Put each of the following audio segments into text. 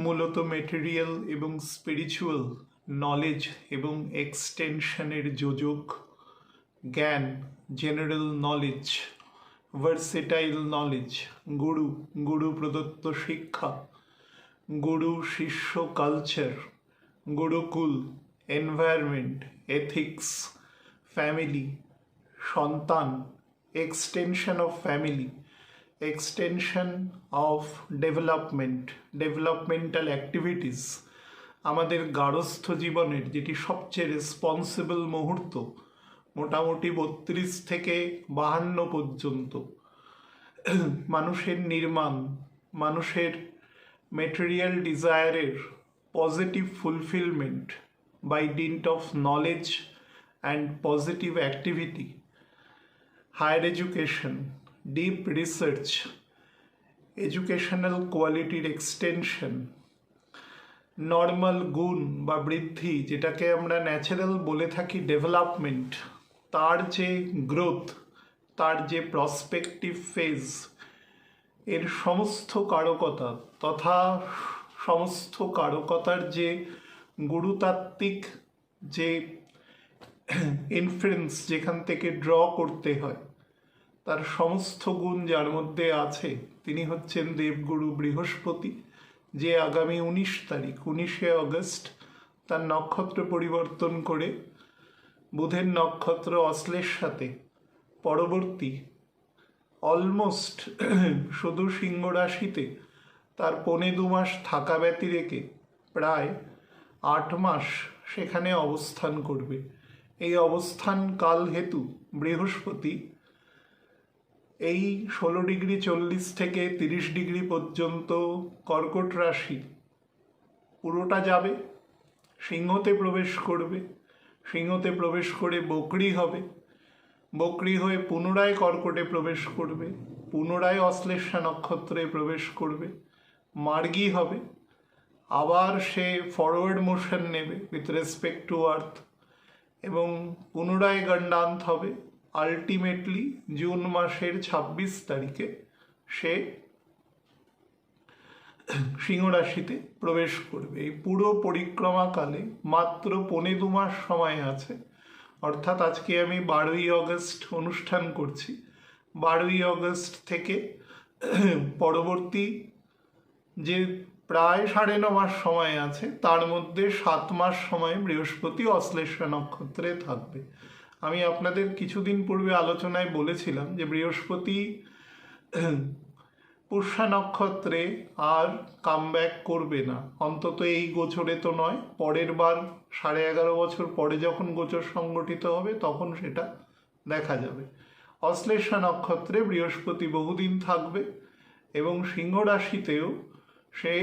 মূলত মেটেরিয়াল এবং spiritual knowledge এবং এক্সটেনশনের যোজক, জ্ঞান, জেনারেল নলেজ, ভার্সেটাইল নলেজ, গুরু প্রদত্ত শিক্ষা, গুরু শিষ্য culture, gurukul, environment, ethics, family, সন্তান, extension of family, extension of developmental activities, আমাদের গার্হস্থ্য জীবনের যেটি সবচেয়ে রেসপন্সিবল মুহূর্ত, মোটামুটি 32 থেকে 52 পর্যন্ত, মানুষের নির্মাণ, মানুষের মেটেরিয়াল ডিজায়ারের positive fulfilment by dint of knowledge and positive activity, higher education, deep research, educational কোয়ালিটির এক্সটেনশন, নর্মাল গুণ বা বৃদ্ধি, যেটাকে আমরা ন্যাচারাল বলে থাকি ডেভেলপমেন্ট, তার যে গ্রোথ, তার যে প্রসপেক্টিভ ফেজ, এর সমস্ত কারকতা তথা সমস্ত কারকতার যে গুরুতাত্ত্বিক যে ইনফারেন্স যেখান থেকে ড্র করতে হয়, তার সমস্ত গুণ যার মধ্যে আছে তিনি হচ্ছেন দেবগুরু বৃহস্পতি, যে আগামী 19শে অগস্ট তার নক্ষত্র পরিবর্তন করে বুধের নক্ষত্র অশ্লেষাতে পরবর্তী অলমোস্ট শুধু সিংহ রাশিতে তার 1.25 মাস থাকা ব্যতি রেখে প্রায় 8 মাস সেখানে অবস্থান করবে। এই অবস্থান কাল হেতু বৃহস্পতি এই 16 ডিগ্রি 40 থেকে 30 ডিগ্রি পর্যন্ত কর্কট রাশি পুরোটা যাবে, সিংহতে প্রবেশ করবে, সিংহতে প্রবেশ করে বকরি হবে, বকরি হয়ে পুনরায় কর্কটে প্রবেশ করবে, পুনরায় অশ্লেষা নক্ষত্রে প্রবেশ করবে, মার্গী হবে, আবার সে ফরওয়ার্ড মোশন নেবে উইথ রেসপেক্ট টু আর্থ এবং পুনরায় গণ্ডান্ত হবে। আলটিমেটলি জুন মাসের 26 তারিখে সে সিংহ রাশিতে প্রবেশ করবে। এই পুরো পরিক্রমাকালে মাত্র 1.25 মাস সময় আছে, অর্থাৎ আজকে আমি 12ই অগস্ট অনুষ্ঠান করছি। 12ই অগস্ট থেকে পরবর্তী যে প্রায় 9.5 মাস সময় আছে, তার মধ্যে 7 মাস সময় বৃহস্পতি অশ্লেষা নক্ষত্রে থাকবে। আমি আপনাদের কিছুদিন পূর্বে আলোচনায় বলেছিলাম যে বৃহস্পতি পুষ্যা নক্ষত্রে আর কামব্যাক করবে না, অন্তত এই গোচরে তো নয়। পরের বার 11.5 বছর পরে যখন গোচর সংগঠিত হবে তখন সেটা দেখা যাবে। অশ্লেষা নক্ষত্রে বৃহস্পতি বহুদিন থাকবে এবং সিংহ রাশিতেও সে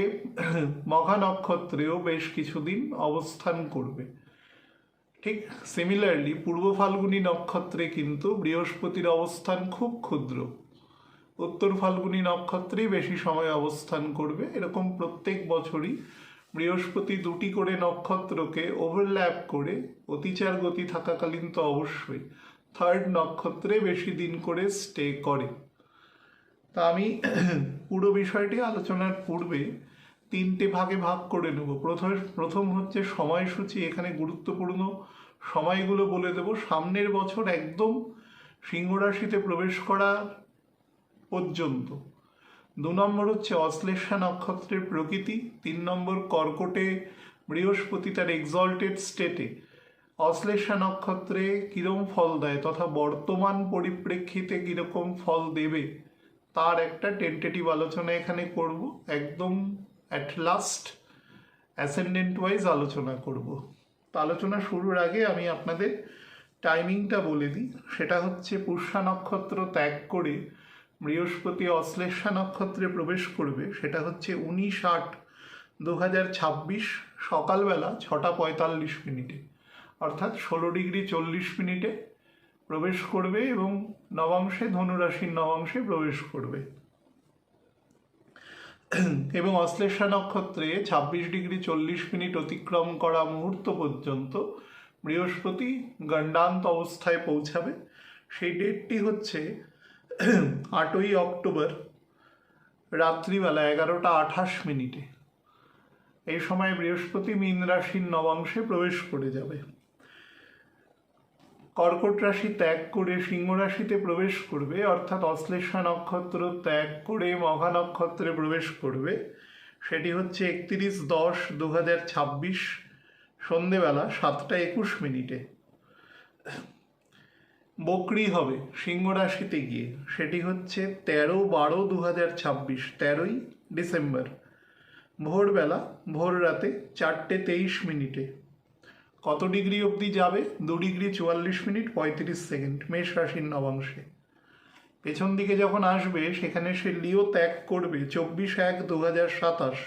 মঘা নক্ষত্রেও বেশ কিছুদিন অবস্থান করবে। ঠিক সিমিলারলি পূর্ব ফাল্গুনী নক্ষত্রে কিন্তু বৃহস্পতির অবস্থান খুব ক্ষুদ্র, উত্তর ফাল্গুনী নক্ষত্রেই বেশি সময় অবস্থান করবে। এরকম প্রত্যেক বছরই বৃহস্পতি 2টি করে নক্ষত্রকে ওভারল্যাপ করে অতিচার গতি থাকাকালীন তো অবশ্যই থার্ড নক্ষত্রে বেশি দিন করে স্টে করে। তা আমি পুরো বিষয়টি আলোচনার পূর্বে 3টে ভাগে ভাগ করে নেব। প্রথম হচ্ছে সময়সূচি, এখানে গুরুত্বপূর্ণ সময়গুলো বলে দেব সামনের বছর একদম সিংহ রাশিতে প্রবেশ করা পর্যন্ত। 2 নম্বর হচ্ছে অশ্লেষা নক্ষত্রের প্রকৃতি, 3 নম্বর কর্কটে বৃহস্পতি তার এক্সল্টেড স্টেটে অশ্লেষা নক্ষত্রে কীরকম ফল দেয় তথা বর্তমান পরিপ্রেক্ষিতে কীরকম ফল দেবে তার একটা টেন্টেটিভ আলোচনা এখানে করব। একদম অ্যাট লাস্ট অ্যাসেন্ডেন্ট ওয়াইজ আলোচনা করব। তো আলোচনা শুরুর আগে আমি আপনাদের টাইমিংটা বলে দিই। সেটা হচ্ছে পুষ্যা নক্ষত্র ত্যাগ করে বৃহস্পতি অশ্লেষা নক্ষত্রে প্রবেশ করবে, সেটা হচ্ছে 19/8/2026 সকালবেলা 6টা 45 মিনিটে, অর্থাৎ 16 ডিগ্রি 40 মিনিটে প্রবেশ করবে এবং নবাংশে ধনুরাশির নবাংশে প্রবেশ করবে এবং অশ্লেষা নক্ষত্রে 26 ডিগ্রি 40 মিনিট অতিক্রম করা মুহূর্ত পর্যন্ত বৃহস্পতি গণ্ডান্ত অবস্থায় পৌঁছাবে। সেই ডেটটি হচ্ছে 8ই অক্টোবর রাত্রিবেলা 11টা 28 মিনিটে। এই সময় বৃহস্পতি মীন রাশির নবাংশে প্রবেশ করে যাবে। কর্কট রাশি ত্যাগ করে সিংহ রাশিতে প্রবেশ করবে, অর্থাৎ অশ্লেষা নক্ষত্র ত্যাগ করে মঘা নক্ষত্রে প্রবেশ করবে। সেটি হচ্ছে 31/10/2026 সন্ধেবেলা 7:21। বকরি হবে সিংহ রাশিতে গিয়ে, সেটি হচ্ছে 13/12/2026, 13ই ডিসেম্বর ভোরবেলা, ভোর রাতে 4:23। কত ডিগ্রি অবধি যাবে? 2°44'35" মেষ রাশির নবাংশে। পেছন দিকে যখন আসবে সেখানে সে লিও ত্যাগ করবে 24/1/2027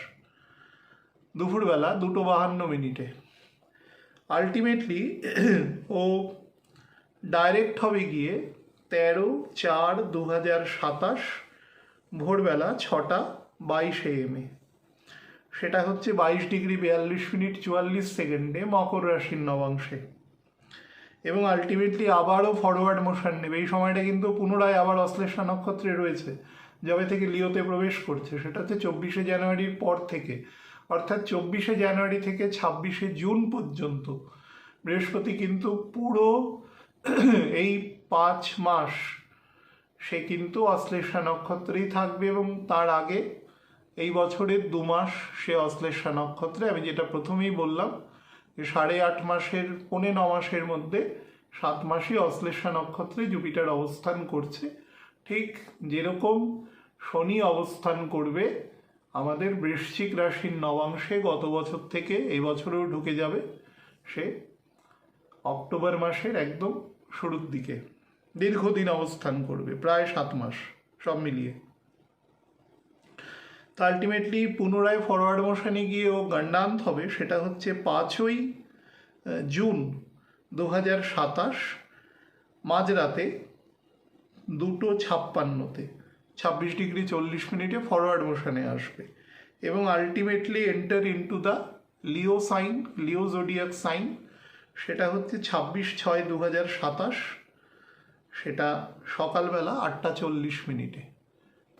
দুপুরবেলা 2:52। আলটিমেটলি ও ডাইরেক্ট হবে গিয়ে 13/4/2027 ভোরবেলা 6:22 AM। সেটা হচ্ছে 22°42'44" মকর রাশির নবাংশে। এবং আলটিমেটলি আবারও ফরওয়ার্ড মোশন নেবে। এই সময়টা কিন্তু পুনরায় আবার অশ্লেষা নক্ষত্রে রয়েছে, যবে থেকে লিওতে প্রবেশ করছে। সেটা হচ্ছে 24শে জানুয়ারির পর থেকে, অর্থাৎ 24শে জানুয়ারি থেকে 26শে জুন পর্যন্ত বৃহস্পতি কিন্তু পুরো এই 5 মাস সে কিন্তু অশ্লেষা নক্ষত্রেই থাকবে। এবং তার আগে এই বছরের 2 মাস সে অশ্লেষা নক্ষত্রে, আমি যেটা প্রথমেই বললাম যে 8.5 মাসের 9.5 মাসের মধ্যে 7 মাসই অশ্লেষা নক্ষত্রে জুপিটার অবস্থান করছে। ঠিক যেরকম শনি অবস্থান করবে আমাদের বৃশ্চিক রাশির নবাংশে গত বছর থেকে, এই বছরেও ঢুকে যাবে সে অক্টোবর মাসের একদম শুরুর দিকে। দীর্ঘদিন অবস্থান করবে, প্রায় 7 মাস সব মিলিয়ে। তো আলটিমেটলি পুনরায় ফরওয়ার্ড মোশনে গিয়ে ও গণ্ডান্ত হবে, সেটা হচ্ছে 5ই জুন 2027 মাঝরাতে 2:56 26°40' ফরওয়ার্ড মোশনে আসবে। এবং ultimately enter into the Leo sign, Leo zodiac sign. সেটা হচ্ছে 26/6/2027, সেটা সকালবেলা 8:40।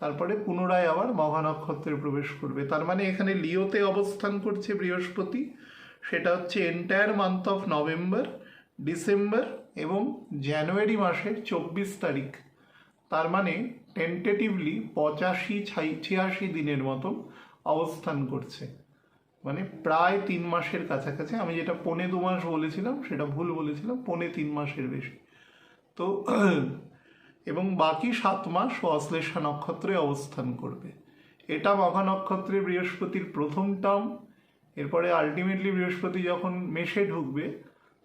তারপরে পুনরায় আবার মঘা নক্ষত্রে প্রবেশ করবে। তার মানে এখানে লিওতে অবস্থান করছে বৃহস্পতি, সেটা হচ্ছে entire month of November, December এবং জানুয়ারি মাসের 24 তারিখ। তার মানে টেন্টেটিভলি 85-86 দিনের মতন অবস্থান করছে, মানে প্রায় 3 মাসের কাছাকাছি। আমি যেটা 2.25 মাস বলেছিলাম সেটা ভুল বলেছিলাম, 2.25-3 মাসের বেশি। তো এবং বাকি 7 মাস অশ্লেষা নক্ষত্রে অবস্থান করবে। এটা মঘা নক্ষত্রে বৃহস্পতির প্রথম টার্ম। এরপরে আলটিমেটলি বৃহস্পতি যখন মেষে ঢুকবে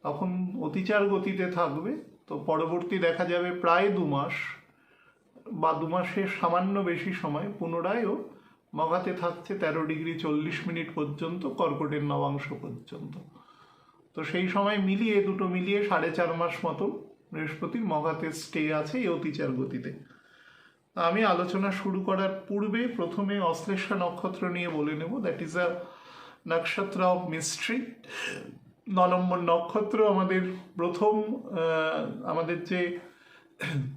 তখন অতিচার গতিতে থাকবে। তো পরবর্তী দেখা যাবে প্রায় 2 মাস বা 2 মাসের সামান্য বেশি সময় পুনরায়ও মঘাতে থাকছে 13°40' পর্যন্ত, কর্কটের নবাংশ পর্যন্ত। তো সেই সময় মিলিয়ে, দুটো মিলিয়ে 4.5 মাস মতন বৃহস্পতির মঘাতে স্টে আছে এই অতিচার গতিতে। আমি আলোচনা শুরু করার পূর্বে প্রথমে অশ্লেষা নক্ষত্র নিয়ে বলে নেব। দ্যাট ইজ আ নক্ষত্র অফ মিস্ট্রি। 9 নম্বর নক্ষত্র আমাদের প্রথম, আমাদের যে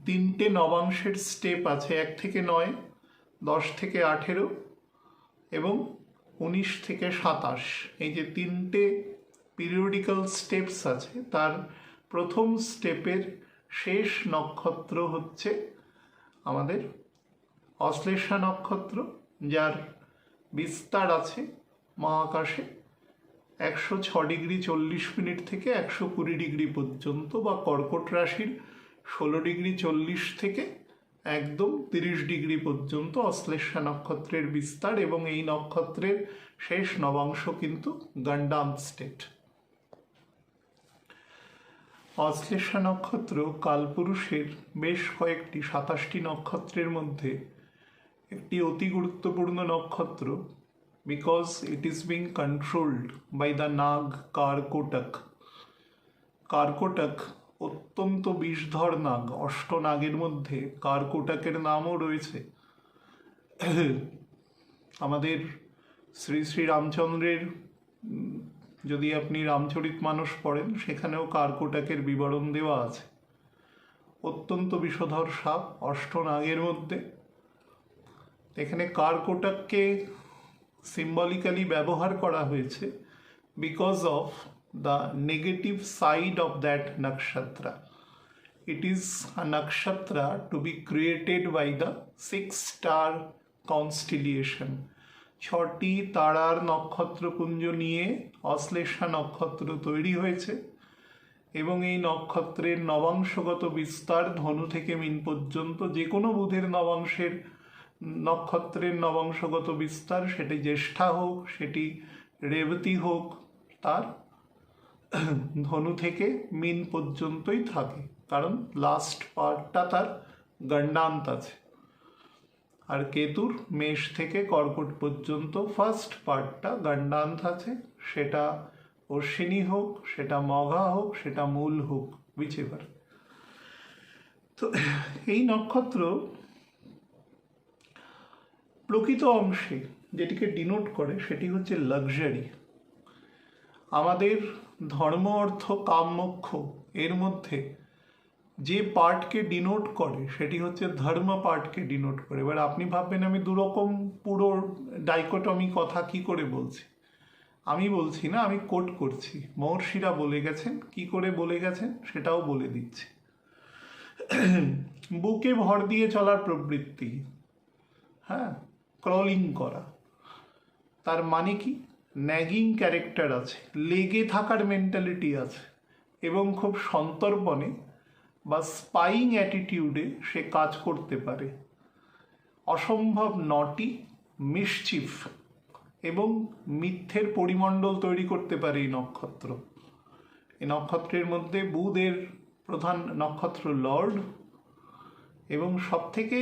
3টে নবাংশের স্টেপ আছে, 1 থেকে 9, 10 থেকে 18 এবং 19 থেকে 27, এই যে 3টে পিরিয়ডিক্যাল স্টেপস আছে, তার প্রথম স্টেপের শেষ নক্ষত্র হচ্ছে আমাদের অশ্লেষা নক্ষত্র, যার বিস্তার আছে মহাকাশে 106°40' থেকে 120° পর্যন্ত, বা কর্কট রাশির 16°40 থেকে একদম 30° পর্যন্ত অশ্লেষা নক্ষত্রের বিস্তার। এবং এই নক্ষত্রের শেষ নবাংশ কিন্তু গণ্ডান্ত স্টেট। অশ্লেষা নক্ষত্র কালপুরুষের বেশ কয়েকটি 27টি নক্ষত্রের মধ্যে একটি অতি গুরুত্বপূর্ণ নক্ষত্র, because it is being controlled by the নাগ কারকোটক। কারকোটক অত্যন্ত বিষধর নাগ, অষ্টনাগের মধ্যে কারকোটকের নামও রয়েছে। আমাদের শ্রী শ্রী রামচন্দ্রের, যদি আপনি রামচরিতমানস পড়েন, সেখানেও কারকোটকের বিবরণ দেওয়া আছে। অত্যন্ত বিষধর সাপ অষ্টনাগের মধ্যে। এখানে কারকোটককে সিম্বলিক্যালি ব্যবহার করা হয়েছে because of the negative side of that নক্ষত্রা। It is a nakshatra to be created by the 6-star constellation. 6টি তারার নক্ষত্রপুঞ্জ নিয়ে অশ্লেষা নক্ষত্র তৈরি হয়েছে এবং এই নক্ষত্রের নবাংশগত বিস্তার ধনু থেকে মীন পর্যন্ত, যে কোনো বুধের নক্ষত্রের নবাংশগত বিস্তার, সেটি জ্যেষ্ঠা হোক, সেটি রেবতী হোক, তার ধনু থেকে মীন পর্যন্তই থাকে, কারণ লাস্ট পার্টটা তার গণ্ডান্ত আছে। আর কেতুর মেষ থেকে কর্কট পর্যন্ত ফার্স্ট পার্টটা গণ্ডান্ত আছে, সেটা অশ্বিনী হোক, সেটা মঘা হোক, সেটা মূল হোক, whichever। তো এই নক্ষত্র প্রকৃত অংশে যেটিকে ডিনোট করে সেটি হচ্ছে লাক্সারি। আমাদের ধর্ম, অর্থ, কাম, মোক্ষ এর মধ্যে যে পার্টকে ডিনোট করে সেটি হচ্ছে ধর্ম পার্টকে ডিনোট করে। এবার আপনি ভাববেন আমি দুরকম পুরো ডাইকোটমি কথা কি করে বলছি। আমি বলছি না, আমি কোট করছি, মহর্ষিরা বলে গেছেন, কি করে বলে গেছেন সেটাও বলে দিচ্ছি। বুকে ভর দিয়ে চলার প্রবৃত্তি, হ্যাঁ, ক্রলিং করা, তার মানে কি ন্যাগিং ক্যারেক্টার আছে, লেগে থাকার মেন্টালিটি আছে, এবং খুব সন্তর্পণে বা স্পাইং অ্যাটিটিউডে সে কাজ করতে পারে। অসম্ভব নটি, মিসচিফ এবং মিথ্যের পরিমণ্ডল তৈরি করতে পারে এই নক্ষত্র। এই নক্ষত্রের মধ্যে বুধের প্রধান নক্ষত্র লর্ড, এবং সব থেকে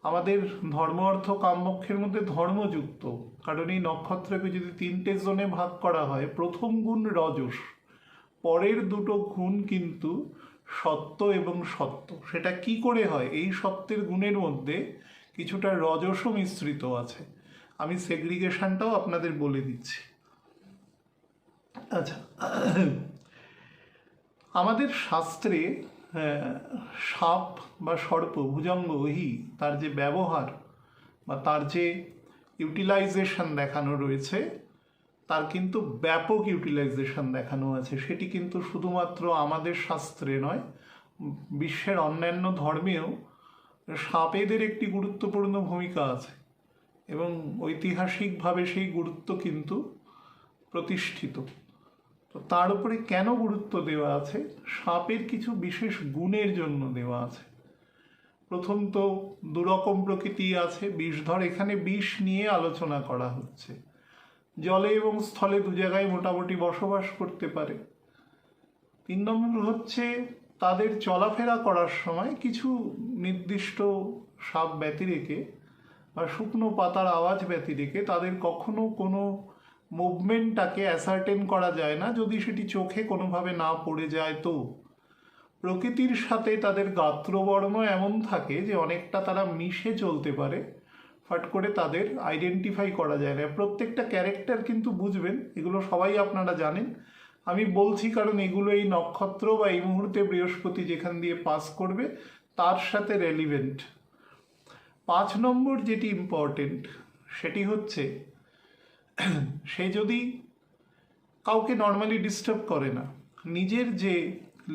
আমাদের ধর্ম, অর্থ, কামমোক্ষের মধ্যে ধর্মযুক্ত, কারণ এই নক্ষত্রকে যদি 3টে জোনে ভাগ করা হয়, প্রথম গুণ রজস, পরের দুটো গুণ কিন্তু সত্য এবং সত্য। সেটা কি করে হয়? এই সত্যের গুণের মধ্যে কিছুটা রজসও মিশ্রিত আছে। আমি সেগ্রিগেশনটাও আপনাদের বলে দিচ্ছি। আচ্ছা, আমাদের শাস্ত্রে সাপ বা সর্প, ভুজঙ্গহি, তার যে ব্যবহার বা তার যে ইউটিলাইজেশন দেখানো রয়েছে, তার কিন্তু ব্যাপক ইউটিলাইজেশন দেখানো আছে। সেটি কিন্তু শুধুমাত্র আমাদের শাস্ত্রে নয়, বিশ্বের অন্যান্য ধর্মেও সাপেদের একটি গুরুত্বপূর্ণ ভূমিকা আছে, এবং ঐতিহাসিকভাবে সেই গুরুত্ব কিন্তু প্রতিষ্ঠিত। তো তার উপরে কেন গুরুত্ব দেওয়া আছে? সাপের কিছু বিশেষ গুণের জন্য দেওয়া আছে। প্রথম তো দুরকম প্রকৃতি আছে, বিষধর, এখানে বিষ নিয়ে আলোচনা করা হচ্ছে। জলে এবং স্থলে দু জায়গায় মোটামুটি বসবাস করতে পারে। 3 নম্বর হচ্ছে তাদের চলাফেরা করার সময় কিছু নির্দিষ্ট সাপ ব্যতিরেকে বা শুকনো পাতার আওয়াজ ব্যতিরেকে তাদের কখনো কোনো মুভমেন্টটাকে অ্যাসার্টেন করা যায় না, যদি সেটি চোখে কোনোভাবে না পড়ে যায়। তো প্রকৃতির সাথে তাদের গাত্রবর্ণ এমন থাকে যে অনেকটা তারা মিশে চলতে পারে, ফাট করে তাদের আইডেন্টিফাই করা যায় না। প্রত্যেকটা ক্যারেক্টার কিন্তু বুঝবেন, এগুলো সবাই আপনারা জানেন, আমি বলছি কারণ এগুলো এই নক্ষত্র বা এই মুহূর্তে বৃহস্পতি যেখান দিয়ে পাস করবে তার সাথে রেলিভেন্ট। 5 নম্বর যেটি ইম্পর্টেন্ট সেটি হচ্ছে সে যদি কাউকে নর্মালি ডিস্টার্ব করে না, নিজের যে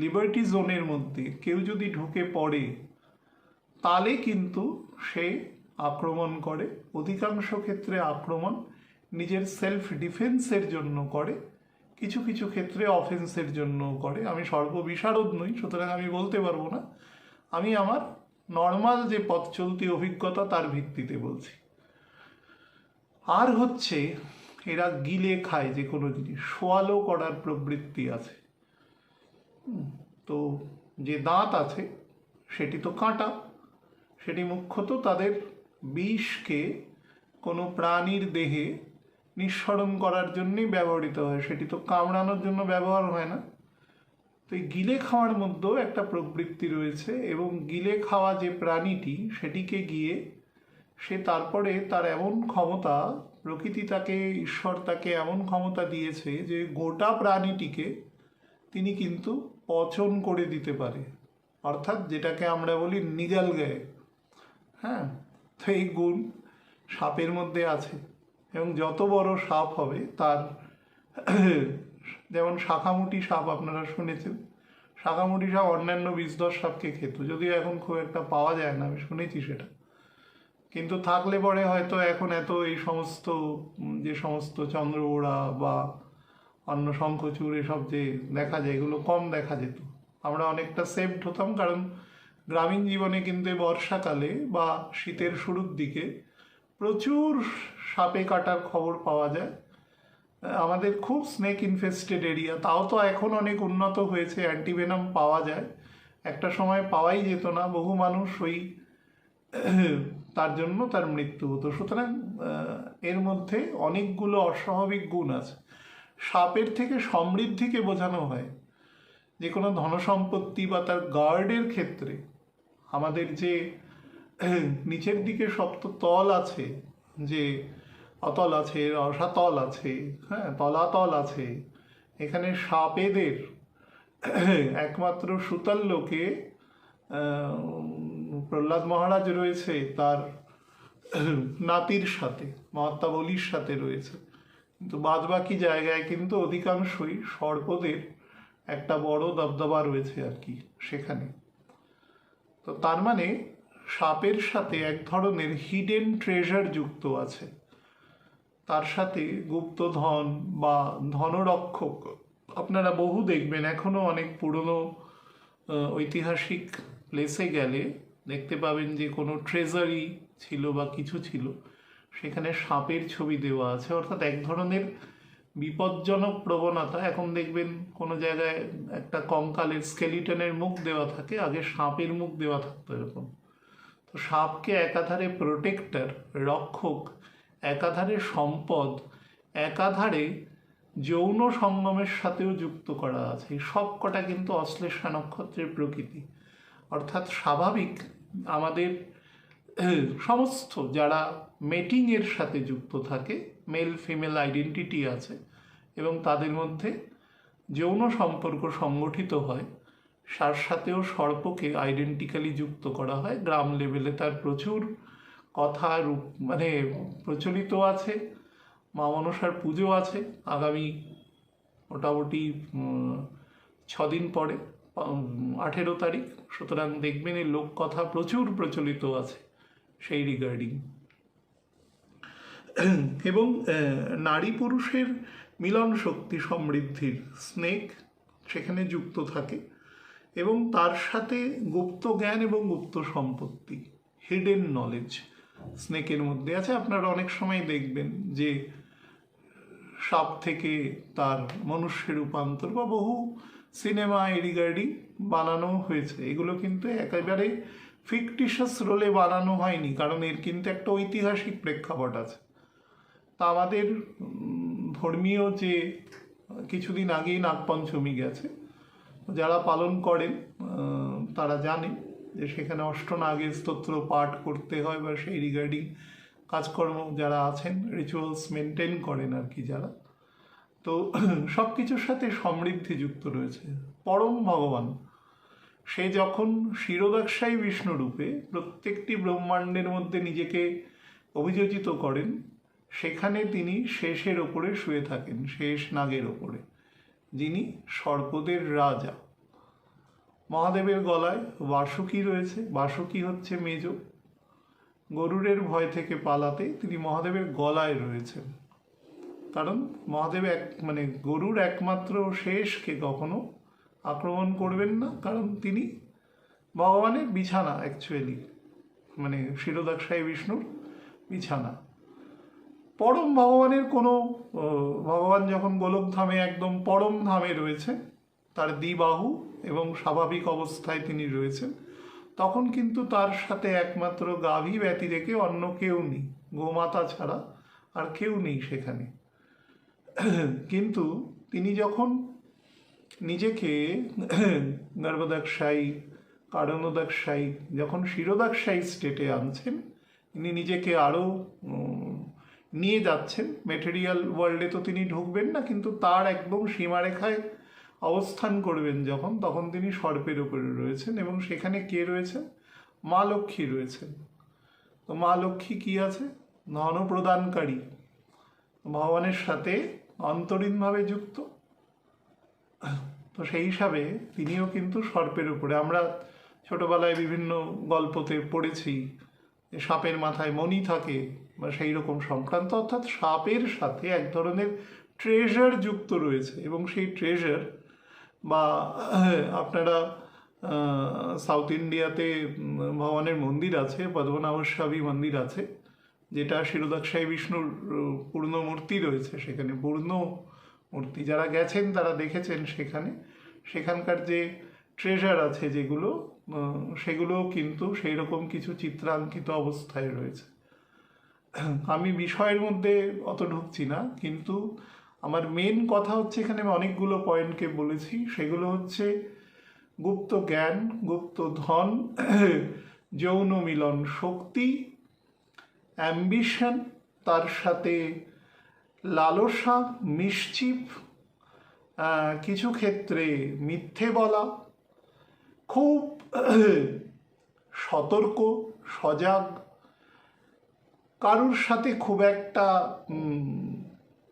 লিবার্টি জোনের মধ্যে কেউ যদি ঢুকে পড়ে তাহলে কিন্তু সে আক্রমণ করে। অধিকাংশ ক্ষেত্রে আক্রমণ নিজের সেলফ ডিফেন্সের জন্য করে, কিছু কিছু ক্ষেত্রে অফেন্সের জন্যও করে। আমি সর্ববিশারদ নই, সুতরাং আমি বলতে পারবো না, আমি আমার নর্মাল যে পথ চলতি অভিজ্ঞতা তার ভিত্তিতে বলছি। আর হচ্ছে এরা গিলে খায় যে কোনো জিনিস, সোয়ালো করার প্রবৃত্তি আছে। তো যে দাঁত আছে সেটি তো কাঁটা, সেটি মুখ্যত তাদের বিষকে কোনো প্রাণীর দেহে নিঃসরণ করার জন্যই ব্যবহৃত হয়, সেটি তো কামড়ানোর জন্য ব্যবহার হয় না। তো এই গিলে খাওয়ার মধ্যেও একটা প্রবৃত্তি রয়েছে, এবং গিলে খাওয়া যে প্রাণীটি সেটিকে গিয়ে সে তারপরে তার এমন ক্ষমতা, প্রকৃতি তাকে, ঈশ্বর তাকে এমন ক্ষমতা দিয়েছে যে গোটা প্রাণীটিকে তিনি কিন্তু পচন করে দিতে পারে, অর্থাৎ যেটাকে আমরা বলি নিগাল গায়ে। হ্যাঁ, তো এই গুণ সাপের মধ্যে আছে। এবং যত বড় সাপ হবে তার যেমন শাখামুটি সাপ আপনারা শুনেছেন, শাখামুটি সাপ অন্যান্য বিষধর সাপকে খেত, যদিও এখন খুব একটা পাওয়া যায় না, আমি শুনেছি সেটা। কিন্তু থাকলে পরে হয়তো এখন এত এই সমস্ত যে সমস্ত চন্দ্রবোড়া বা অন্য শঙ্খচূড় এসব যে দেখা যায় এগুলো কম দেখা যেত। আমরা অনেকটা সেভড হতাম, কারণ গ্রামীণ জীবনে কিন্তু এই বর্ষাকালে বা শীতের শুরুর দিকে প্রচুর সাপে কাটার খবর পাওয়া যায়। আমাদের খুব স্নেক ইনফেস্টেড এরিয়া, তাও তো এখন অনেক উন্নত হয়েছে, অ্যান্টিভেনাম পাওয়া যায়, একটা সময় পাওয়াই যেত না, বহু মানুষ ওই তার জন্য তার মৃত্যু হতো। সুতরাং এর মধ্যে অনেকগুলো অস্বাভাবিক গুণ আছে। সাপের থেকে সমৃদ্ধিকে বোঝানো হয় যে কোনো ধনসম্পত্তি বা তার গার্ডের ক্ষেত্রে। আমাদের যে নিচের দিকে সপ্ততল আছে, যে অতল আছে, রসাতল আছে, হ্যাঁ, তলাতল আছে, এখানে সাপেদের একমাত্র সুতল লোকে প্রহ্লাদ মহারাজ রয়েছে তার নাতির সাথে, মহাত্মা বলির সাথে রয়েছে, কিন্তু বাদ বাকি জায়গায় কিন্তু অধিকাংশই সর্পদের একটা বড় দবদবা রয়েছে আর কি সেখানে। তো তার মানে সাপের সাথে এক ধরনের হিডেন ট্রেজার যুক্ত আছে, তার সাথে গুপ্তধন বা ধনরক্ষক। আপনারা বহু দেখবেন এখনো অনেক পুরনো ঐতিহাসিক প্লেসে গেলে দেখতে পাবেন যে কোনো ট্রেজারি ছিল বা কিছু ছিল, সেখানে সাপের ছবি দেওয়া আছে, অর্থাৎ এক ধরনের বিপজ্জনক প্রবণতা। এখন দেখবেন কোনো জায়গায় একটা কঙ্কালের স্কেলিটনের মুখ দেওয়া থাকে, আগে সাপের মুখ দেওয়া থাকতো এরকম। তো সাপকে একাধারে প্রোটেক্টর, রক্ষক, একাধারে সম্পদ, একাধারে যৌন সঙ্গমের সাথেও যুক্ত করা আছে। এই সব কটা কিন্তু অশ্লেষা নক্ষত্রের প্রকৃতি, অর্থাৎ স্বাভাবিক আমাদের সমস্ত যারা মেটিংয়ের সাথে যুক্ত থাকে, মেল ফিমেল আইডেন্টিটি আছে এবং তাদের মধ্যে যৌন সম্পর্ক সংগঠিত হয়, তার সাথেও সর্পকে আইডেন্টিক্যালি যুক্ত করা হয়। গ্রাম লেভেলে তার প্রচুর কথা রূপ মানে প্রচলিত আছে। মা মনসার পুজো আছে আগামী মোটামুটি 6 দিন পরে, 18 তারিখ। সুতরাং দেখবেন এই লোককথা প্রচুর প্রচলিত আছে সেই রিগার্ডিং। এবং নারী পুরুষের মিলন শক্তি সমৃদ্ধির স্নেক সেখানে যুক্ত থাকে, এবং তার সাথে গুপ্ত জ্ঞান এবং গুপ্ত সম্পত্তি, হিডেন নলেজ স্নেকের মধ্যে আছে। আপনারা অনেক সময় দেখবেন যে সাপ থেকে তার মনুষ্যের রূপান্তর বা বহু সিনেমা রিগার্ডিং বানানো হয়েছে। এগুলো কিন্তু একেবারে ফিকটিশাস রোলে বানানো হয়নি, কারণ এর কিন্তু একটা ঐতিহাসিক প্রেক্ষাপট আছে। তা আমাদের ধর্মীয় যে কিছুদিন আগেই নাগপঞ্চমী গেছে, যারা পালন করেন তারা জানেন যে সেখানে অষ্টনাগের স্তোত্র পাঠ করতে হয় বা সেই রিগার্ডিং কাজকর্ম যারা আছেন, রিচুয়ালস মেনটেন করেন আর কি যারা, তো সব কিছুর সাথে সমৃদ্ধি যুক্ত রয়েছে। পরম ভগবান সে যখন ক্ষীরোদাক্ষায়ী বিষ্ণু রূপে প্রত্যেকটি ব্রহ্মাণ্ডের মধ্যে নিজেকে অভিযোজিত করেন, সেখানে তিনি শেষের ওপরে শুয়ে থাকেন, শেষ নাগের ওপরে, যিনি সর্পদের রাজা। মহাদেবের গলায় বাসুকী রয়েছে, বাসুকী হচ্ছে মেজ। গরুরের ভয় থেকে পালাতে তিনি মহাদেবের গলায় রয়েছেন, কারণ মহাদেব গরুর একমাত্র শেষকে কখনো আক্রমণ করবেন না, কারণ তিনি ভগবানের বিছানা, অ্যাকচুয়ালি ক্ষীরোদাক্ষায়ী বিষ্ণুর বিছানা। পরম ভগবানের কোনো ভগবান যখন গোলকধামে একদম পরম ধামে রয়েছে, তার দ্বিবাহু এবং স্বাভাবিক অবস্থায় তিনি রয়েছেন, তখন কিন্তু তার সাথে একমাত্র গাভী ব্যতি রেখে অন্য কেউ নেই, গোমাতা ছাড়া আর কেউ নেই সেখানে। কিন্তু তিনি যখন নিজেকে গর্ভদাক্ষায়ী, কারণদাক্ষায়ী, যখন ক্ষীরোদাক্ষায়ী স্টেটে আনছেন, তিনি নিজেকে আরও নিয়ে যাচ্ছেন মেটেরিয়াল ওয়ার্ল্ডে, তো তিনি ঢুকবেন না, কিন্তু তার একদম সীমারেখায় অবস্থান করবেন যখন, তখন তিনি সর্পের উপরে রয়েছেন। এবং সেখানে কে রয়েছেন? মা লক্ষ্মী রয়েছেন। তো মা লক্ষ্মী কি আছে? ধন প্রদানকারী, ভগবানের সাথে অন্তরীণভাবে যুক্ত। তো সেই হিসাবে তিনিও কিন্তু সর্পের উপরে, আমরা ছোটবেলায় বিভিন্ন গল্পতে পড়েছি যে সাপের মাথায় মণি থাকে বা সেই রকম সংক্রান্ত, অর্থাৎ সাপের সাথে এক ধরনের ট্রেজার যুক্ত রয়েছে। এবং সেই ট্রেজার বা আপনারা সাউথ ইন্ডিয়াতে ভগবানের মন্দির আছে, পদ্মনাভ স্বামী মন্দির আছে, যেটা শিরোদাক্ষায়ী বিষ্ণুর পূর্ণ মূর্তি রয়েছে সেখানে, পূর্ণ মূর্তি। যারা গেছেন তারা দেখেছেন সেখানকার যে ট্রেজার আছে যেগুলো, সেগুলো কিন্তু সেই রকম কিছু চিত্রাঙ্কিত অবস্থায় রয়েছে। আমি বিষয়ের মধ্যে অত ঢুকছি না, কিন্তু আমার মেন কথা হচ্ছে, এখানে আমি অনেকগুলো পয়েন্টকে বলেছি, সেগুলো হচ্ছে গুপ্ত জ্ঞান, গুপ্ত ধন, যৌন মিলন শক্তি, অ্যাম্বিশন, তার সাথে লালসা, মিসচিফ, কিছু ক্ষেত্রে মিথ্যে বলা, খুব সতর্ক, সজাগ, কারুর সাথে খুব একটা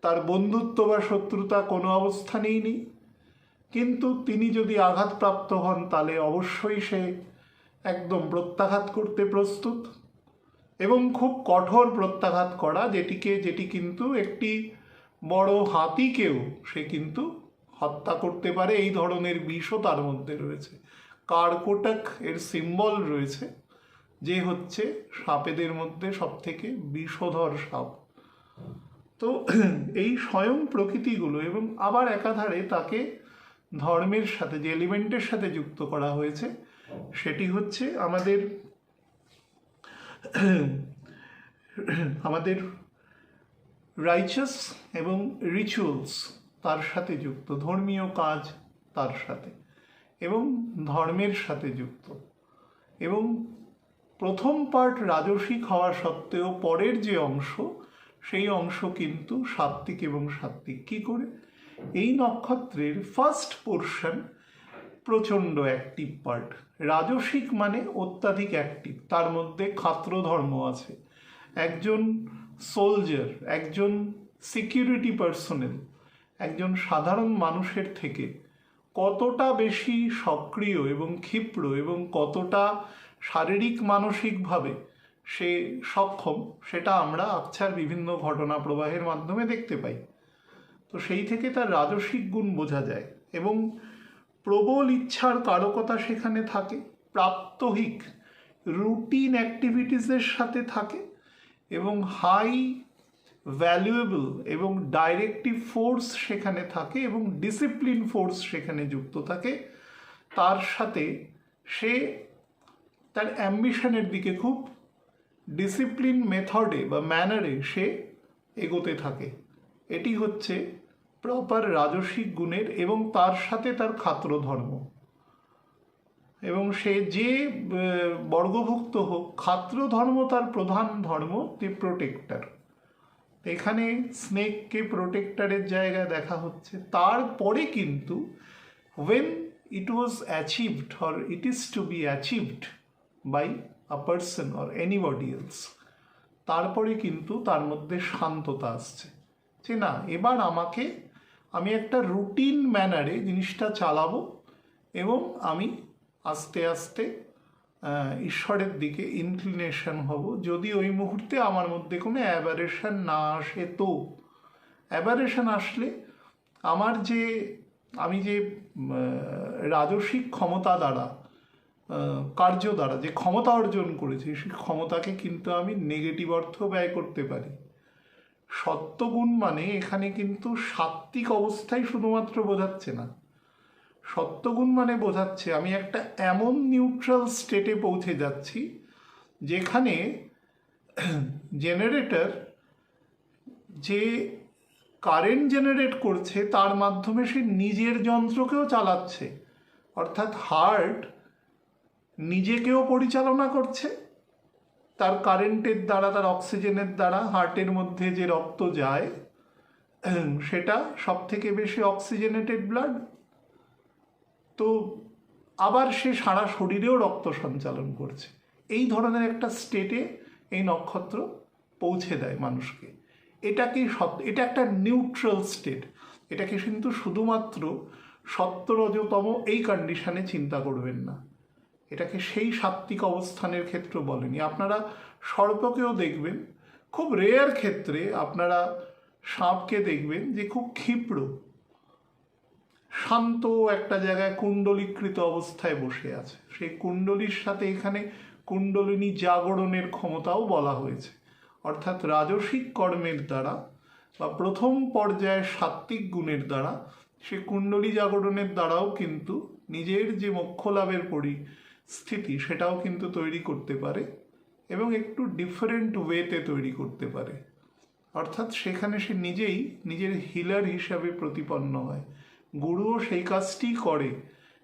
তার বন্ধুত্ব বা শত্রুতা কোনো অবস্থানেই নেই, কিন্তু তিনি যদি আঘাতপ্রাপ্ত হন তাহলে অবশ্যই সে একদম প্রত্যাঘাত করতে প্রস্তুত, এবং খুব কঠোর প্রত্যাঘাত করা, যেটি কিন্তু একটি বড় হাতিকেও সে কিন্তু হত্যা করতে পারে। এই ধরনের বিষও তার মধ্যে রয়েছে। কার্কোটাক এর সিম্বল রয়েছে, যে হচ্ছে সাপেদের মধ্যে সবথেকে বিষধর সাপ। তো এই স্বয়ং প্রকৃতিগুলো, এবং আবার একাধারে তাকে ধর্মের সাথে, যে এলিমেন্টের সাথে যুক্ত করা হয়েছে, সেটি হচ্ছে আমাদের রাইচাস এবং রিচুয়ালস তার সাথে যুক্ত, ধর্মীয় কাজ তার সাথে এবং ধর্মের সাথে যুক্ত। এবং প্রথম পার্ট রাজসিক হওয়া সত্ত্বেও পরের যে অংশ, সেই অংশ কিন্তু সাত্ত্বিক এবং সাত্ত্বিক। কী করে? এই নক্ষত্রের ফার্স্ট পোর্শন প্রচণ্ড অ্যাক্টিভ পার্ট। রাজসিক মানে অত্যাধিক অ্যাক্টিভ, তার মধ্যে ক্ষাত্র ধর্ম আছে। একজন সোলজার, একজন সিকিউরিটি পার্সোনেল, একজন সাধারণ মানুষের থেকে কতটা বেশি সক্রিয় এবং ক্ষিপ্র এবং কতটা শারীরিক মানসিকভাবে সে সক্ষম, সেটা আমরা আচ্ছার বিভিন্ন ঘটনা প্রবাহের মাধ্যমে দেখতে পাই। তো সেই থেকে তার রাজসিক গুণ বোঝা যায়, এবং প্রবল ইচ্ছার কারকতা সেখানে থাকে, প্রাত্যহিক রুটিন অ্যাক্টিভিটিসের সাথে থাকে, এবং হাই ভ্যালুয়েবল এবং ডাইরেক্টিভ ফোর্স সেখানে থাকে, এবং ডিসিপ্লিন ফোর্স সেখানে যুক্ত থাকে। তার সাথে সে তার অ্যাম্বিশনের দিকে খুব ডিসিপ্লিন মেথডে বা ম্যানারে সে এগোতে থাকে। এটি হচ্ছে প্রপার রাজসিক গুণের, এবং তার সাথে তার ক্ষাত্র ধর্ম। এবং সে যে বর্গভুক্ত হোক, ক্ষাত্র ধর্ম তার প্রধান ধর্ম, দি প্রোটেক্টর। এখানে স্নেককে প্রোটেক্টরের জায়গায় দেখা হচ্ছে। তারপরে কিন্তু when it was achieved or it is to be achieved by a person or anybody else, তারপরে কিন্তু তার মধ্যে শান্ততা আসছে, যে না, এবার আমি একটা রুটিন ম্যানারে জিনিসটা চালাবো, এবং আমি আস্তে আস্তে ঈশ্বরের দিকে ইনক্লিনেশন হব, যদি ওই মুহূর্তে আমার মধ্যে কোনো অ্যাবারেশন না আসে। তো অ্যাবারেশন আসলে আমি যে রাজসিক ক্ষমতা দ্বারা, কার্য দ্বারা যে ক্ষমতা অর্জন করেছি, সেই ক্ষমতাকে কিন্তু আমি নেগেটিভ অর্থ ব্যয় করতে পারি। সত্যগুণ মানে এখানে কিন্তু সাত্ত্বিক অবস্থায় শুধুমাত্র বোঝাচ্ছে না, সত্যগুণ মানে বোঝাচ্ছে আমি একটা এমন নিউট্রাল স্টেটে পৌঁছে যাচ্ছি যেখানে জেনারেটর যে কারেন্ট জেনারেট করছে তার মাধ্যমে সে নিজের যন্ত্রকেও চালাচ্ছে, অর্থাৎ হার্ট নিজেকেও পরিচালনা করছে তার কারেন্টের দ্বারা, তার অক্সিজেনের দ্বারা। হার্টের মধ্যে যে রক্ত যায় সেটা সব থেকে বেশি অক্সিজেনেটেড ব্লাড। তো আবার সে সারা শরীরেও রক্ত সঞ্চালন করছে। এই ধরনের একটা স্টেটে এই নক্ষত্র পৌঁছে দেয় মানুষকে। এটা একটা নিউট্রাল স্টেট। এটাকে কিন্তু শুধুমাত্র সত্তরজতম এই কন্ডিশনে চিন্তা করবেন না, এটাকে সেই সাত্ত্বিক অবস্থানের ক্ষেত্র বলেনি। আপনারা সর্পকেও দেখবেন, খুব রেয়ার ক্ষেত্রে আপনারা সাপকে দেখবেন যে খুব ক্ষিপ্র শান্ত একটা জায়গায় কুণ্ডলীকৃত অবস্থায় বসে আছে। সেই কুণ্ডলীর সাথে এখানে কুণ্ডলিনী জাগরণের ক্ষমতাও বলা হয়েছে, অর্থাৎ রাজসিক কর্মের দ্বারা বা প্রথম পর্যায়ের সাত্ত্বিক গুণের দ্বারা সে কুণ্ডলী জাগরণের দ্বারাও কিন্তু নিজের যে মোক্ষ লাভের পরিস্থিতি সেটাও কিন্তু তৈরি করতে পারে এবং একটু ডিফারেন্ট ওয়েতে তৈরি করতে পারে। অর্থাৎ সেখানে সে নিজেই নিজের হিলার হিসাবে প্রতিপন্ন হয়। গুরুও সেই কাজটি করে।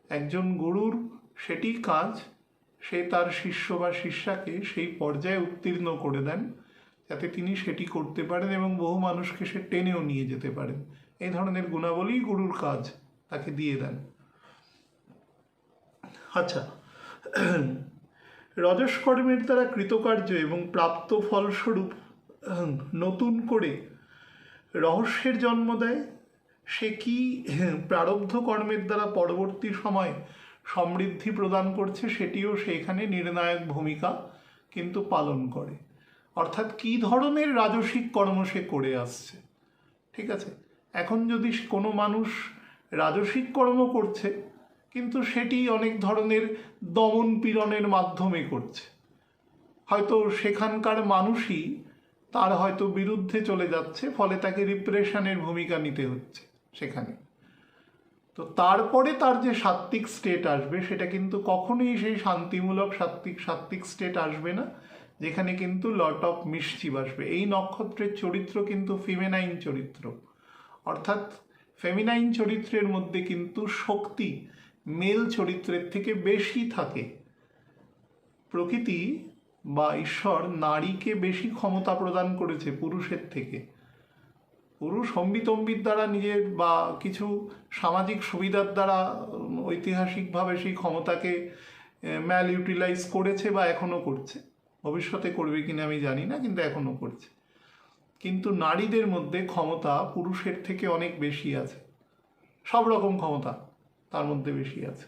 একজন গুরুর সেটি কাজ, সে তার শিষ্য বা শিষ্যাকে সেই পর্যায়ে উত্তীর্ণ করে দেন যাতে তিনি সেটি করতে পারেন এবং বহু মানুষকে সে টেনেও নিয়ে যেতে পারেন। এই ধরনের গুণাবলী গুরুর কাজ, তাকে দিয়ে দেন। আচ্ছা, রজস কর্মের দ্বারা কৃতকার্য এবং প্রাপ্ত ফলস্বরূপ নতুন করে রহস্যের জন্ম দেয়। সে কি প্রারব্ধ কর্মের দ্বারা পরবর্তী সময় সমৃদ্ধি প্রদান করছে সেটিও সেখানে নির্ণায়ক ভূমিকা কিন্তু পালন করে। অর্থাৎ কি ধরনের রাজসিক কর্ম সে করে আসছে। ঠিক আছে, এখন যদি কোনো মানুষ রাজসিক কর্ম করছে কিন্তু সেটি অনেক ধরনের দমন পীড়নের মাধ্যমে করছে, হয়তো সেখানকার মানুষই তার হয়তো বিরুদ্ধে চলে যাচ্ছে, ফলে তাকে রিপ্রেশনের ভূমিকা নিতে হচ্ছে সেখানে, তো তারপরে তার যে সাত্ত্বিক স্টেট আসবে সেটা কিন্তু কখনোই সেই শান্তিমূলক সাত্ত্বিক স্টেট আসবে না, যেখানে কিন্তু লট অফ মিসচিভ আসবে। এই নক্ষত্রের চরিত্র কিন্তু ফিমেনাইন চরিত্র, অর্থাৎ ফেমিনাইন চরিত্রের মধ্যে কিন্তু শক্তি মেল চরিত্রের থেকে বেশি থাকে। প্রকৃতি বা ঈশ্বর নারীকে বেশি ক্ষমতা প্রদান করেছে পুরুষের থেকে। পুরুষ হম্বিতম্বির দ্বারা নিজের বা কিছু সামাজিক সুবিধার দ্বারা ঐতিহাসিকভাবে সেই ক্ষমতাকে ম্যাল ইউটিলাইজ করেছে বা এখনও করছে, ভবিষ্যতে করবে কিনা আমি জানি না, কিন্তু এখনও করছে। কিন্তু নারীদের মধ্যে ক্ষমতা পুরুষের থেকে অনেক বেশি আছে, সব রকম ক্ষমতা তার মধ্যে বেশি আছে।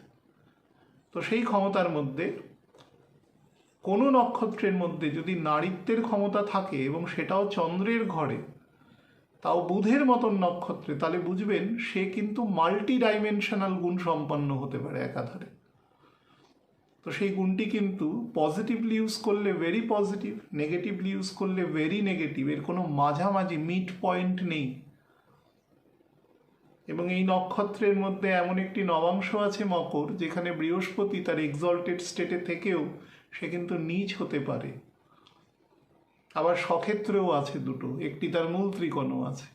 তো সেই ক্ষমতার মধ্যে কোনো নক্ষত্রের মধ্যে যদি নারীত্বের ক্ষমতা থাকে এবং সেটাও চন্দ্রের ঘরে, তাও বুধের মতন নক্ষত্রে, তাহলে বুঝবেন সে কিন্তু মাল্টি ডাইমেনশনাল গুণ সম্পন্ন হতে পারে একাধারে। তো সেই গুণটি কিন্তু পজিটিভলি ইউজ করলে ভেরি পজিটিভ, নেগেটিভলি ইউজ করলে ভেরি নেগেটিভ, এর কোনো মাঝামাঝি মিড পয়েন্ট নেই। এবং এই নক্ষত্রের মধ্যে এমন একটি নবাংশ আছে মকর, যেখানে বৃহস্পতি তার এক্সল্টেড স্টেটে থেকেও সে কিন্তু নীচ হতে পারে। আবার সক্ষেত্রেও আছে দুটো, একটি তার মূল ত্রিকোণও আছে।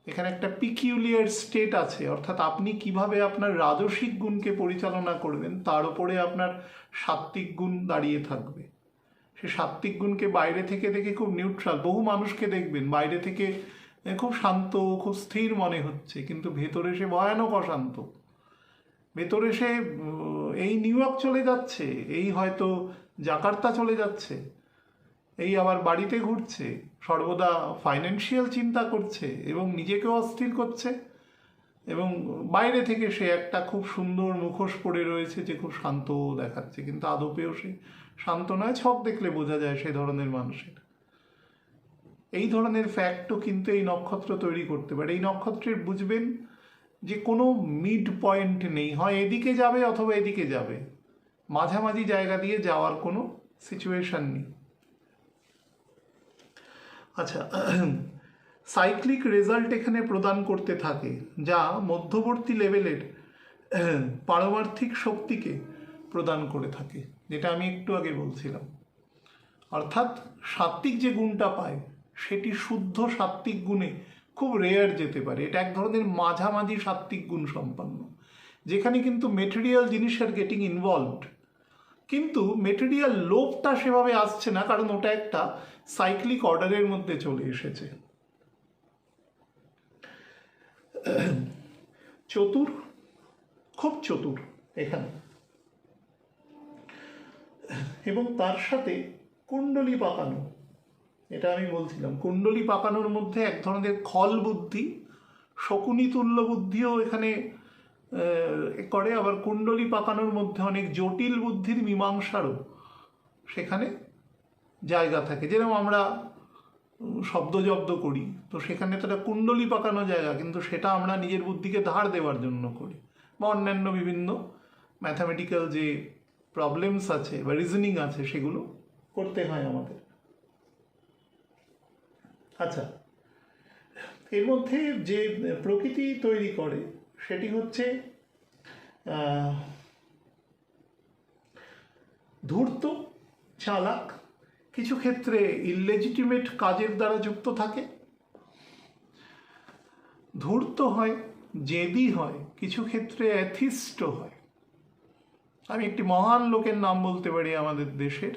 এখানে একটা পিকিউলিয়ার স্টেট আছে, অর্থাৎ আপনি কিভাবে আপনার রাজসিক গুণকে পরিচালনা করবেন তার উপরে আপনার সাত্ত্বিক গুণ দাঁড়িয়ে থাকবে। সে সাত্ত্বিক গুণকে বাইরে থেকে দেখে খুব নিউট্রাল, বহু মানুষকে দেখবেন বাইরে থেকে খুব শান্ত, খুব স্থির মনে হচ্ছে, কিন্তু ভেতরে সে ভয়ানক অশান্ত। ভেতরে সে এই নিউ ইয়র্ক চলে যাচ্ছে, এই হয়তো জাকার্তা চলে যাচ্ছে, এই আবার বাড়িতে ঘুরছে, সর্বদা ফাইন্যান্সিয়াল চিন্তা করছে এবং নিজেকেও অস্থির করছে, এবং বাইরে থেকে সে একটা খুব সুন্দর মুখোশ পরে রয়েছে যে খুব শান্ত দেখাচ্ছে, কিন্তু আদপেও সে শান্ত নয়। ছক দেখলে বোঝা যায় সে ধরনের মানুষের। এই ধরনের ফ্যাক্টও কিন্তু এই নক্ষত্র তৈরি করতে পারে। এই নক্ষত্রের বুঝবেন যে কোনো মিড পয়েন্ট নেই, হয় এদিকে যাবে অথবা এদিকে যাবে, মাঝামাঝি জায়গা দিয়ে যাওয়ার কোনো সিচুয়েশন নেই। আচ্ছা, সাইক্লিক রেজাল্ট এখানে প্রদান করতে থাকে, যা মধ্যবর্তী লেভেলের পারমার্থিক শক্তিকে প্রদান করে থাকে, যেটা আমি একটু আগে বলছিলাম। অর্থাৎ সাত্ত্বিক যে গুণটা পায় সেটি শুদ্ধ সাত্ত্বিক গুণে খুব রেয়ার যেতে পারে। এটা এক ধরনের মাঝামাঝি সাত্ত্বিক গুণ সম্পন্ন, যেখানে কিন্তু মেটেরিয়াল জিনিস আর গেটিং ইনভলভড, কিন্তু মেটেরিয়াল লোভটা সেভাবে আসছে না, কারণ ওটা একটা সাইক্লিক অর্ডারের মধ্যে চলে এসেছে। চতুর, খুব চতুর এখানে, এবং তার সাথে কুণ্ডলী পাকানো, এটা আমি বলছিলাম কুণ্ডলী পাকানোর মধ্যে এক ধরনের খল বুদ্ধি, শকুনি তুল্য বুদ্ধিও এখানে করে, আবার কুণ্ডলী পাকানোর মধ্যে অনেক জটিল বুদ্ধির মীমাংসারও সেখানে জায়গা থাকে। যেরকম আমরা শব্দ জব্দ করি, তো সেখানে তো একটা কুণ্ডলী পাকানো জায়গা, কিন্তু সেটা আমরা নিজের বুদ্ধিকে ধার দেওয়ার জন্য করি, বা অন্যান্য বিভিন্ন ম্যাথামেটিক্যাল যে প্রবলেমস আছে বা রিজনিং আছে সেগুলো করতে হয় আমাদের। আচ্ছা, এর মধ্যে যে প্রকৃতি তৈরি করে সেটি হচ্ছে ধূর্ত, চালাক, কিছু ক্ষেত্রে ইললেজিটিমেট কাজের দ্বারা যুক্ত থাকে, ধূর্ত হয়, জেদি হয়, কিছু ক্ষেত্রে অ্যাথিস্ট হয়। আমি একটি মহান লোকের নাম বলতে পারি আমাদের দেশের,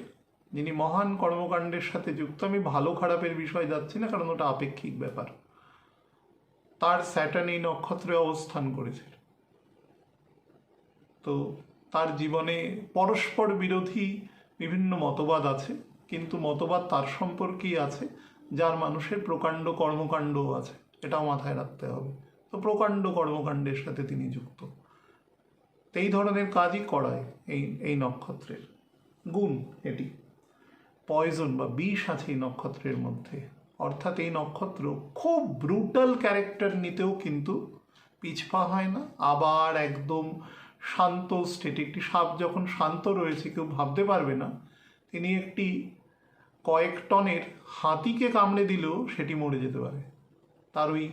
যিনি মহান কর্মকাণ্ডের সাথে যুক্ত। আমি ভালো খারাপের বিষয় যাচ্ছি না, কারণ ওটা আপেক্ষিক ব্যাপার। তার স্যাটার্ন এই নক্ষত্রে অবস্থান করেছে, তো তার জীবনে পরস্পর বিরোধী বিভিন্ন মতবাদ আছে, কিন্তু মতবাদ তার সম্পর্কেই আছে যার মানুষের প্রকাণ্ড কর্মকাণ্ডও আছে, এটাও মাথায় রাখতে হবে। তো প্রকাণ্ড কর্মকাণ্ডের সাথে তিনি যুক্ত, এই ধরনের কাজই করায় এই নক্ষত্রের গুণ। এটি পয়জন বা বিষ আছে এই নক্ষত্রের মধ্যে, অর্থাৎ এই নক্ষত্র খুব ব্রুটাল ক্যারেক্টার নিতেও কিন্তু পিছপা হয় না। আবার একদম শান্ত স্টেটে, একটি সাপ যখন শান্ত রয়েছে কেউ ভাবতে পারবে না তিনি একটি কয়েক টনের হাতিকে কামড়ে দিলেও সেটি মরে যেতে পারে, তার ওই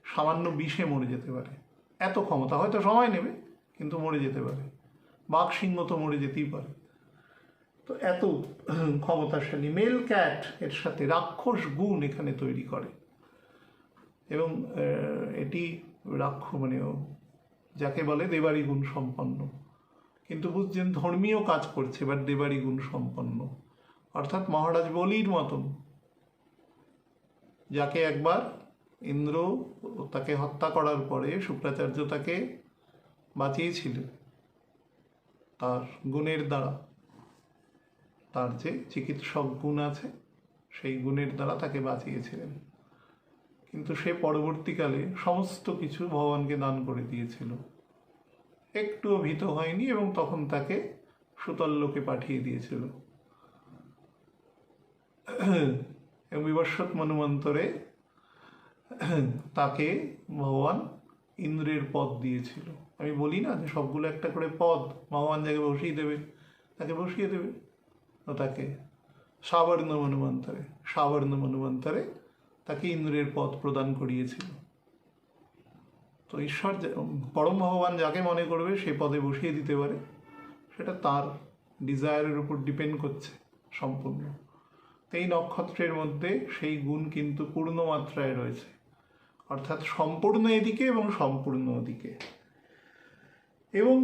সামান্য বিষে মরে যেতে পারে, এত ক্ষমতা। হয়তো সময় নেবে, কিন্তু মরে যেতে পারে। বাঘ সিংহ তো মরে যেতেই পারে, তো এত ক্ষমতাশালী। মেল ক্যাট এর সাথে রাক্ষস গুণ এখানে তৈরি করে, এবং এটি মানে যাকে বলে দেবারি গুণ সম্পন্ন, কিন্তু বুঝছেন ধর্মীয় কাজ করছে, এবার দেবারি গুণ সম্পন্ন, অর্থাৎ মহারাজ বলির মতন, যাকে একবার ইন্দ্র তাকে হত্যা করার পরে শুক্রাচার্য তাকে বাঁচিয়েছিলেন তার গুণের দ্বারা, তার যে চিকিৎসক গুণ আছে সেই গুণের দ্বারা তাকে বাঁচিয়েছিলেন, কিন্তু সে পরবর্তীকালে সমস্ত কিছু ভগবানকে দান করে দিয়েছিল, একটুও ভীত হয়নি, এবং তখন তাকে সুতল লোকে পাঠিয়ে দিয়েছিল। এবং বিবস্বত মন্বন্তরে তাকে ভগবান ইন্দ্রের পদ দিয়েছিল। আমি বলি না যে সবগুলো একটা করে পদ ভগবান যাকে বসিয়ে দেবে তাকে বসিয়ে দেবে, তো তাকে সাবর্ণ মন্বন্তরে তাকে ইন্দ্রের পদ প্রদান করিয়েছিল। তো ঈশ্বর পরম ভগবান যাকে মনে করবে সে পদে বসিয়ে দিতে পারে, সেটা তার ডিজায়ারের উপর ডিপেন্ড করছে সম্পূর্ণ। এই নক্ষত্রের মধ্যে সেই গুণ কিন্তু পূর্ণ মাত্রায় রয়েছে, অর্থাৎ সম্পূর্ণ এদিকে এবং সম্পূর্ণ ওদিকে, এবং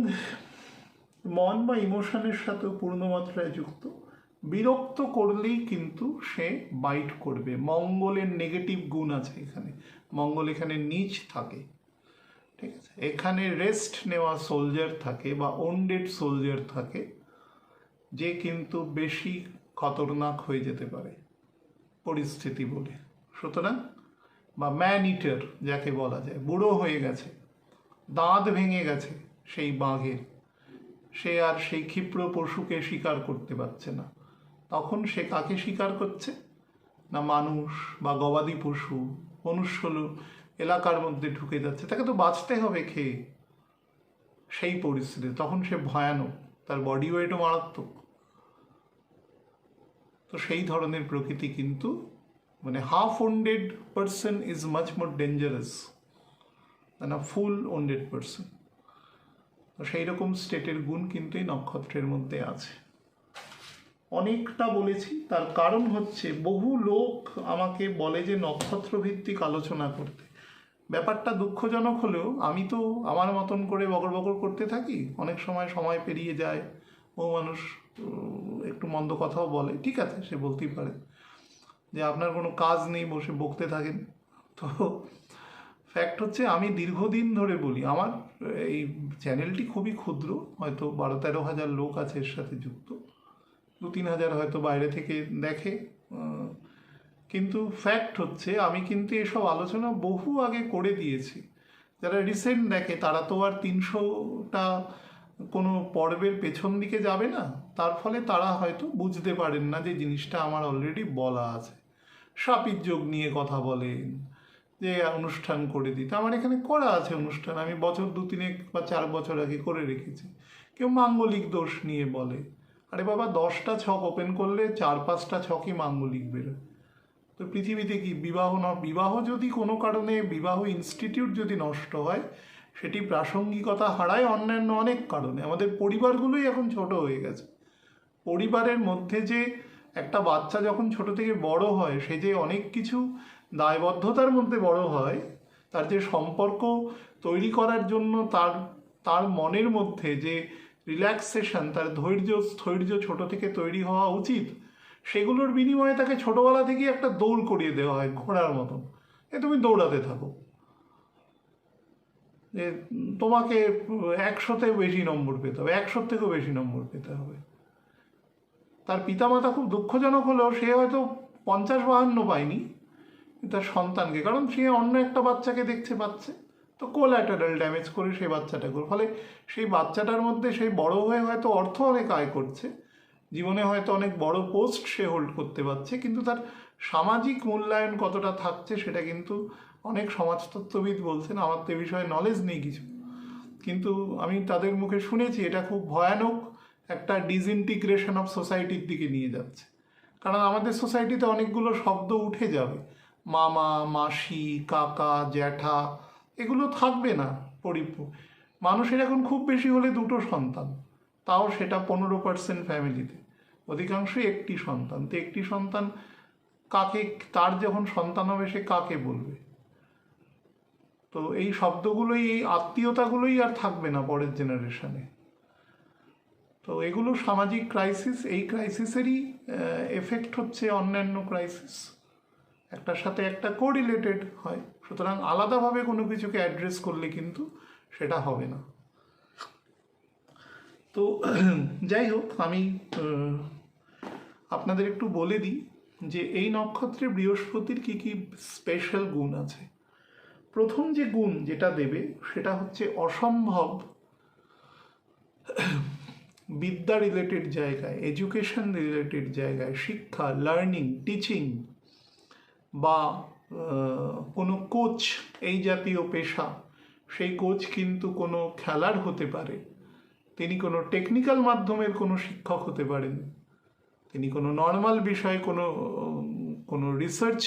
মন বা ইমোশনের সাথেও পূর্ণ মাত্রায় যুক্ত। বিরক্ত করলেই কিন্তু সে বাইট করবে। মঙ্গলের নেগেটিভ গুণ আছে এখানে, মঙ্গল এখানে নিচ থাকে, ঠিক আছে। এখানে রেস্ট নেওয়া সোলজার থাকে বা ওন্ডেড সোলজার থাকে, যে কিন্তু বেশি খতরনাক হয়ে যেতে পারে পরিস্থিতি বলে। সুতরাং বা ম্যান ইটার যাকে বলা যায়, বুড়ো হয়ে গেছে, দাঁত ভেঙে গেছে সেই বাঘের, সে আর সেই ক্ষিপ্র পশুকে শিকার করতে পারছে না, তখন সে কাকে শিকার করছে না মানুষ বা গবাদি পশু, মনুষ্য এলাকার মধ্যে ঢুকে যাচ্ছে, তাকে তো বাঁচতে হবে খেয়ে। সেই পরিস্থিতি তখন সে ভয়ানক, তার বডি ওয়েটও মারাত্মক। তো সেই ধরনের প্রকৃতি কিন্তু মানে half wounded person is much more dangerous than a full wounded person. তো সেই রকম স্টেটের গুণ কিন্তু এই নক্ষত্রের মধ্যে আছে। অনেকটা বলেছি, তার কারণ হচ্ছে বহু লোক আমাকে বলে যে নক্ষত্র ভিত্তিক আলোচনা করতে। ব্যাপারটা দুঃখজনক হলেও আমি তো আমার মতন করে বকর বকর করতে থাকি, অনেক সময় পেরিয়ে যায়, বহু মানুষ একটু মন্দ কথাও বলে, ঠিক আছে, সে বলতেই পারে যে আপনার কোনো কাজ নেই, বসে বকতে থাকেন। তো ফ্যাক্ট হচ্ছে আমি দীর্ঘদিন ধরে বলি, আমার এই চ্যানেলটি খুবই ক্ষুদ্র, হয়তো 12-13 হাজার লোক আছে এর সাথে যুক্ত, 2-3 হাজার হয়তো বাইরে থেকে দেখে, কিন্তু ফ্যাক্ট হচ্ছে আমি কিন্তু এসব আলোচনা বহু আগে করে দিয়েছি। যারা রিসেন্ট দেখে তারা তো আর 300টা কোনো পর্বের পেছন দিকে যাবে না, তার ফলে তারা হয়তো বুঝতে পারেন না যে জিনিসটা আমার অলরেডি বলা আছে। সাপির যোগ নিয়ে কথা বলেন, যে অনুষ্ঠান করে দিতে, আমার এখানে করা আছে অনুষ্ঠান, আমি বছর 2-3 বা 4 বছর আগে করে রেখেছি। কেউ মাঙ্গলিক দোষ নিয়ে বলে, আরে বাবা 10টা ছক ওপেন করলে 4-5টা ছকই মাঙ্গলিক বেরোয়। তো পৃথিবীতে কি বিবাহ যদি কোনো কারণে বিবাহ ইনস্টিটিউট যদি নষ্ট হয়, সেটি প্রাসঙ্গিকতা হারায় অন্যান্য অনেক কারণে। আমাদের পরিবারগুলোই এখন ছোট হয়ে গেছে। পরিবারের মধ্যে যে একটা বাচ্চা যখন ছোট থেকে বড় হয়, সে যে অনেক কিছু দায়বদ্ধতার মধ্যে বড় হয়, তার যে সম্পর্ক তৈরি করার জন্য তার তার মনের মধ্যে যে রিল্যাক্সেশন, তার ধৈর্য ছোট থেকে তৈরি হওয়া উচিত, সেগুলোর বিনিময়ে তাকে ছোটবেলা থেকেই একটা দৌড় করিয়ে দেওয়া হয় ঘোড়ার মতন, তুমি দৌড়াতে থাকো, যে তোমাকে 100-তে বেশি নম্বর পেতে হবে, 100 থেকেও বেশি নম্বর পেতে হবে। তার পিতামাতা খুব দুঃখজনক হলেও সে হয়তো 50-52 পায়নি তার সন্তানকে, কারণ সে অন্য একটা বাচ্চাকে দেখতে পাচ্ছে, তো কোল্যাটারাল ড্যামেজ করে সেই বাচ্চাটাকে, ফলে সেই বাচ্চাটার মধ্যে সেই বড় হয়ে হয়তো অর্থ অনেক আয় করছে, জীবনে হয়তো অনেক বড় পোস্ট সে হোল্ড করতে পারছে, কিন্তু তার সামাজিক মূল্যায়ন কতটা থাকছে সেটা কিন্তু অনেক সমাজতত্ত্ববিদ বলছেন, আমার তো এ বিষয়ে নলেজ নেই কিছু, কিন্তু আমি তাদের মুখে শুনেছি এটা খুব ভয়ানক একটা ডিসইন্টিগ্রেশন অফ সোসাইটির দিকে নিয়ে যাচ্ছে। কারণ আমাদের সোসাইটিতে অনেকগুলো শব্দ উঠে যাবে, মামা, মাসি, কাকা, জ্যাঠা, এগুলো থাকবে না। মানুষের এখন খুব বেশি হলে 2টো সন্তান, তাও সেটা 15% ফ্যামিলিতে, অধিকাংশই একটি সন্তান। তো একটি সন্তান কাকে, তার যখন সন্তান হবে সে কাকে বলবে? তো এই শব্দগুলোই, এই আত্মীয়তাগুলোই আর থাকবে না পরের জেনারেশনে। তো এগুলো সামাজিক ক্রাইসিস, এই ক্রাইসিসেরই এফেক্ট হচ্ছে অন্যান্য ক্রাইসিস, একটার সাথে একটা কোরিলেটেড হয়। সুতরাং আলাদাভাবে কোনো কিছুকে অ্যাড্রেস করলে কিন্তু সেটা হবে না। তো যাই হোক, আমি আপনাদের একটু বলে দিই যে এই নক্ষত্রে বৃহস্পতির কী কী স্পেশাল গুণ আছে। প্রথম যে গুণ যেটা দেবে সেটা হচ্ছে অসম্ভব বিদ্যা রিলেটেড জায়গায়, এডুকেশন রিলেটেড জায়গায়, শিক্ষা, লার্নিং, টিচিং বা কোনো কোচ, এই জাতীয় পেশা, সেই কোচ কিন্তু কোনো খেলার হতে পারে, তিনি কোনো টেকনিক্যাল মাধ্যমের কোনো শিক্ষক হতে পারেন, তিনি কোনো নর্মাল বিষয়ে কোনো রিসার্চ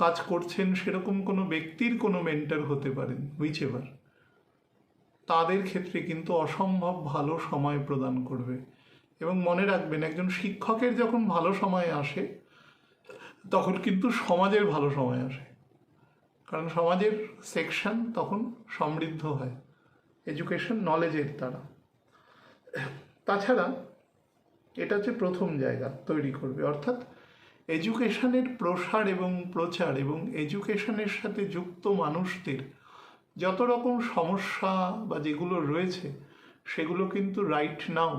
কাজ করছেন সেরকম কোনো ব্যক্তির কোনো মেন্টর হতে পারেন, হুইচ এভার, তাদের ক্ষেত্রে কিন্তু অসম্ভব ভালো সময় প্রদান করবে। এবং মনে রাখবেন, একজন শিক্ষকের যখন ভালো সময় আসে তখন কিন্তু সমাজের ভালো সময় আসে, কারণ সমাজের সেকশন তখন সমৃদ্ধ হয় এডুকেশন, নলেজের দ্বারা। তাছাড়া এটা হচ্ছে প্রথম জায়গা তৈরি করবে, অর্থাৎ এডুকেশনের প্রসার এবং প্রচার এবং এডুকেশনের সাথে যুক্ত মানুষদের যত রকম সমস্যা বা যেগুলো রয়েছে সেগুলো কিন্তু right now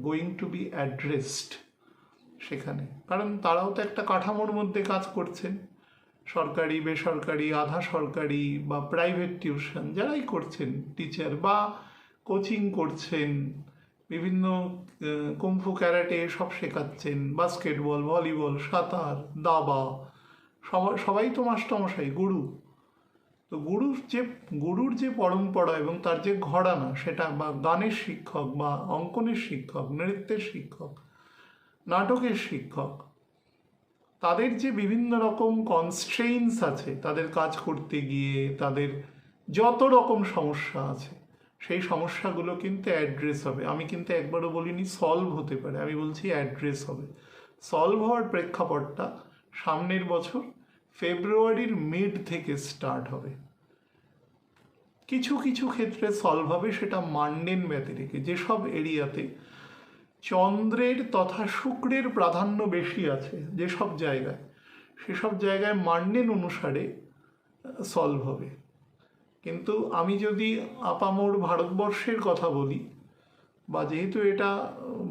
going to B addressed সেখানে, কারণ তারাও তো একটা কাঠামোর মধ্যে কাজ করছেন, সরকারি, বেসরকারি, আধা সরকারি বা প্রাইভেট টিউশন যারাই করছেন, টিচার বা কোচিং করছেন, বিভিন্ন কুম্ফু, ক্যারাটে সব শেখাচ্ছেন, বাস্কেটবল, ভলিবল, সাঁতার, দাবা, সবাই তো মাস্টারমশাই, গুরু। তো গুরুর যে পরম্পরা এবং তার যে ঘরানা, সেটা বা গানের শিক্ষক বা অঙ্কনের শিক্ষক, নৃত্যের শিক্ষক, নাটকের শিক্ষক, তাদের যে বিভিন্ন রকম কনস্ট্রেইনস আছে তাদের কাজ করতে গিয়ে, তাদের যত রকম সমস্যা আছে সেই সমস্যাগুলো কিন্তু অ্যাড্রেস হবে। আমি কিন্তু একবারও বলিনি সলভ হতে পারে, আমি বলছি অ্যাড্রেস হবে। সলভ হওয়ার প্রেক্ষাপটটা সামনের বছর ফেব্রুয়ারির মিড থেকে স্টার্ট হবে। কিছু কিছু ক্ষেত্রে সলভ হবে, সেটা মান্ডেন ব্যতি রেখে, যেসব এরিয়াতে চন্দ্রের তথা শুক্রের প্রাধান্য বেশি আছে, যেসব জায়গায়, সেসব জায়গায় মান্ডেন অনুসারে সলভ হবে। কিন্তু আমি যদি আপামোর ভারতবর্ষের কথা বলি, বা যেহেতু এটা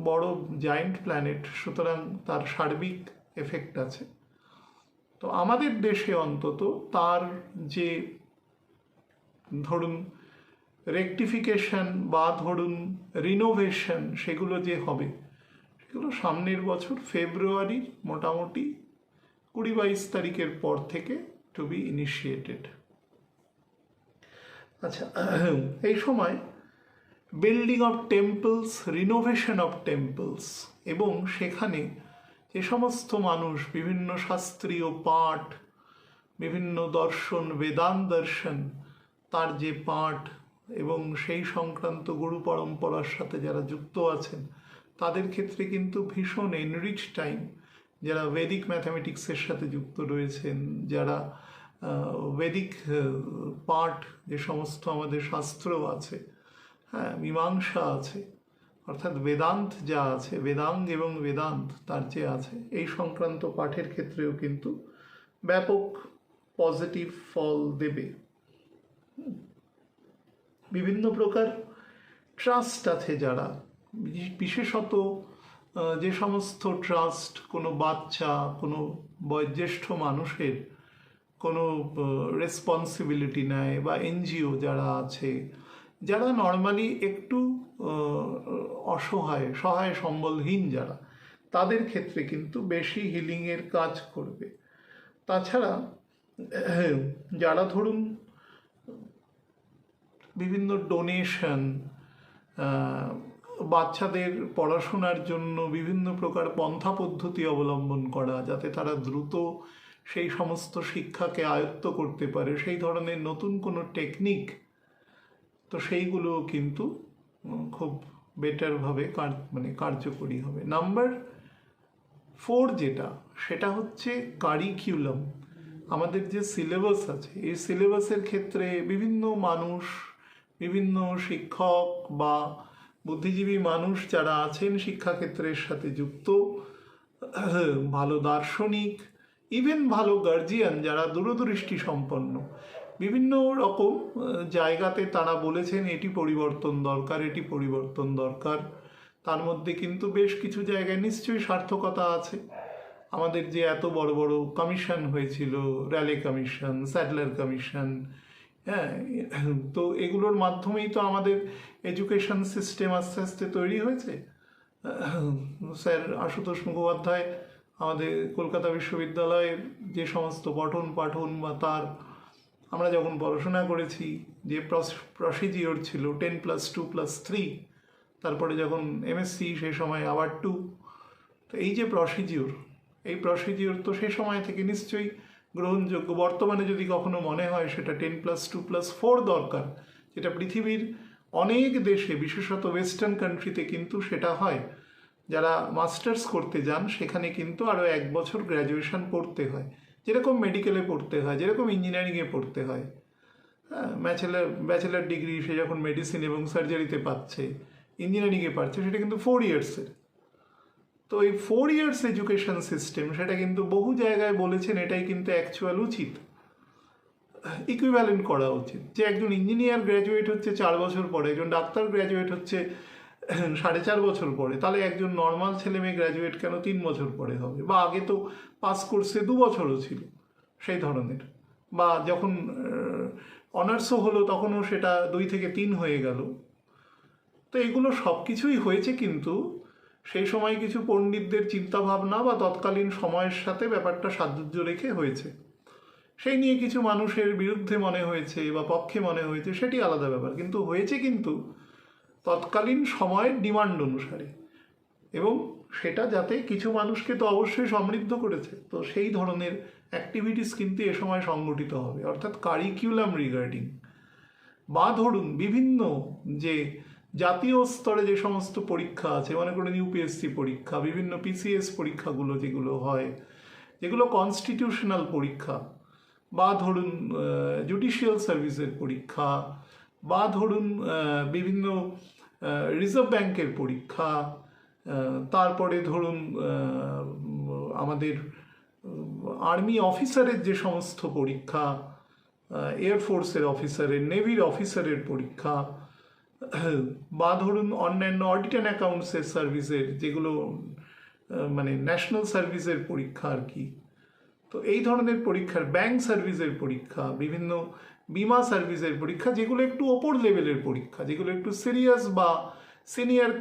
বড় জায়েন্ট প্ল্যানেট, সুতরাং তার সার্বিক এফেক্ট আছে, তো আমাদের দেশে অন্তত তার যে ধরুন রেকটিফিকেশন বা ধরুন রিনোভেশন সেগুলো যে হবে সেগুলো সামনের বছর ফেব্রুয়ারির মোটামুটি 20-22 তারিখের পর থেকে টু বি ইনিশিয়েটেড। আচ্ছা, এই সময় building of temples, renovation of temples, এবং সেখানে যে সমস্ত মানুষ বিভিন্ন শাস্ত্রীয় পাঠ, বিভিন্ন দর্শন, বেদান্ত দর্শন, তার যে পাঠ এবং সেই সংক্রান্ত গুরু পরম্পরার সাথে যারা যুক্ত আছেন তাদের ক্ষেত্রে কিন্তু ভীষণ এনরিচ টাইম। যারা বেদিক ম্যাথামেটিক্সের সাথে যুক্ত রয়েছেন, যারা বেদিক পাঠ, যে সমস্ত আমাদের শাস্ত্র আছে, হ্যাঁ, মীমাংসা আছে, অর্থাৎ বেদান্ত যা আছে, বেদাঙ্গ এবং বেদান্ত তার যে আছে, এই সংক্রান্ত পাঠের ক্ষেত্রেও কিন্তু ব্যাপক পজিটিভ ফল দেবে। বিভিন্ন প্রকার ট্রাস্ট আছে যারা, বিশেষত যে সমস্ত ট্রাস্ট কোনো বাচ্চা, কোনো বয়োজ্যেষ্ঠ মানুষের কোনো রেসপন্সিবিলিটি নেয়, বা এনজিও যারা আছে, যারা নর্মালি একটু অসহায়, সহায় সম্বলহীন যারা, তাদের ক্ষেত্রে কিন্তু বেশি হিলিংয়ের কাজ করবে। তাছাড়া যারা ধরুন বিভিন্ন ডোনেশন, বাচ্চাদের পড়াশোনার জন্য বিভিন্ন প্রকার পন্থা পদ্ধতি অবলম্বন করা, যাতে তারা দ্রুত সেই সমস্ত শিক্ষাকে আয়ত্ত করতে পারে, সেই ধরনের নতুন কোনো টেকনিক, তো সেইগুলো কিন্তু খুব বেটারভাবে কার্যকরী হবে। নাম্বার 4 যেটা, সেটা হচ্ছে কারিকুলাম। আমাদের যে সিলেবাস আছে, এই সিলেবাসের ক্ষেত্রে বিভিন্ন মানুষ, বিভিন্ন শিক্ষক বা বুদ্ধিজীবী মানুষ যারা আছেন শিক্ষাক্ষেত্রের সাথে যুক্ত, ভালো দার্শনিক, ইভেন ভালো গার্জিয়ান যারা দূরদৃষ্টি সম্পন্ন, বিভিন্ন রকম জায়গাতে তারা বলেছেন এটি পরিবর্তন দরকার, এটি পরিবর্তন দরকার। তার মধ্যে কিন্তু বেশ কিছু জায়গায় নিশ্চয়ই সার্থকতা আছে। আমাদের যে এত বড় বড় কমিশন হয়েছিল, র্যালে কমিশন, স্যাডলার কমিশন, হ্যাঁ, তো এগুলোর মাধ্যমেই তো আমাদের এডুকেশন সিস্টেম আস্তে আস্তে তৈরি হয়েছে। স্যার আশুতোষ মুখোপাধ্যায় আমাদের কলকাতা বিশ্ববিদ্যালয়ের যে সমস্ত পঠন পাঠন বা তার, আমরা যখন পড়াশোনা করেছি যে প্রসিজিওর ছিল 10+2+3, তারপরে যখন এমএসসি সেই সময় আবার 2, তো এই যে প্রসিজিওর, এই প্রসিজিওর তো সে সময় থেকে নিশ্চয়ই গ্রহণযোগ্য। বর্তমানে যদি কখনো মনে হয় সেটা 10+2+4 দরকার, যেটা পৃথিবীর অনেক দেশে, বিশেষত ওয়েস্টার্ন কান্ট্রিতে কিন্তু সেটা হয়। যারা মাস্টার্স করতে যান সেখানে কিন্তু আরও 1 বছর গ্র্যাজুয়েশন পড়তে হয়, যেরকম মেডিকেলে পড়তে হয়, যেরকম ইঞ্জিনিয়ারিংয়ে পড়তে হয়। হ্যাঁ, ব্যাচেলার ডিগ্রি সে যখন মেডিসিন এবং সার্জারিতে পাচ্ছে, ইঞ্জিনিয়ারিংয়ে পাচ্ছে, সেটা কিন্তু 4 ইয়ার্সের। তো এই 4 ইয়ার্স এডুকেশন সিস্টেম, সেটা কিন্তু বহু জায়গায় বলেছেন এটাই কিন্তু অ্যাকচুয়াল উচিত, ইকুইভ্যালেন্ট করা উচিত। যে একজন ইঞ্জিনিয়ার গ্র্যাজুয়েট হচ্ছে 4 বছর পরে, একজন ডাক্তার গ্র্যাজুয়েট হচ্ছে 4.5 বছর পরে, তাহলে একজন নর্মাল ছেলে মেয়ে গ্র্যাজুয়েট কেন 3 বছর পরে হবে? বা আগে তো পাস কোর্সে 2 বছরও ছিল সেই ধরনের, বা যখন অনার্সও হলো তখনও সেটা 2 থেকে 3 হয়ে গেল। তো এগুলো সব কিছুই হয়েছে কিন্তু সেই সময় কিছু পণ্ডিতদের চিন্তাভাবনা বা তৎকালীন সময়ের সাথে ব্যাপারটা সাযুজ্য রেখে হয়েছে। সেই নিয়ে কিছু মানুষের বিরুদ্ধে মনে হয়েছে বা পক্ষে মনে হয়েছে, সেটি আলাদা ব্যাপার, কিন্তু হয়েছে কিন্তু তৎকালীন সময়ের ডিমান্ড অনুসারে, এবং সেটা যাতে কিছু মানুষকে তো অবশ্যই সমৃদ্ধ করেছে। তো সেই ধরনের অ্যাক্টিভিটিস কিন্তু এ সময় সংগঠিত হবে, অর্থাৎ কারিকুলাম রিগার্ডিং, বা ধরুন বিভিন্ন যে জাতীয় স্তরে যে সমস্ত পরীক্ষা আছে, মনে করুন ইউপিএসসি পরীক্ষা, বিভিন্ন পিসিএস পরীক্ষাগুলো যেগুলো হয়, যেগুলো কনস্টিটিউশনাল পরীক্ষা, বা ধরুন জুডিশিয়াল সার্ভিসের পরীক্ষা, বা ধরুন বিভিন্ন রিজার্ভ ব্যাংকের পরীক্ষা, তারপরে ধরুন আমাদের আর্মি অফিসারের যে সমস্ত পরীক্ষা, এয়ারফোর্সের অফিসারের, নেভির অফিসারের পরীক্ষা, বা ধরুন অন্যান্য অডিট অ্যান্ড অ্যাকাউন্টসের সার্ভিসের যেগুলো মানে ন্যাশনাল সার্ভিসের পরীক্ষা আর কি, তো এই ধরনের পরীক্ষার, ব্যাংক সার্ভিসের পরীক্ষা, বিভিন্ন বিমা সার্ভিসের পরীক্ষা, যেগুলো একটু ওপর লেভেলের পরীক্ষা, যেগুলো একটু সিরিয়াস বা সিনিয়র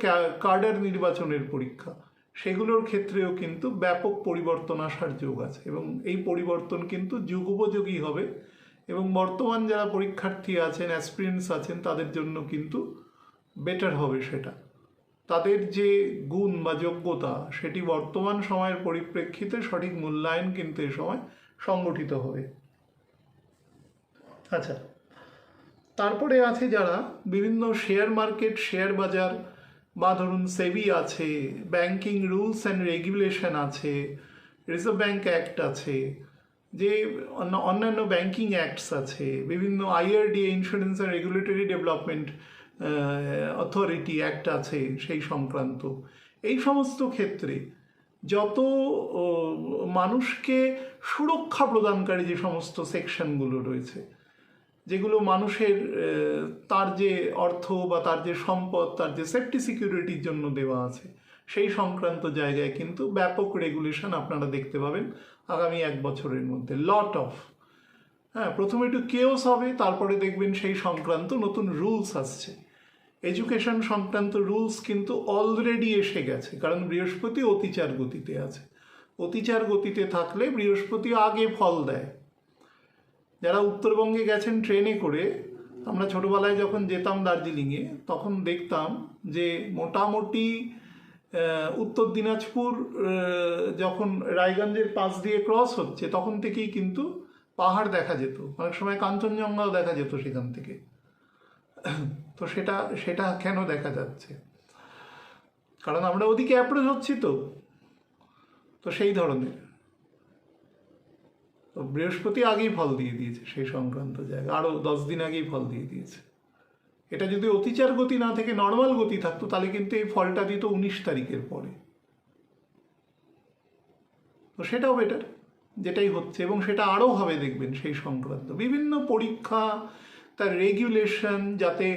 কাডার নির্বাচনের পরীক্ষা, সেগুলোর ক্ষেত্রেও কিন্তু ব্যাপক পরিবর্তন আসার যোগ আছে। এবং এই পরিবর্তন কিন্তু যুগোপযোগী হবে এবং বর্তমান যারা পরীক্ষার্থী আছেন, অ্যাসপিরেন্টস আছেন, তাদের জন্য কিন্তু বেটার হবে সেটা। তাদের যে গুণ বা যোগ্যতা, সেটি বর্তমান সময়ের পরিপ্রেক্ষিতে সঠিক মূল্যায়ন কিন্তু এ সময় সংগঠিত হবে। আচ্ছা, তারপরে আছে যারা বিভিন্ন শেয়ার মার্কেট, শেয়ার বাজার, বা ধরুন সেবি আছে, ব্যাংকিং রুলস অ্যান্ড রেগুলেশন আছে, রিজার্ভ ব্যাংক অ্যাক্ট আছে, যে অন্যান্য ব্যাংকিং অ্যাক্টস আছে, বিভিন্ন IRDA, insurance and regulatory development authority act আছে সেই সংক্রান্ত। এই সমস্ত ক্ষেত্রে যত মানুষকে সুরক্ষা প্রদানকারী যে সমস্ত সেকশনগুলো রয়েছে, যেগুলো মানুষের তার যে অর্থ বা তার যে সম্পদ, তার যে সেফটি সিকিউরিটির জন্য দেওয়া আছে, সেই সংক্রান্ত জায়গায় কিন্তু ব্যাপক রেগুলেশন আপনারা দেখতে পাবেন আগামী 1 বছরের মধ্যে। প্রথমে একটু কেওস হবে, তারপরে দেখবেন সেই সংক্রান্ত নতুন রুলস আসছে। এডুকেশন সংক্রান্ত রুলস কিন্তু অলরেডি এসে গেছে, কারণ বৃহস্পতি অতিচার গতিতে আছে। অতিচার গতিতে থাকলে বৃহস্পতি আগে ফল দেয়। যারা উত্তরবঙ্গে গেছেন ট্রেনে করে, আমরা ছোটোবেলায় যখন যেতাম দার্জিলিংয়ে, তখন দেখতাম যে মোটামুটি উত্তর দিনাজপুর যখন রায়গঞ্জের পাশ দিয়ে ক্রস হচ্ছে, তখন থেকেই কিন্তু পাহাড় দেখা যেত, অনেক সময় কাঞ্চনজঙ্ঘাও দেখা যেত সেখান থেকে। তো সেটা কেন দেখা যাচ্ছে? কারণ আমরা ওদিকে অ্যাপ্রোচ হচ্ছি তো সেই ধরনের। তো বৃহস্পতি আগেই ফল দিয়ে দিয়েছে সেই সংক্রান্ত জায়গা, আরও 10 দিন আগেই ফল দিয়ে দিয়েছে। এটা যদি অতিচার গতি না থেকে নর্মাল গতি থাকতো, তাহলে কিন্তু এই ফলটা দিত 19 তারিখের পরে। তো সেটাও বেটার, যেটাই হচ্ছে, এবং সেটা আরও হবে দেখবেন সেই সংক্রান্ত বিভিন্ন পরীক্ষা, তার রেগুলেশন, যাতে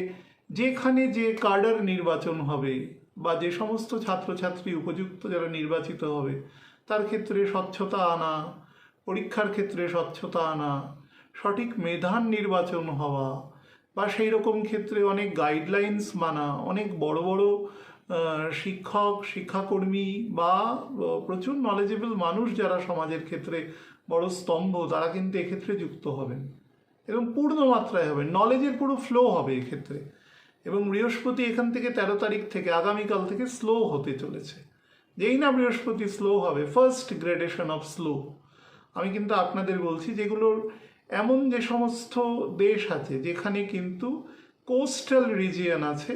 যেখানে যে কাডার নির্বাচন হবে বা যে সমস্ত ছাত্রছাত্রী উপযুক্ত যারা নির্বাচিত হবে, তার ক্ষেত্রে স্বচ্ছতা আনা, পরীক্ষার ক্ষেত্রে স্বচ্ছতা আনা, সঠিক মেধার নির্বাচন হওয়া, বা সেই রকম ক্ষেত্রে অনেক গাইডলাইন্স মানা, অনেক বড় বড় শিক্ষক, শিক্ষাকর্মী বা প্রচুর নলেজেবল মানুষ যারা সমাজের ক্ষেত্রে বড় স্তম্ভ, তারা কিন্তু এক্ষেত্রে যুক্ত হবেন এবং পূর্ণ মাত্রায় হবে, নলেজের পুরো ফ্লো হবে এক্ষেত্রে। এবং বৃহস্পতি এখান থেকে 13 তারিখ থেকে, আগামীকাল থেকে স্লো হতে চলেছে। যেই না বৃহস্পতি স্লো হবে, ফার্স্ট গ্রেডেশন অফ স্লো, আমি কিন্তু আপনাদের বলছি, যেগুলোর এমন যে সমস্ত দেশ আছে যেখানে কিন্তু কোস্টাল রিজিয়ন আছে,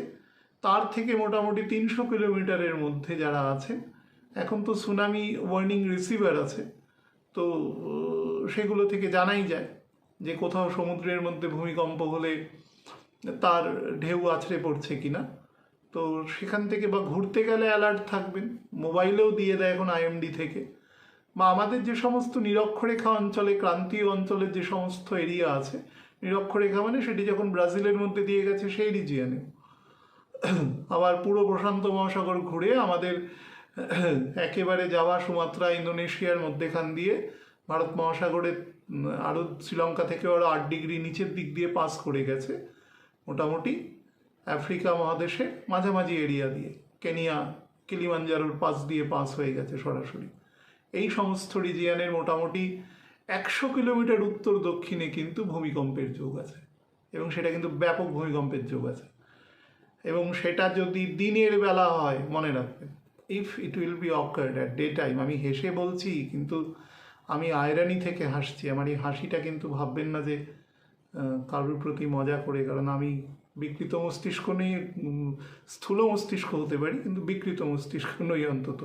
তার থেকে মোটামুটি 300 কিলোমিটারের মধ্যে যারা আছেন, এখন তো সুনামি ওয়ার্নিং রিসিভার আছে, তো সেগুলো থেকে জানাই যায় যে কোথাও সমুদ্রের মধ্যে ভূমিকম্প হলে তার ঢেউ আছড়ে পড়ছে কিনা। তো সেখান থেকে বা ঘুরতে গেলে অ্যালার্ট থাকবেন, মোবাইলেও দিয়ে দেয় এখন IMD থেকে। বা আমাদের যে সমস্ত নিরক্ষরেখা অঞ্চলে, ক্রান্তীয় অঞ্চলের যে সমস্ত এরিয়া আছে, নিরক্ষরেখা মানে সেটি যখন ব্রাজিলের মধ্যে দিয়ে গেছে সেই রিজিয়নে, আবার পুরো প্রশান্ত মহাসাগর ঘুরে আমাদের একেবারে যাওয়া সুমাত্রা, ইন্দোনেশিয়ার মধ্যেখান দিয়ে ভারত মহাসাগরের আরও শ্রীলঙ্কা থেকে আরও 8 ডিগ্রি নিচের দিক দিয়ে পাস করে গেছে, মোটামুটি আফ্রিকা মহাদেশে মাঝামাঝি এরিয়া দিয়ে, কেনিয়া, কিলিমাঞ্জারোর পাশ দিয়ে পাস হয়ে গেছে সরাসরি। এই সমস্ত রিজিয়নের মোটামুটি 100 কিলোমিটার উত্তর দক্ষিণে কিন্তু ভূমিকম্পের যোগ আছে, এবং সেটা কিন্তু ব্যাপক ভূমিকম্পের যোগ আছে। এবং সেটা যদি দিনের বেলা হয়, মনে রাখবেন, if it will be occurred at day time, আমি হেসে বলছি কিন্তু আমি আয়রানি থেকে হাসছি, আমার এই হাসিটা কিন্তু ভাববেন না যে কারোর প্রতি মজা করে, কারণ আমি বিকৃত মস্তিষ্ক নেই, স্থূল মস্তিষ্ক হতে পারি কিন্তু বিকৃত মস্তিষ্ক নই অন্তত।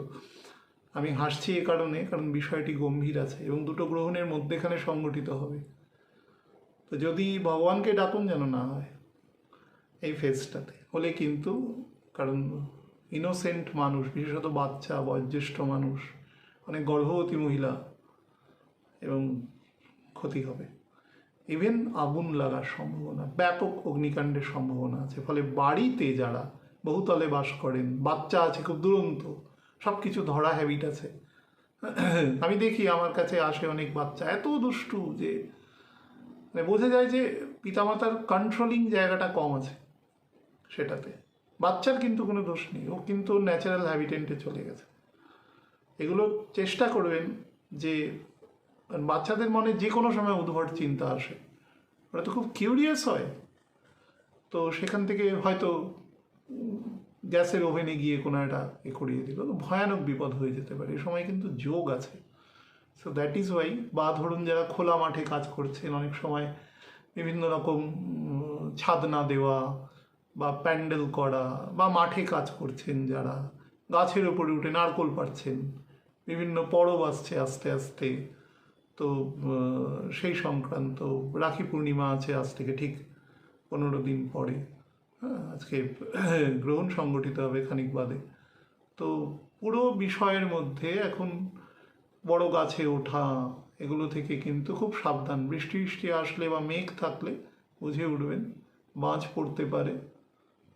আমি হাসছি এ কারণে, কারণ বিষয়টি গম্ভীর আছে এবং দুটো গ্রহণের মধ্যেখানে সংগঠিত হবে। তো যদি ভগবানকে ডাকুন যেন না হয় এই ফেজটাতে, হলে কিন্তু, কারণ ইনোসেন্ট মানুষ, বিশেষত বাচ্চা, বয়োজ্যেষ্ঠ মানুষ, অনেক গর্ভবতী মহিলা, এবং ক্ষতি হবে। ইভেন আগুন লাগার সম্ভাবনা, ব্যাপক অগ্নিকাণ্ডের সম্ভাবনা আছে। ফলে বাড়িতে যারা বহুতলে বাস করেন, বাচ্চা আছে খুব দুরন্ত, সব কিছু ধরা হ্যাবিট আছে, আমি দেখি আমার কাছে আসে অনেক বাচ্চা এত দুষ্টু যে মানে বোঝা যায় যে পিতামাতার কন্ট্রোলিং জায়গাটা কম আছে সেটাতে। বাচ্চার কিন্তু কোনো দোষ নেই, ও কিন্তু ন্যাচারাল হ্যাবিটেন্টে চলে গেছে। এগুলো চেষ্টা করবেন যে বাচ্চাদের মনে যে কোনো সময় উদ্ভট চিন্তা আসে, ওরা তো খুব কিউরিয়াস হয়, তো সেখান থেকে হয়তো গ্যাসের ওভেনে গিয়ে কোনো একটা করিয়ে দিল, ভয়ানক বিপদ হয়ে যেতে পারে। এই সময় কিন্তু যোগ আছে। সো দ্যাট ইজ ওয়াই, বা ধরুন যারা খোলা মাঠে কাজ করছেন, অনেক সময় বিভিন্ন রকম ছাদনা দেওয়া বা প্যান্ডেল করা, বা মাঠে কাজ করছেন যারা, গাছের উপরে উঠে নারকোল পাড়ছেন, বিভিন্ন পরব আসছে আস্তে আস্তে, তো সেই সংক্রান্ত রাখি পূর্ণিমা আছে আজ থেকে ঠিক 15 দিন পরে। হ্যাঁ, আজকে গ্রহণ সংগঠিত হবে খানিক বাদে। তো পুরো বিষয়ের মধ্যে এখন বড় গাছে ওঠা, এগুলো থেকে কিন্তু খুব সাবধান। বৃষ্টি বৃষ্টি আসলে বা মেঘ থাকলে বুঝে উঠবেন বাজ পড়তে পারে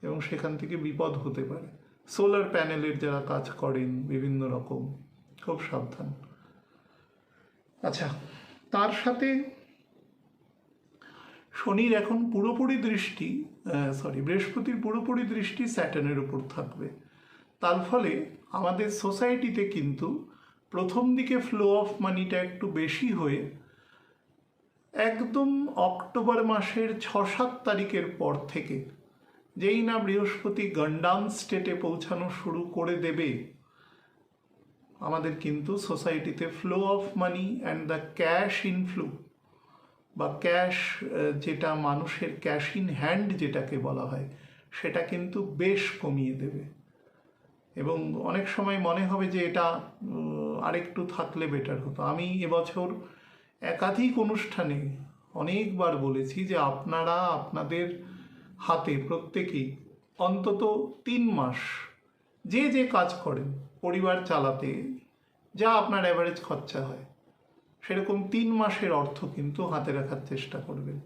এবং সেখান থেকে বিপদ হতে পারে। সোলার প্যানেলের যারা কাজ করেন বিভিন্ন রকম, খুব সাবধান। আচ্ছা, তার সাথে শনির এখন পুরোপুরি দৃষ্টি, বৃহস্পতির পুরোপুরি দৃষ্টি স্যাটার্নের উপর থাকবে। তার ফলে আমাদের সোসাইটিতে কিন্তু প্রথম দিকে ফ্লো অফ মানিটা একটু বেশি হয়ে একদম অক্টোবর মাসের 6-7 তারিখের পর থেকে, যেই না বৃহস্পতি গন্ডাউন স্টেটে পৌঁছানো শুরু করে দেবে, আমাদের কিন্তু সোসাইটিতে flow of money and the cash inflow বা ক্যাশ, যেটা মানুষের ক্যাশ ইন হ্যান্ড যেটাকে বলা হয়, সেটা কিন্তু বেশ কমিয়ে দেবে। এবং অনেক সময় মনে হবে যে এটা আরেকটু থাকলে বেটার হতো। আমি এবছর একাধিক অনুষ্ঠানে অনেকবার বলেছি যে আপনারা আপনাদের হাতে প্রত্যেকেই অন্তত 3 মাস যে যে কাজ করেন পরিবার চালাতে, যা আপনার অ্যাভারেজ খরচা হয়, সেরকম 3 মাসের অর্থ কিন্তু হাতে রাখার চেষ্টা করবেন।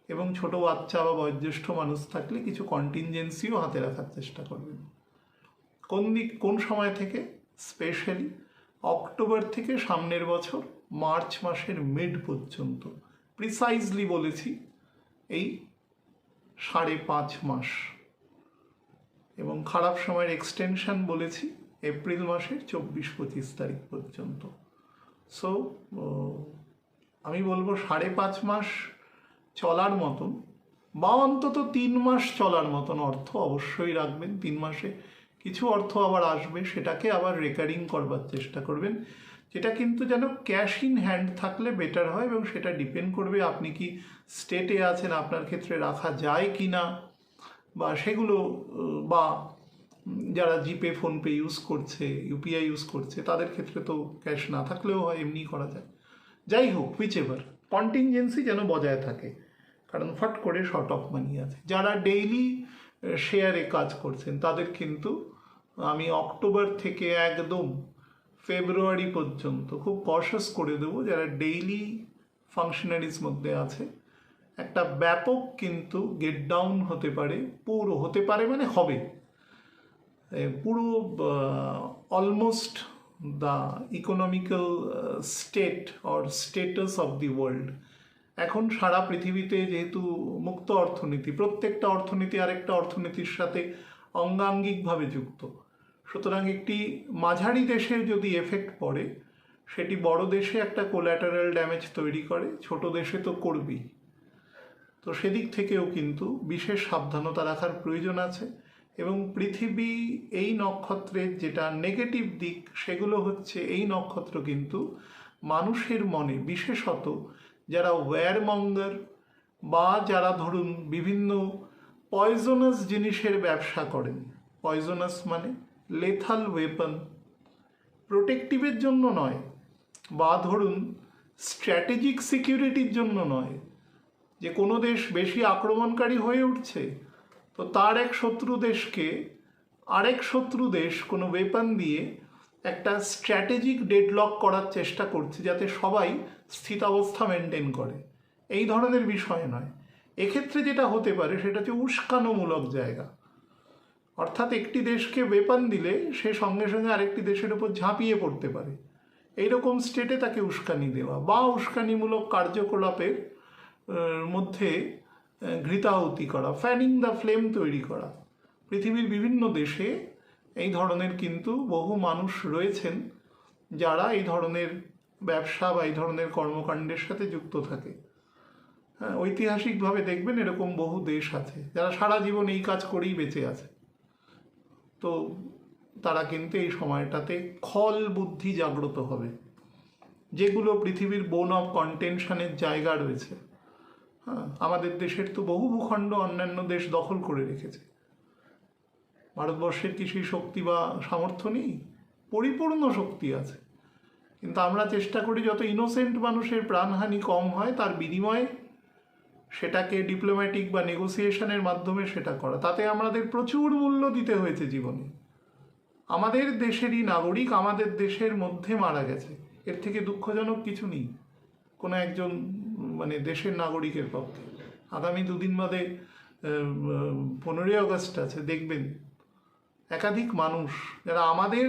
এবং ছোট বাচ্চা বা বয়োজ্যেষ্ঠ মানুষ থাকলে কিছু কন্টিনজেন্সিও হাতে রাখার চেষ্টা করবেন। কোন সময় থেকে? স্পেশালি অক্টোবর থেকে সামনের বছর মার্চ মাসের মিড পর্যন্ত, প্রিসাইজলি বলেছি এই 5.5 মাস। এবং খারাপ সময়ের এক্সটেনশন বলেছি এপ্রিল মাসের 24-25 তারিখ পর্যন্ত। সো আমি বলবো 5.5 মাস চলার মতন, বা অন্তত 3 মাস চলার মতন অর্থ অবশ্যই রাখবেন। 3 মাসে কিছু অর্থ আবার আসবে, সেটাকে আবার রেকারিং করবার চেষ্টা করবেন, যেটা কিন্তু যেন ক্যাশ ইন হ্যান্ড থাকলে বেটার হয়। এবং সেটা ডিপেন্ড করবে আপনি কি স্টেটে আছেন, আপনার ক্ষেত্রে রাখা যায় কি না, বা সেগুলো, বা যারা জিপে ফোনপে ইউজ করছে, ইউপিআই ইউজ করছে, তাদের ক্ষেত্রে তো ক্যাশ না থাকলেও হয়, এমনি করা যায়। যাই হোক, হুইচ এভার, কন্টিনজেন্সি যেন বজায় থাকে, কারণ ফট করে শর্ট অফ মানি আছে। যারা ডেইলি শেয়ারে কাজ করছেন তাদের কিন্তু আমি অক্টোবর থেকে একদম ফেব্রুয়ারি পর্যন্ত খুব কশাস করে দেবো। যারা ডেইলি ফাংশনারিজ মধ্যে আছে, একটা ব্যাপক কিন্তু গেট ডাউন হতে পারে, পুরো হতে পারে মানে হবে, পুরো almost the economical state or status of the world. এখন সারা পৃথিবীতে যেহেতু মুক্ত অর্থনীতি, প্রত্যেকটা অর্থনীতি আরেকটা অর্থনীতির সাথে অঙ্গাঙ্গিকভাবে যুক্ত, সুতরাং একটি মাঝারি দেশে যদি এফেক্ট পড়ে, সেটি বড় দেশে একটা কোল্যাটারাল ড্যামেজ তৈরি করে, ছোট দেশে তো করবেই। তো সেদিক থেকেও কিন্তু বিশেষ সাবধানতা রাখার প্রয়োজন আছে। এবং পৃথিবী এই নক্ষত্রের যেটা নেগেটিভ দিক, সেগুলো হচ্ছে এই নক্ষত্র কিন্তু মানুষের মনে, বিশেষত যারা ওয়্যারমঙ্গার বা যারা ধরুন বিভিন্ন পয়জনাস জিনিসের ব্যবসা করেন, পয়জনাস মানে লেথাল ওয়েপন, প্রোটেক্টিভের জন্য নয়, বা ধরুন স্ট্র্যাটেজিক সিকিউরিটির জন্য নয়, যে কোনো দেশ বেশি আক্রমণকারী হয়ে উঠছে, তো তার এক শত্রু দেশকে আরেক শত্রু দেশ কোনো ওয়েপন দিয়ে একটা স্ট্র্যাটেজিক ডেডলক করার চেষ্টা করছে, যাতে সবাই স্থিতাবস্থা মেনটেন করে, এই ধরনের বিষয় নয়। এক্ষেত্রে যেটা হতে পারে সেটা হচ্ছে উস্কানোমূলক জায়গা, অর্থাৎ একটি দেশকে ওয়েপন দিলে সে সঙ্গে সঙ্গে আরেকটি দেশের উপর ঝাঁপিয়ে পড়তে পারে, এইরকম স্টেটে তাকে উস্কানি দেওয়া বা উস্কানিমূলক কার্যকলাপের মধ্যে ঘৃতাহুতি করা, ফ্যানিং দ্য ফ্লেম তৈরি করা। পৃথিবীর বিভিন্ন দেশে এই ধরনের কিন্তু বহু মানুষ রয়েছেন যারা এই ধরনের ব্যবসা বা এই ধরনের কর্মকাণ্ডের সাথে যুক্ত থাকে। হ্যাঁ, ঐতিহাসিকভাবে দেখবেন এরকম বহু দেশ আছে যারা সারা জীবন এই কাজ করেই বেঁচে আছে। তো তারা কিন্তু এই সময়টাতে খল বুদ্ধি জাগ্রত হবে। যেগুলো পৃথিবীর বোন অফ কন্টেনশনের জায়গা রয়েছে, হ্যাঁ, আমাদের দেশের তো বহু ভূখণ্ড অন্যান্য দেশ দখল করে রেখেছে। ভারতবর্ষের কি সেই শক্তি বা সামর্থ্য নেই? পরিপূর্ণ শক্তি আছে, কিন্তু আমরা চেষ্টা করি যত ইনোসেন্ট মানুষের প্রাণহানি কম হয় তার বিনিময়ে সেটাকে ডিপ্লোম্যাটিক বা নেগোসিয়েশনের মাধ্যমে সেটা করা। তাতে আমাদের প্রচুর মূল্য দিতে হয়েছে জীবনে। আমাদের দেশেরই নাগরিক আমাদের দেশের মধ্যে মারা গেছে, এর থেকে দুঃখজনক কিছু নেই কোনো একজন দেশের নাগরিকের পক্ষে। আগামী দুদিন বাদে 15ই আগস্ট আছে, দেখবেন একাধিক মানুষ যারা আমাদের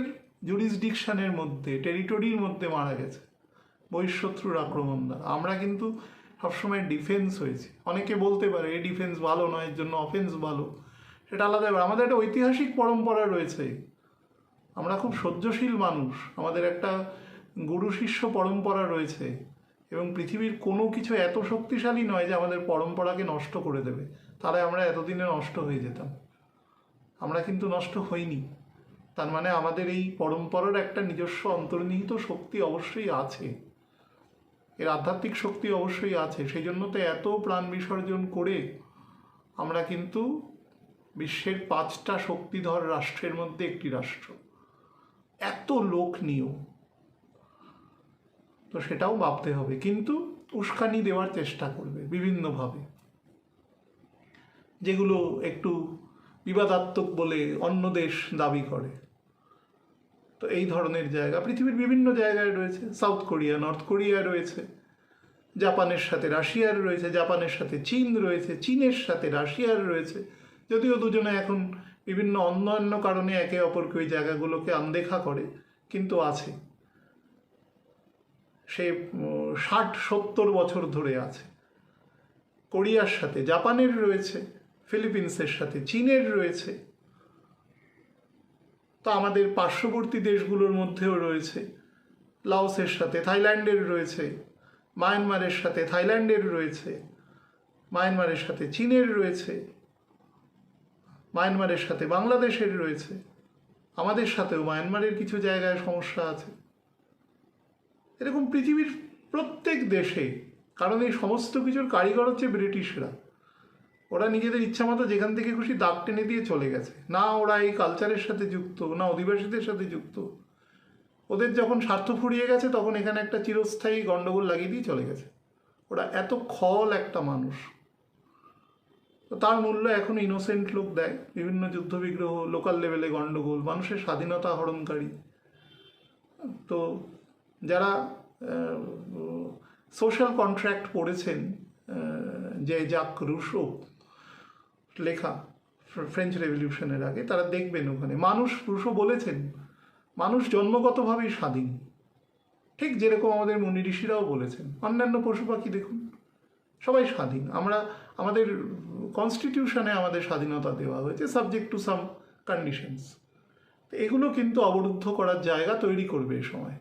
জুরিসডিকশনের মধ্যে, টেরিটরির মধ্যে মারা গেছে বহিঃশত্রুর আক্রমণ দ্বারা। আমরা কিন্তু সবসময় ডিফেন্স হয়েছি। অনেকে বলতে পারে এই ডিফেন্স ভালো নয়, এর জন্য অফেন্স ভালো, সেটা আলাদা ব্যাপার। আমাদের একটা ঐতিহাসিক পরম্পরা রয়েছে, আমরা খুব সহ্যশীল মানুষ, আমাদের একটা গুরু শিষ্য পরম্পরা রয়েছে, এবং পৃথিবীর কোনো কিছু এত শক্তিশালী নয় যে আমাদের পরম্পরাকে নষ্ট করে দেবে। তাহলে আমরা এতদিনে নষ্ট হয়ে যেতাম। আমরা কিন্তু নষ্ট হইনি। তার মানে আমাদের এই পরম্পরার একটা নিজস্ব অন্তর্নিহিত শক্তি অবশ্যই আছে, এর আধ্যাত্মিক শক্তি অবশ্যই আছে। সেই জন্য তো এত প্রাণ বিসর্জন করে আমরা কিন্তু বিশ্বের 5টা শক্তিধর রাষ্ট্রের মধ্যে একটি রাষ্ট্র, এত লোক নিয়েও। তো সেটাও ভাবতে হবে, কিন্তু উস্কানি দেওয়ার চেষ্টা করবে বিভিন্নভাবে, যেগুলো একটু বিবাদাত্মক বলে অন্য দেশ দাবি করে। তো এই ধরনের জায়গা পৃথিবীর বিভিন্ন জায়গায় রয়েছে। সাউথ কোরিয়া, নর্থ কোরিয়া রয়েছে, জাপানের সাথে রাশিয়ার রয়েছে, জাপানের সাথে চীন রয়েছে, চীনের সাথে রাশিয়ার রয়েছে। যদিও দুজনে এখন বিভিন্ন অন্যান্য কারণে একে অপরকে ওই জায়গাগুলোকে আনদেখা করে, কিন্তু আছে। সে 60-70 বছর ধরে আছে। কোরিয়ার সাথে জাপানের রয়েছে, ফিলিপিন্সের সাথে চীনের রয়েছে। তো আমাদের পার্শ্ববর্তী দেশগুলোর মধ্যেও রয়েছে, লাওসের সাথে থাইল্যান্ডের রয়েছে, মায়ানমারের সাথে থাইল্যান্ডের রয়েছে, মায়ানমারের সাথে চীনের রয়েছে, মায়ানমারের সাথে বাংলাদেশের রয়েছে, আমাদের সাথেও মায়ানমারের কিছু জায়গায় সমস্যা আছে। এরকম পৃথিবীর প্রত্যেক দেশে, কারণ এই সমস্ত কিছুর কারিগর হচ্ছে ব্রিটিশরা। ওরা নিজেদের ইচ্ছা মতো যেখান থেকে খুশি দাগ টেনে দিয়ে চলে গেছে। না ওরা এই কালচারের সাথে যুক্ত, না অধিবাসীদের সাথে যুক্ত। ওদের যখন স্বার্থ ফুরিয়ে গেছে তখন এখানে একটা চিরস্থায়ী গণ্ডগোল লাগিয়ে দিয়ে চলে গেছে। ওরা এত খল একটা মানুষ, তো তার মূল্য এখন ইনোসেন্ট লোক দেয়। বিভিন্ন যুদ্ধবিগ্রহ, লোকাল লেভেলে গণ্ডগোল, মানুষের স্বাধীনতা হরণকারী। তো যারা সোশ্যাল কন্ট্রাক্ট পড়েছেন, যে জাক রুশো লেখা ফ্রেঞ্চ রেভলিউশনের আগে, তারা দেখবেন ওখানে রুশো বলেছেন মানুষ জন্মগতভাবেই স্বাধীন, ঠিক যেরকম আমাদের মুনি ঋষিরাও বলেছেন। অন্যান্য পশু পাখি দেখুন, সবাই স্বাধীন। আমাদের কনস্টিটিউশনে আমাদের স্বাধীনতা দেওয়া হয়েছে, সাবজেক্ট টু সাম কন্ডিশনস। এগুলো কিন্তু অবরুদ্ধ করার জায়গা তৈরি করবে এ সময়।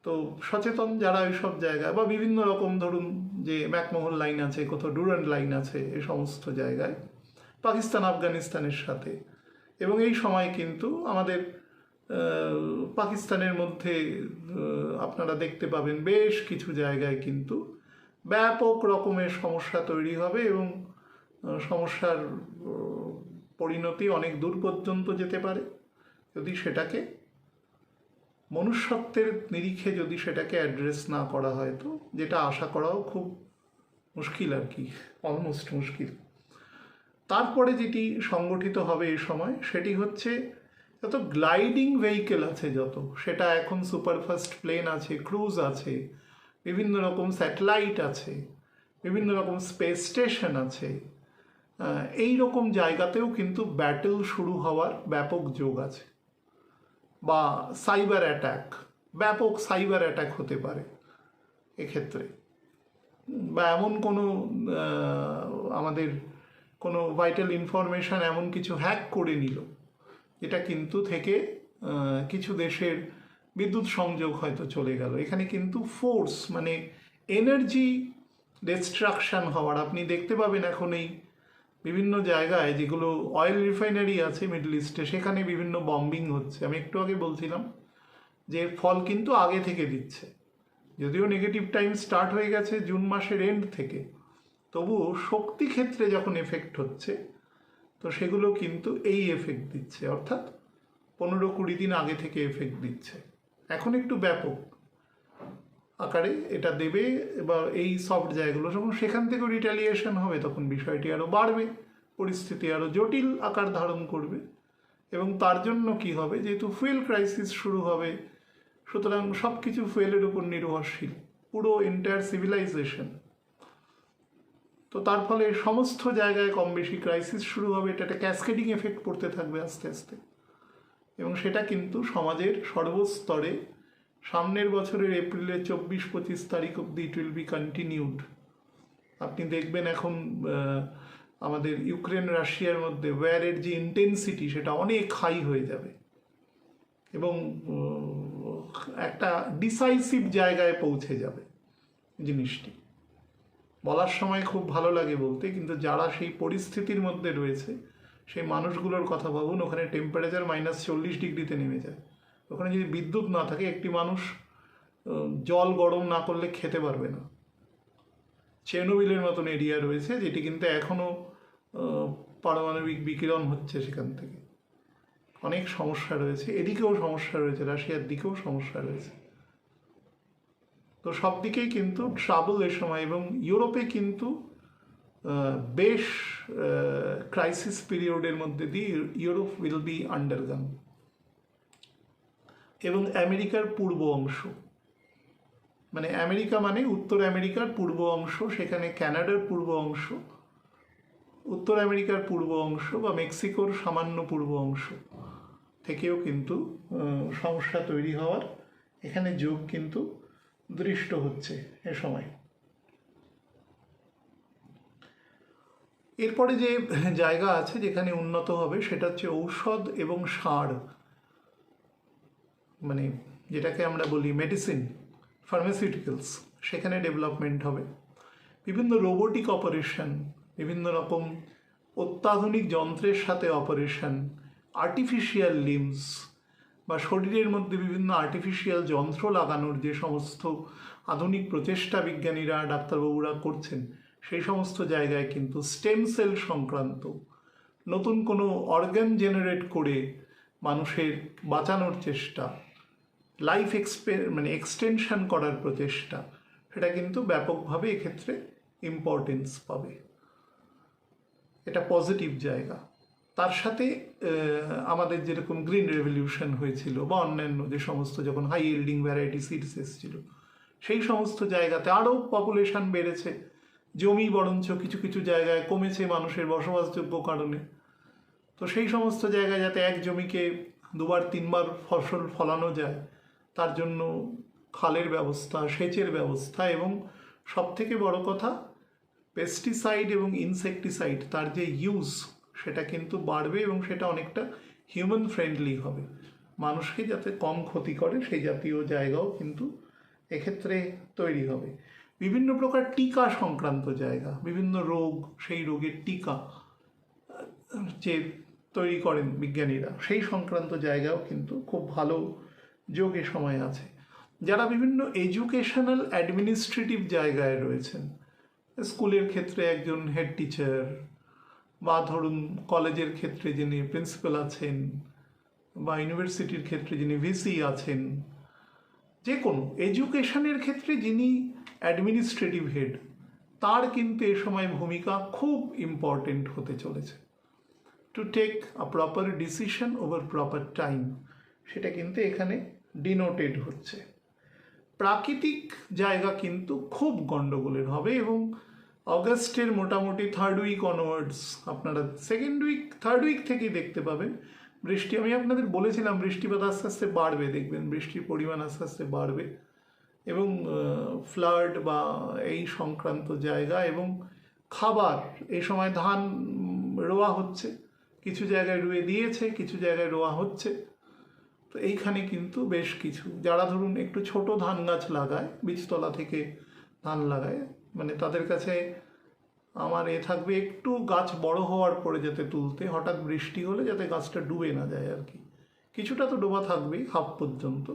তো সচেতন যারা ওই সব জায়গায়, বা বিভিন্ন রকম ধরুন যে ম্যাকমোহন লাইন আছে, কোথাও ডুরান্ড লাইন আছে, এই সমস্ত জায়গায় পাকিস্তান আফগানিস্তানের সাথে, এবং এই সময় কিন্তু আমাদের পাকিস্তানের মধ্যে আপনারা দেখতে পাবেন বেশ কিছু জায়গায় কিন্তু ব্যাপক রকমের সমস্যা তৈরি হবে, এবং সমস্যার পরিণতি অনেক দূর পর্যন্ত যেতে পারে যদি সেটাকে মনুষ্যত্বের নিরিখে যদি সেটাকে অ্যাড্রেস না করা হয়। তো যেটা আশা করাও খুব মুশকিল আর কি, অলমোস্ট মুশকিল। তারপরে যেটি সংগঠিত হবে এই সময় সেটি হচ্ছে যত গ্লাইডিং ভেহিকেল আছে, সেটা এখন সুপারফাস্ট প্লেন আছে, ক্রুজ আছে, বিভিন্ন রকম স্যাটেলাইট আছে, বিভিন্ন রকম স্পেস স্টেশন আছে, এই রকম জায়গাতেও কিন্তু ব্যাটেল শুরু হওয়ার ব্যাপক যোগ আছে। বা সাইবার অ্যাট্যাক, ব্যাপক সাইবার অ্যাটাক হতে পারে এক্ষেত্রে, বা এমন কোনো আমাদের কোনো ভাইটাল ইনফরমেশান এমন কিছু হ্যাক করে নিল যেটা কিন্তু থেকে কিছু দেশের বিদ্যুৎ সংযোগ হয়তো চলে গেল। এখানে কিন্তু ফোর্স মানে এনার্জি ডিস্ট্রাকশান হওয়ার আপনি দেখতে পাবেন এখন এই বিভিন্ন জায়গায় যেগুলো অয়েল রিফাইনারি আছে মিডল ইস্টে, সেখানে বিভিন্ন বম্বিং হচ্ছে। আমি একটু আগে বলছিলাম যে ফল কিন্তু আগে থেকে দিচ্ছে, যদিও নেগেটিভ টাইম স্টার্ট হয়ে গেছে জুন মাসের এন্ড থেকে, তবুও শক্তি ক্ষেত্রে যখন এফেক্ট হচ্ছে তো সেগুলো কিন্তু এই এফেক্ট দিচ্ছে, অর্থাৎ 15-20 দিন আগে থেকে এফেক্ট দিচ্ছে। এখন একটু ব্যাপক আকারে এটা দেবে, বা এই সফট জায়গাগুলো যখন সেখান থেকে রিটালিয়েশন হবে তখন বিষয়টি আরও বাড়বে, পরিস্থিতি আরও জটিল আকার ধারণ করবে। এবং তার জন্য কি হবে, যেহেতু ফুয়েল ক্রাইসিস শুরু হবে, সুতরাং সব কিছু ফুয়েলের উপর নির্ভরশীল, পুরো এন্টায়ার সিভিলাইজেশন। তো তার ফলে সমস্ত জায়গায় কম বেশি ক্রাইসিস শুরু হবে, এটা একটা ক্যাসকেডিং এফেক্ট পড়তে থাকবে আস্তে আস্তে, এবং সেটা কিন্তু সমাজের সর্বস্তরে সামনের বছরের এপ্রিলের 24-25 তারিখ অবধি ইট উইল বি কন্টিনিউড। আপনি দেখবেন এখন আমাদের ইউক্রেন রাশিয়ার মধ্যে ওয়ারের যে ইন্টেন্সিটি সেটা অনেক হাই হয়ে যাবে, এবং একটা ডিসাইসিভ জায়গায় পৌঁছে যাবে জিনিসটি। বলার সময় খুব ভালো লাগে বলতে, কিন্তু যারা সেই পরিস্থিতির মধ্যে রয়েছে সেই মানুষগুলোর কথা ভাবুন। ওখানে টেম্পারেচার -40 ডিগ্রিতে নেমে যায়, ওখানে যদি বিদ্যুৎ না থাকে একটি মানুষ জল গরম না করলে খেতে পারবে না। চেরনোবিলের মতন এরিয়া রয়েছে যেটি কিন্তু এখনও পারমাণবিক বিকিরণ হচ্ছে, সেখান থেকে অনেক সমস্যা রয়েছে। এদিকেও সমস্যা রয়েছে, রাশিয়ার দিকেও সমস্যা রয়েছে। তো সব দিকেই কিন্তু ট্রাবল এ সময়, এবং ইউরোপে কিন্তু বেশ ক্রাইসিস পিরিয়ডের মধ্যে দিয়ে ইউরোপ উইল বি আন্ডারগন। এবং আমেরিকার পূর্ব অংশ, মানে আমেরিকা মানে উত্তর আমেরিকার পূর্ব অংশ, সেখানে কানাডার পূর্ব অংশ, উত্তর আমেরিকার পূর্ব অংশ বা মেক্সিকোর সামান্য পূর্ব অংশ থেকেও কিন্তু সমস্যা তৈরি হওয়ার এখানে যোগ কিন্তু দৃষ্ট হচ্ছে এ সময়। এরপরে যে জায়গা আছে যেখানে উন্নত হবে সেটা হচ্ছে ঔষধ এবং সার, মানে যেটাকে আমরা বলি মেডিসিন, ফার্মাসিউটিক্যালস, সেখানে ডেভেলপমেন্ট হবে। বিভিন্ন রোবোটিক অপারেশন, বিভিন্ন রকম অত্যাধুনিক যন্ত্রের সাথে অপারেশন, আর্টিফিশিয়াল লিমস বা শরীরের মধ্যে বিভিন্ন আর্টিফিশিয়াল যন্ত্র লাগানোর যে সমস্ত আধুনিক প্রচেষ্টা বিজ্ঞানীরা ডাক্তারবাবুরা করছেন, সেই সমস্ত জায়গায় কিন্তু স্টেম সেল সংক্রান্ত নতুন কোনো অর্গান জেনারেট করে মানুষের বাঁচানোর চেষ্টা, লাইফ এক্সটেনশন করার প্রচেষ্টা, সেটা কিন্তু ব্যাপকভাবে এক্ষেত্রে ইম্পর্টেন্স পাবে। এটা পজিটিভ জায়গা। তার সাথে আমাদের যেরকম গ্রিন রেভলিউশন হয়েছিল বা অন্যান্য যে সমস্ত যখন হাই ইল্ডিং ভ্যারাইটি সিডস এসেছিল, সেই সমস্ত জায়গাতে আরও পপুলেশন বেড়েছে, জমি বরঞ্চ কিছু কিছু জায়গায় কমেছে মানুষের বসবাসযোগ্য কারণে। তো সেই সমস্ত জায়গায় যাতে এক জমিকে 2-3বার ফসল ফলানো যায়, তার জন্য খালের ব্যবস্থা, সেচের ব্যবস্থা, এবং সবথেকে বড় কথা পেস্টিসাইড এবং ইনসেকটিসাইড তার যে ইউজ সেটা কিন্তু বাড়বে, এবং সেটা অনেকটা হিউম্যান ফ্রেন্ডলি হবে, মানুষকে যাতে কম ক্ষতি করে সেই জাতীয় জায়গাও কিন্তু এক্ষেত্রে তৈরি হবে। বিভিন্ন প্রকার টিকা সংক্রান্ত জায়গা, বিভিন্ন রোগ, সেই রোগের টিকা যে তৈরি করেন বিজ্ঞানীরা, সেই সংক্রান্ত জায়গাও কিন্তু খুব ভালো যোগ এ সময় আছে। যারা বিভিন্ন এডুকেশনাল অ্যাডমিনিস্ট্রেটিভ জায়গায় রয়েছেন, স্কুলের ক্ষেত্রে একজন হেড টিচার, বা ধরুন কলেজের ক্ষেত্রে যিনি প্রিন্সিপাল আছেন, বা ইউনিভার্সিটির ক্ষেত্রে যিনি ভিসি আছেন, যে কোনো এডুকেশনের ক্ষেত্রে যিনি অ্যাডমিনিস্ট্রেটিভ হেড, তার কিন্তু এ সময় ভূমিকা খুব ইম্পর্টেন্ট হতে চলেছে। To take a proper decision over proper time, সেটা কিন্তু এখানে ডিনোটেড হচ্ছে। প্রাকৃতিক জায়গা কিন্তু খুব গণ্ডগোলের হবে, এবং অগাস্টের মোটামুটি 3rd উইক অনওয়ার্ডস, আপনারা 2nd উইক 3rd উইক থেকেই দেখতে পাবেন বৃষ্টি আমি আপনাদের বলেছিলাম বৃষ্টিপাত আস্তে আস্তে বাড়বে, দেখবেন বৃষ্টির পরিমাণ আস্তে আস্তে বাড়বে এবং ফ্লাড বা এই সংক্রান্ত জায়গা এবং খাবার, এই সময় ধান রোয়া হচ্ছে, কিছু জায়গায় রুয়ে দিয়েছে, কিছু জায়গায় রোয়া হচ্ছে। তো এইখানে কিন্তু বেশ কিছু যারা ধরুন একটু ছোট ধান গাছ লাগায়, বীজতলা থেকে ধান লাগায়, মানে তাদের কাছে আমার থাকবে একটু গাছ বড় হওয়ার পরে যাতে তুলতে, হঠাৎ বৃষ্টি হলে যাতে গাছটা ডুবে না যায় আর কি। কিছুটা তো ডোবা থাকবেই, হাফ পর্যন্ত,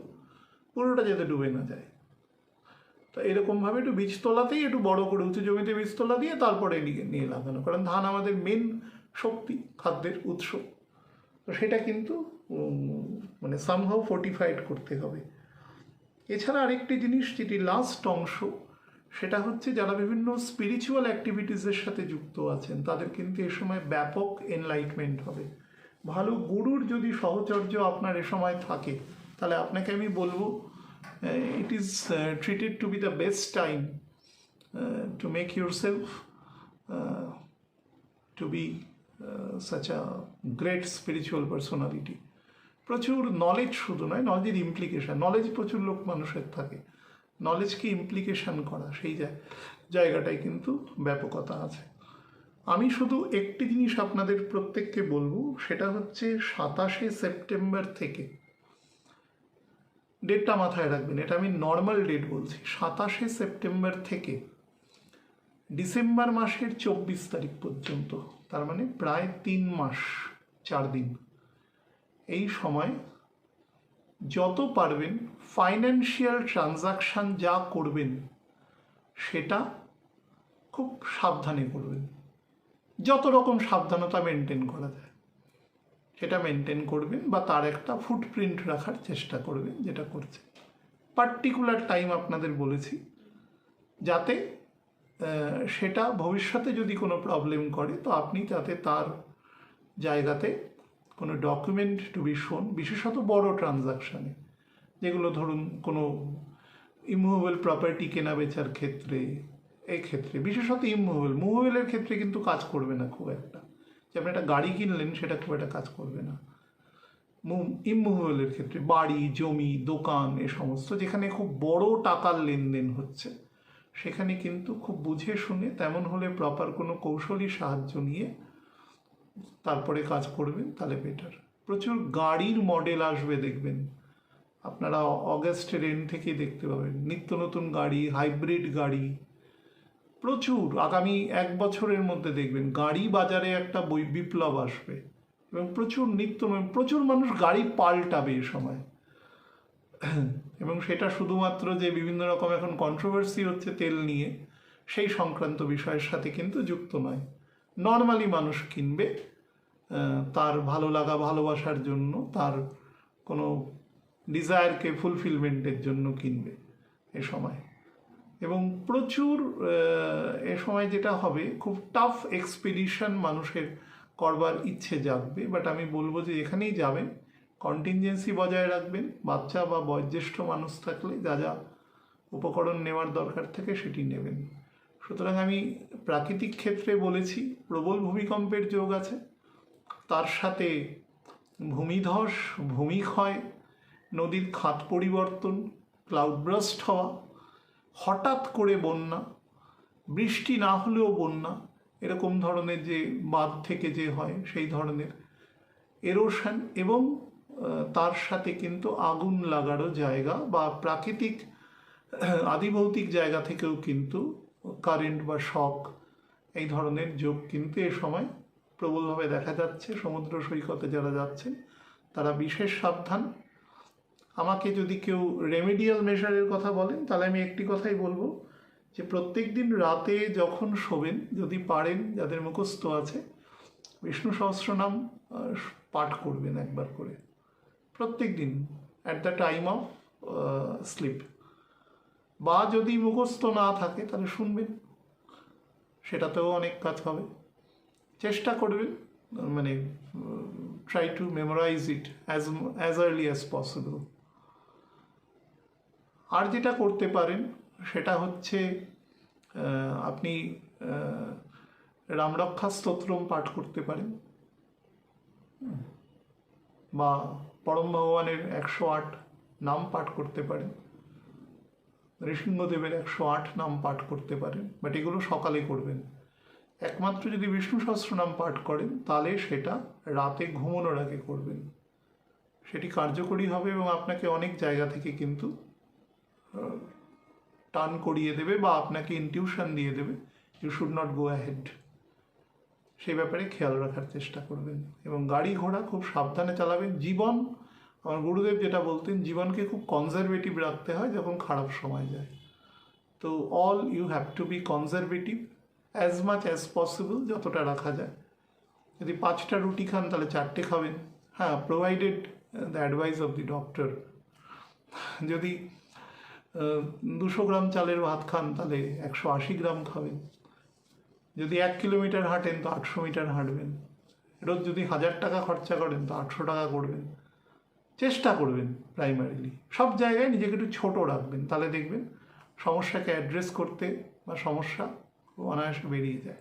পুরোটা যাতে ডুবে না যায়। তো এরকমভাবে একটু বীজতলাতেই একটু বড় করে উঁচু জমিতে বীজতলা দিয়ে তারপরে নিয়ে লাগানো, কারণ ধান আমাদের মেন শক্তি, খাদ্যের উৎস। তো সেটা কিন্তু মানে সামহাও ফোর্টিফাইড করতে হবে। এছাড়া আরেকটি জিনিস যেটি লাস্ট অংশ, সেটা হচ্ছে যারা বিভিন্ন স্পিরিচুয়াল অ্যাক্টিভিটিসের সাথে যুক্ত আছেন তাদের কিন্তু এ সময় ব্যাপক এনলাইটমেন্ট হবে। ভালো গুরুর যদি সহচর্য আপনার এ সময় থাকে তাহলে আপনাকে আমি বলবো it is treated to be the best time to make yourself to be such a great spiritual personality. প্রচুর নলেজ শুধু নয়, নলেজের ইমপ্লিকেশন, নলেজ প্রচুর লোক মানুষের থাকে, নলেজকে ইমপ্লিকেশন করা সেই জায়গাটায় কিন্তু ব্যাপকতা আছে। আমি শুধু একটি জিনিস আপনাদের প্রত্যেককে বলবো, সেটা হচ্ছে 27শে সেপ্টেম্বর থেকে, ডেটটা মাথায় রাখবেন, এটা আমি নর্মাল ডেট বলছি, 27শে সেপ্টেম্বর থেকে ডিসেম্বর মাসের 24 তারিখ পর্যন্ত, তার মানে প্রায় 3 মাস 4 দিন, এই সময় যত পারবেন ফাইন্যান্সিয়াল ট্রানজাকশান যা করবেন সেটা খুব সাবধানে করবেন, যত রকম সাবধানতা মেনটেন করা যায় সেটা মেনটেন করবেন, বা তার একটা ফুটপ্রিন্ট রাখার চেষ্টা করবেন যেটা করছে। পার্টিকুলার টাইম আপনাদের বলেছি, যাতে সেটা ভবিষ্যতে যদি কোনো প্রবলেম করে তো আপনি যাতে তার জায়গাতে কোনো ডকুমেন্ট টু বি শোন, বিশেষত বড় ট্রানজাকশানে, যেগুলো ধরুন কোনো ইমুভেবল প্রপার্টি কেনা বেচার ক্ষেত্রে, এই ক্ষেত্রে বিশেষত মুভেবলের ক্ষেত্রে কিন্তু কাজ করবে না খুব একটা, যে আপনি একটা গাড়ি কিনলেন সেটা খুব একটা কাজ করবে না। ইমুভেবলের ক্ষেত্রে বাড়ি, জমি, দোকান, এ সমস্ত যেখানে খুব বড় টাকার লেনদেন হচ্ছে সেখানে কিন্তু খুব বুঝে শুনে, তেমন হলে প্রপার কোনো কৌশলী সাহায্য নিয়ে তারপরে কাজ করবেন, তাহলে বেটার। প্রচুর গাড়ির মডেল আসবে দেখবেন, আপনারা অগাস্টের এন্ড থেকেই দেখতে পাবেন নিত্য নতুন গাড়ি, হাইব্রিড গাড়ি, প্রচুর আগামী 1 বছরের মধ্যে দেখবেন গাড়ি বাজারে একটা বিপ্লব আসবে এবং প্রচুর মানুষ গাড়ি পাল্টাবে এ সময়। এবং সেটা শুধুমাত্র যে বিভিন্ন রকম এখন কন্ট্রোভার্সি হচ্ছে তেল নিয়ে, সেই সংক্রান্ত বিষয়ের সাথে কিন্তু যুক্ত নয়। নর্মালি মানুষ কিনবে তার ভালো লাগা ভালোবাসার জন্য, তার কোনো ডিজায়ারকে ফুলফিলমেন্টের জন্য কিনবে এ সময়। এবং প্রচুর এ সময় যেটা হবে, খুব টাফ এক্সপিডিশন মানুষের করবার ইচ্ছে জাগবে। বাট আমি বলবো যে এখানেই যাবেন কন্টিনজেন্সি বজায় রাখবেন, বাচ্চা বা বয়োজ্যেষ্ঠ মানুষ থাকলে যা যা উপকরণ নেওয়ার দরকার থাকে সেটি নেবেন। সুতরাং আমি প্রাকৃতিক ক্ষেত্রে বলেছি প্রবল ভূমিকম্পের যোগ আছে, তার সাথে ভূমিধস, ভূমিক্ষয়, নদীর খাত পরিবর্তন, ক্লাউডব্রাস্ট হওয়া, হঠাৎ করে বন্যা, বৃষ্টি না হলেও বন্যা, এরকম ধরনের যে বাঁধ থেকে যে হয় সেই ধরনের এরোশন, এবং তার সাথে কিন্তু আগুন লাগারও জায়গা বা প্রাকৃতিক আদিভৌতিক জায়গা থেকেও কিন্তু কারেন্ট বা শক, এই ধরনের যোগ কিন্তু এ সময় প্রবলভাবে দেখা যাচ্ছে। সমুদ্র সৈকতে যারা যাচ্ছেন তারা বিশেষ সাবধান। আমাকে যদি কেউ রেমেডিয়াল মেজারের কথা বলেন তাহলে আমি একটি কথাই বলবো, যে প্রত্যেক দিন রাতে যখন শোবেন যদি পারেন, যাদের মুখস্থ আছে, বিষ্ণু সহস্রনাম পাঠ করবেন একবার করে প্রত্যেক দিন at the time of sleep, বা যদি মুখস্থ না থাকে তাহলে শুনবেন, সেটাতেও অনেক কাজ হবে। চেষ্টা করবেন, মানে try to memorise it as early as possible. আর যেটা করতে পারেন সেটা হচ্ছে আপনি রামরক্ষা স্তোত্রম পাঠ করতে পারেন। বা পরম ভগবানের 108 নাম পাঠ করতে পারেন, নৃসিংহদেবের 108 নাম পাঠ করতে পারেন, বাট এগুলো সকালে করবেন। একমাত্র যদি বিষ্ণু সহস্রনাম পাঠ করেন তাহলে সেটা রাতে ঘুমানোর আগে করবেন, সেটি কার্যকরী হবে এবং আপনাকে অনেক জায়গা থেকে কিন্তু টার্ন করিয়ে দেবে বা আপনাকে ইনটিউশন দিয়ে দেবে you should not go ahead. সেই ব্যাপারে খেয়াল রাখার চেষ্টা করবেন এবং গাড়ি ঘোড়া খুব সাবধানে চালাবেন। জীবন, আমার গুরুদেব যেটা বলতেন, জীবনকে খুব কনজারভেটিভ রাখতে হয় যখন খারাপ সময় যায়। তো all you have to be conservative as much as possible, যতটা রাখা যায়। যদি 5টা রুটি খান তাহলে 4টে খাবেন, হ্যাঁ, provided the advice of the doctor. যদি 200 গ্রাম চালের ভাত খান তাহলে 180 গ্রাম খাবেন। যদি 1 কিলোমিটার হাঁটেন তো 800 মিটার হাঁটবেন। রোজ যদি 1000 টাকা খরচা করেন তো 800 টাকা করবেন। চেষ্টা করবেন প্রাইমারিলি সব জায়গায় নিজেকে একটু ছোট রাখবেন, তাহলে দেখবেন সমস্যাকে অ্যাড্রেস করতে বা সমস্যা অনায়াসে বেরিয়ে যায়।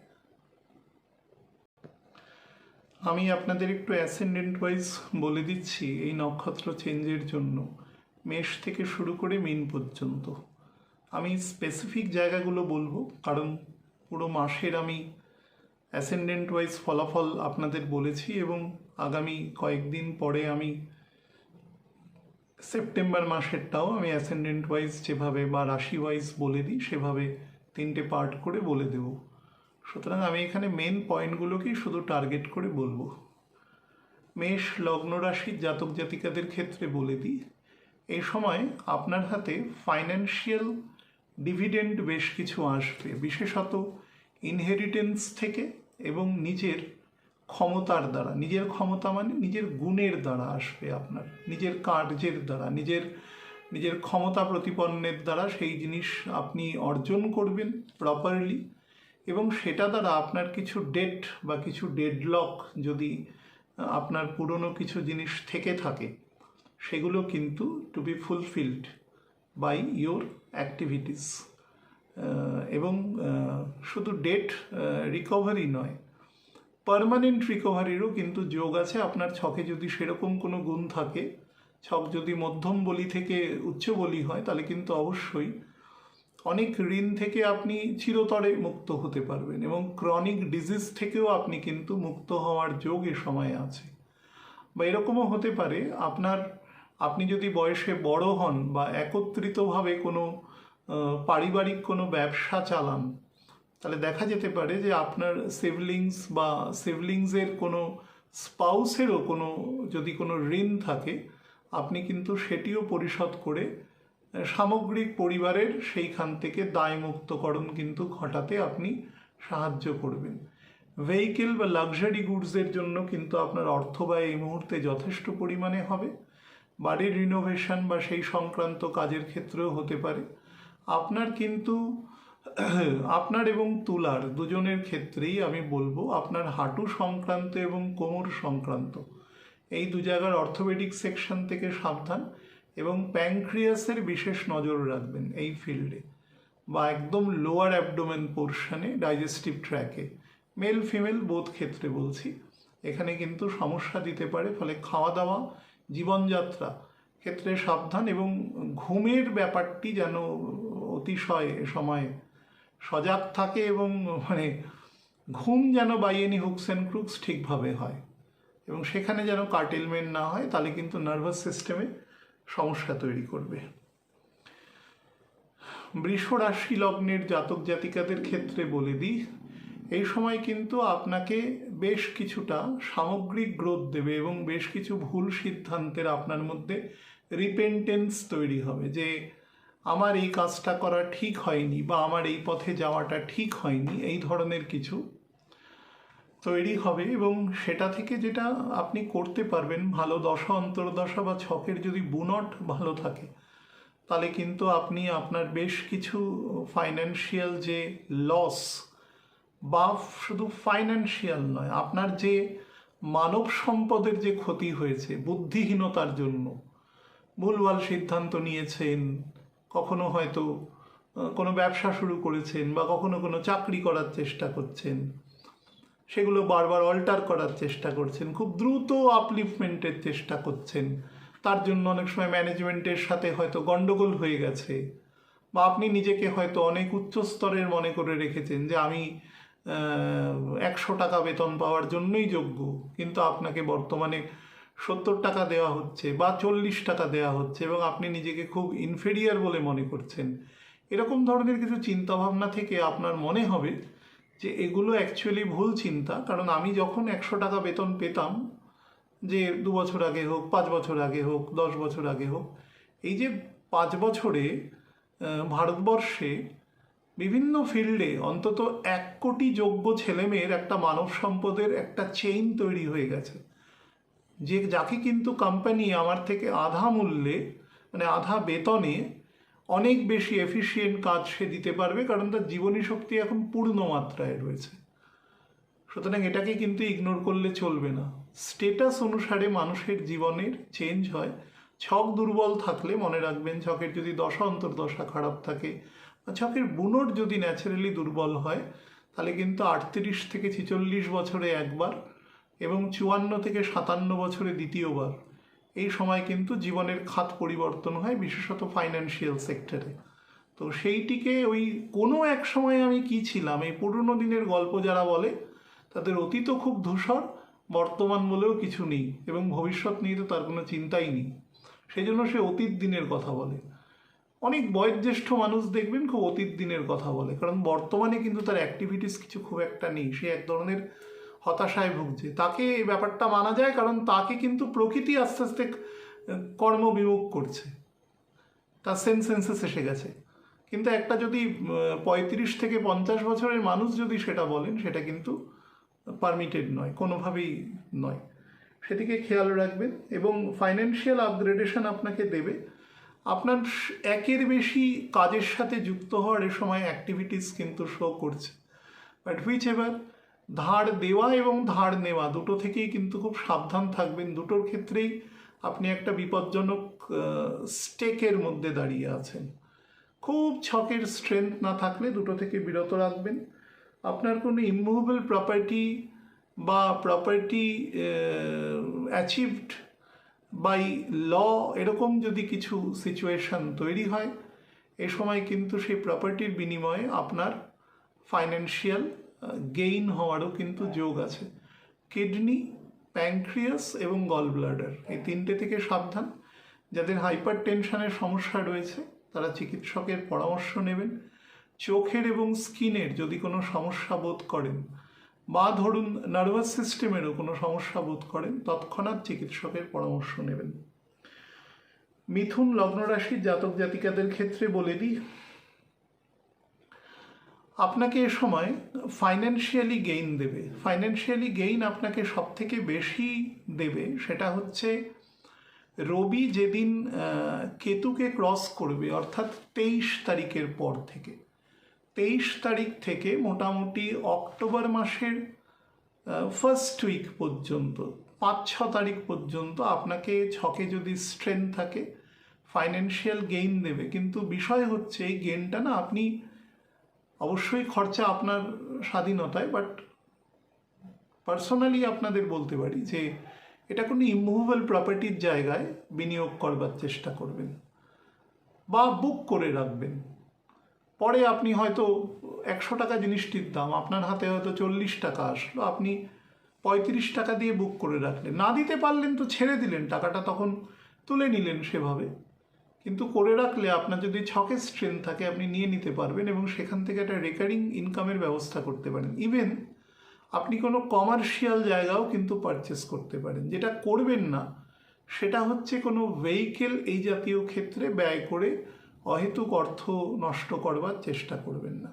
আমি আপনাদের একটু অ্যাসেন্ডেন্ট ওয়াইজ বলে দিচ্ছি এই নক্ষত্র চেঞ্জের জন্য, মেষ থেকে শুরু করে মীন পর্যন্ত। আমি স্পেসিফিক জায়গাগুলো বলবো কারণ পুরো মাসের আমি অ্যাসেন্ডেন্ট ওয়াইজ ফলাফল আপনাদের বলেছি এবং আগামী কয়েকদিন পরে আমি সেপ্টেম্বর মাসেরটাও আমি অ্যাসেন্ডেন্ট ওয়াইজ যেভাবে বা রাশি ওয়াইজ বলে দিই সেভাবে 3টে পার্ট করে বলে দেব। সুতরাং আমি এখানে মেন পয়েন্টগুলোকেই শুধু টার্গেট করে বলবো। মেষ লগ্ন রাশির জাতক জাতিকাদের ক্ষেত্রে বলে দিই, এই সময় আপনার হাতে ফাইন্যান্সিয়াল ডিভিডেন্ড বেশ কিছু আসবে, বিশেষত ইনহেরিটেন্স থেকে এবং নিজের ক্ষমতার দ্বারা। নিজের ক্ষমতা মানে নিজের গুণের দ্বারা আসবে, আপনার নিজের কার্যের দ্বারা, নিজের ক্ষমতা প্রতিপন্নের দ্বারা সেই জিনিস আপনি অর্জন করবেন প্রপারলি এবং সেটা দ্বারা আপনার কিছু ডেট বা কিছু ডেডলক যদি আপনার পুরনো কিছু জিনিস থেকে থাকে সেগুলো কিন্তু to be fulfilled by your activities. এবং শুধু ডেট রিকভারি নয়, পার্মানেন্ট রিকভারিরও কিন্তু যোগ আছে। আপনার ছকে যদি সেরকম কোনো গুণ থাকে, ছক যদি মধ্যম বলি থেকে উচ্চ বলি হয়, তাহলে কিন্তু অবশ্যই অনেক ঋণ থেকে আপনি চিরতরে মুক্ত হতে পারবেন এবং ক্রনিক ডিজিজ থেকেও আপনি কিন্তু মুক্ত হওয়ার যোগ এ সময় আছে। বা এরকমও হতে পারে আপনি যদি বয়সে বড় হন বা একত্রিতভাবে কোনো পারিবারিক কোনো ব্যবসা চালান, তাহলে দেখা যেতে পারে যে আপনার সিবলিংস বা সিবলিংসের কোনো স্পাউসেরও কোনো যদি কোনো ঋণ থাকে, আপনি কিন্তু সেটিও পরিশোধ করে সামগ্রিক পরিবারের সেইখান থেকে দায়মুক্তকরণ কিন্তু ঘটাতে আপনি সাহায্য করবেন। ভেহিকেল বা লাক্সারি গুডসের জন্য কিন্তু আপনার অর্থ ব্যয় এই মুহূর্তে যথেষ্ট পরিমাণে হবে। বাড়ির রিনোভেশন বা সেই সংক্রান্ত কাজের ক্ষেত্রেও হতে পারে। আপনার কিন্তু আপনার এবং তুলার দুজনের ক্ষেত্রেই আমি বলবো আপনার হাঁটু সংক্রান্ত এবং কোমর সংক্রান্ত এই দু জায়গার অর্থোপেডিক সেকশন থেকে সাবধান এবং প্যানক্রিয়াসের বিশেষ নজর রাখবেন এই ফিল্ডে, বা একদম লোয়ার অ্যাবডোমেন পোর্শনে ডাইজেস্টিভ ট্র্যাকে, মেল ফিমেল বোধ ক্ষেত্রে বলছি, এখানে কিন্তু সমস্যা দিতে পারে। ফলে খাওয়া দাওয়া, জীবনযাত্রা ক্ষেত্রে সাবধান এবং ঘুমের ব্যাপারটি যেন অতিশয় এ সময় সজাগ থাকে এবং ঘুম যেন by any hooks and crooks ঠিকভাবে হয় এবং সেখানে যেন কার্টেলমেন্ট না হয়, তাহলে কিন্তু নার্ভাস সিস্টেমে সমস্যা তৈরি করবে। বৃষ রাশি লগ্নের জাতক জাতিকাদের ক্ষেত্রে বলে দিই, এই সময় কিন্তু আপনাকে বেশ কিছুটা সামগ্রিক গ্রোথ দেবে এবং বেশ কিছু ভুল সিদ্ধান্তের আপনার মধ্যে রিপেন্টেন্স তৈরি হবে যে আমার এই কাজটা করা ঠিক হয়নি বা আমার এই পথে যাওয়াটা ঠিক হয়নি, এই ধরনের কিছু তৈরি হবে এবং সেটা থেকে যেটা আপনি করতে পারবেন, ভালো দশা অন্তর্দশা বা ছকের যদি বুনট ভালো থাকে, তাহলে কিন্তু আপনি আপনার বেশ কিছু ফাইন্যান্সিয়াল যে লস বা শুধু ফাইন্যান্সিয়াল নয়, আপনার যে মানব সম্পদের যে ক্ষতি হয়েছে বুদ্ধিহীনতার জন্য, ভুলভাল সিদ্ধান্ত নিয়েছেন, কখনো হয়তো কোনো ব্যবসা শুরু করেছেন বা কখনো কোনো চাকরি করার চেষ্টা করছেন, সেগুলো বারবার অল্টার করার চেষ্টা করছেন, খুব দ্রুত আপলিফমেন্টের চেষ্টা করছেন, তার জন্য অনেক সময় ম্যানেজমেন্টের সাথে হয়তো গন্ডগোল হয়ে গেছে, বা আপনি নিজেকে হয়তো অনেক উচ্চ স্তরের মনে করে রেখেছেন যে আমি 100 টাকা বেতন পাওয়ার জন্যই যোগ্য, কিন্তু আপনাকে বর্তমানে 70 টাকা দেওয়া হচ্ছে বা 40 টাকা দেওয়া হচ্ছে এবং আপনি নিজেকে খুব ইনফেরিয়ার বলে মনে করছেন। এরকম ধরনের কিছু চিন্তাভাবনা থেকে আপনার মনে হবে যে এগুলো অ্যাকচুয়ালি ভুল চিন্তা। কারণ আমি যখন 100 টাকা বেতন পেতাম, যে 2 বছর আগে হোক, 5 বছর আগে হোক, 10 বছর আগে হোক, এই যে 5 বছরে ভারতবর্ষে বিভিন্ন ফিল্ডে অন্তত 1 কোটি যোগ্য ছেলেমেয়ের একটা মানব সম্পদের একটা চেইন তৈরি হয়ে গেছে, যে যাকে কিন্তু কোম্পানি আমার থেকে আধা মূল্যে, মানে আধা বেতনে অনেক বেশি এফিশিয়েন্ট কাজ সে দিতে পারবে, কারণ তার জীবনী শক্তি এখন পূর্ণ মাত্রায় রয়েছে। সুতরাং এটাকে কিন্তু ইগনোর করলে চলবে না। স্টেটাস অনুসারে মানুষের জীবনের চেঞ্জ হয়। ছক দুর্বল থাকলে মনে রাখবেন, ছকের যদি দশা অন্তর্দশা খারাপ থাকে বা ছকের বুনট যদি ন্যাচারালি দুর্বল হয়, তাহলে কিন্তু 38 থেকে 46 বছরে একবার এবং 54 থেকে 57 বছরে দ্বিতীয়বার এই সময় কিন্তু জীবনের খাত পরিবর্তন হয়, বিশেষত ফাইন্যান্সিয়াল সেক্টরে। তো সেইটিকে ওই কোনো এক সময় আমি কি ছিলাম, এই পুরনো দিনের গল্প যারা বলে তাদের অতীতও খুব ধূসর, বর্তমান বলেও কিছু নেই এবং ভবিষ্যৎ নিয়ে তো তার কোনো চিন্তাই নেই, সেই জন্য সে অতীত দিনের কথা বলে। অনেক বয়োজ্যেষ্ঠ মানুষ দেখবেন খুব অতীত দিনের কথা বলে, কারণ বর্তমানে কিন্তু তার অ্যাক্টিভিটিস কিছু খুব একটা নেই, সে এক ধরনের হতাশায় ভুগছে। তাকে এই ব্যাপারটা মানা যায়, কারণ তাকে কিন্তু প্রকৃতি আস্তে আস্তে কর্মবিমুখ করছে, তার সেন্সেস এসে গেছে। কিন্তু একটা যদি 35 থেকে 50 বছরের মানুষ যদি সেটা বলেন, সেটা কিন্তু পারমিটেড নয়, কোনোভাবেই নয়। সেদিকে খেয়াল রাখবেন। এবং ফাইন্যান্সিয়াল আপগ্রেডেশন আপনাকে দেবে। আপনার একের বেশি কাজের সাথে যুক্ত হওয়ার এ সময় অ্যাক্টিভিটিস কিন্তু শো করছে, বাট হুইচ এভার ধার দেওয়া এবং ধার নেওয়া দুটো থেকেই কিন্তু খুব সাবধান থাকবেন। দুটোর ক্ষেত্রেই আপনি একটা বিপজ্জনক স্টেকের মধ্যে দাঁড়িয়ে আছেন। খুব ছকের স্ট্রেংথ না থাকলে দুটো থেকে বিরত রাখবেন। আপনার কোনো ইমুভেবল প্রপার্টি বা প্রপার্টি অ্যাচিভড বাই ল এরকম যদি কিছু সিচুয়েশন তৈরি হয়, এ সময় কিন্তু সেই প্রপার্টির বিনিময়ে আপনার ফাইন্যান্সিয়াল গেইন হওয়ারও কিন্তু যোগ আছে। কিডনি, প্যানক্রিয়াস এবং গল ব্লাডার এই তিনটে থেকে সাবধান। যাদের হাইপার টেনশনের সমস্যা রয়েছে তারা চিকিৎসকের পরামর্শ নেবেন। চোখের এবং স্কিনের যদি কোনো সমস্যা বোধ করেন বা ধরুন নার্ভাস সিস্টেমেরও কোনো সমস্যা বোধ করেন, তৎক্ষণাৎ চিকিৎসকের পরামর্শ নেবেন। মিথুন লগ্ন রাশির জাতক জাতিকাদের ক্ষেত্রে বলে দিই, আপনাকে এ সময় ফাইন্যান্সিয়ালি গেইন দেবে। ফাইন্যান্সিয়ালি গেইন আপনাকে সব থেকে বেশি দেবে সেটা হচ্ছে রবি যেদিন কেতুকে ক্রস করবে, অর্থাৎ 23 তারিখের পর থেকে। 23 তারিখ থেকে মোটামুটি অক্টোবর মাসের ফার্স্ট উইক পর্যন্ত, 5-6 তারিখ পর্যন্ত আপনাকে ছকে যদি স্ট্রেংথ থাকে ফাইন্যান্সিয়াল গেইন দেবে। কিন্তু বিষয় হচ্ছে এই গেইনটা না, আপনি অবশ্যই খরচা আপনার স্বাধীনতায়, বাট পার্সোনালি আপনাদের বলতে পারি যে এটা কোনো ইমুভেবল প্রপার্টির জায়গায় বিনিয়োগ করবার চেষ্টা করবেন বা বুক করে রাখবেন। পরে আপনি হয়তো 100 টাকা জিনিসটির দাম, আপনার হাতে হয়তো 40 টাকা আসলো, আপনি 35 টাকা দিয়ে বুক করে রাখলেন, না দিতে পারলেন তো ছেড়ে দিলেন, টাকাটা তখন তুলে নিলেন সেভাবে। কিন্তু করে রাখলে আপনার যদি ছকের স্ট্রেংথ থাকে আপনি নিয়ে নিতে পারবেন এবং সেখান থেকে একটা রেকারিং ইনকামের ব্যবস্থা করতে পারেন। ইভেন আপনি কোনো কমার্শিয়াল জায়গাও কিন্তু পারচেস করতে পারেন। যেটা করবেন না সেটা হচ্ছে কোনো ভেহিকেল এই জাতীয় ক্ষেত্রে ব্যয় করে অহেতুক অর্থ নষ্ট করবার চেষ্টা করবেন না।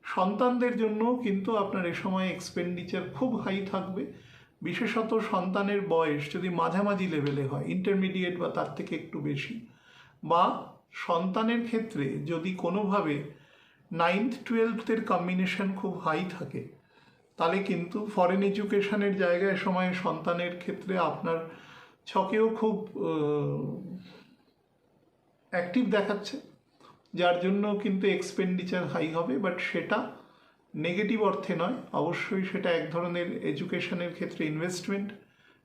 সন্তানদের জন্য কিন্তু আপনার এ সময় এক্সপেন্ডিচার খুব হাই থাকবে, বিশেষত সন্তানের বয়স যদি মাঝামাঝি লেভেলে হয়, ইন্টারমিডিয়েট বা তার থেকে একটু বেশি, বা সন্তানের ক্ষেত্রে যদি কোনোভাবে 9th-12th কম্বিনেশন খুব হাই থাকে, তাহলে কিন্তু ফরেন এডুকেশনের জায়গায় সময় সন্তানের ক্ষেত্রে আপনার ছকেও খুব অ্যাক্টিভ দেখাচ্ছে, যার জন্য কিন্তু এক্সপেন্ডিচার হাই হবে। বাট সেটা নেগেটিভ অর্থে নয়, অবশ্যই সেটা এক ধরনের এডুকেশনের ক্ষেত্রে ইনভেস্টমেন্ট,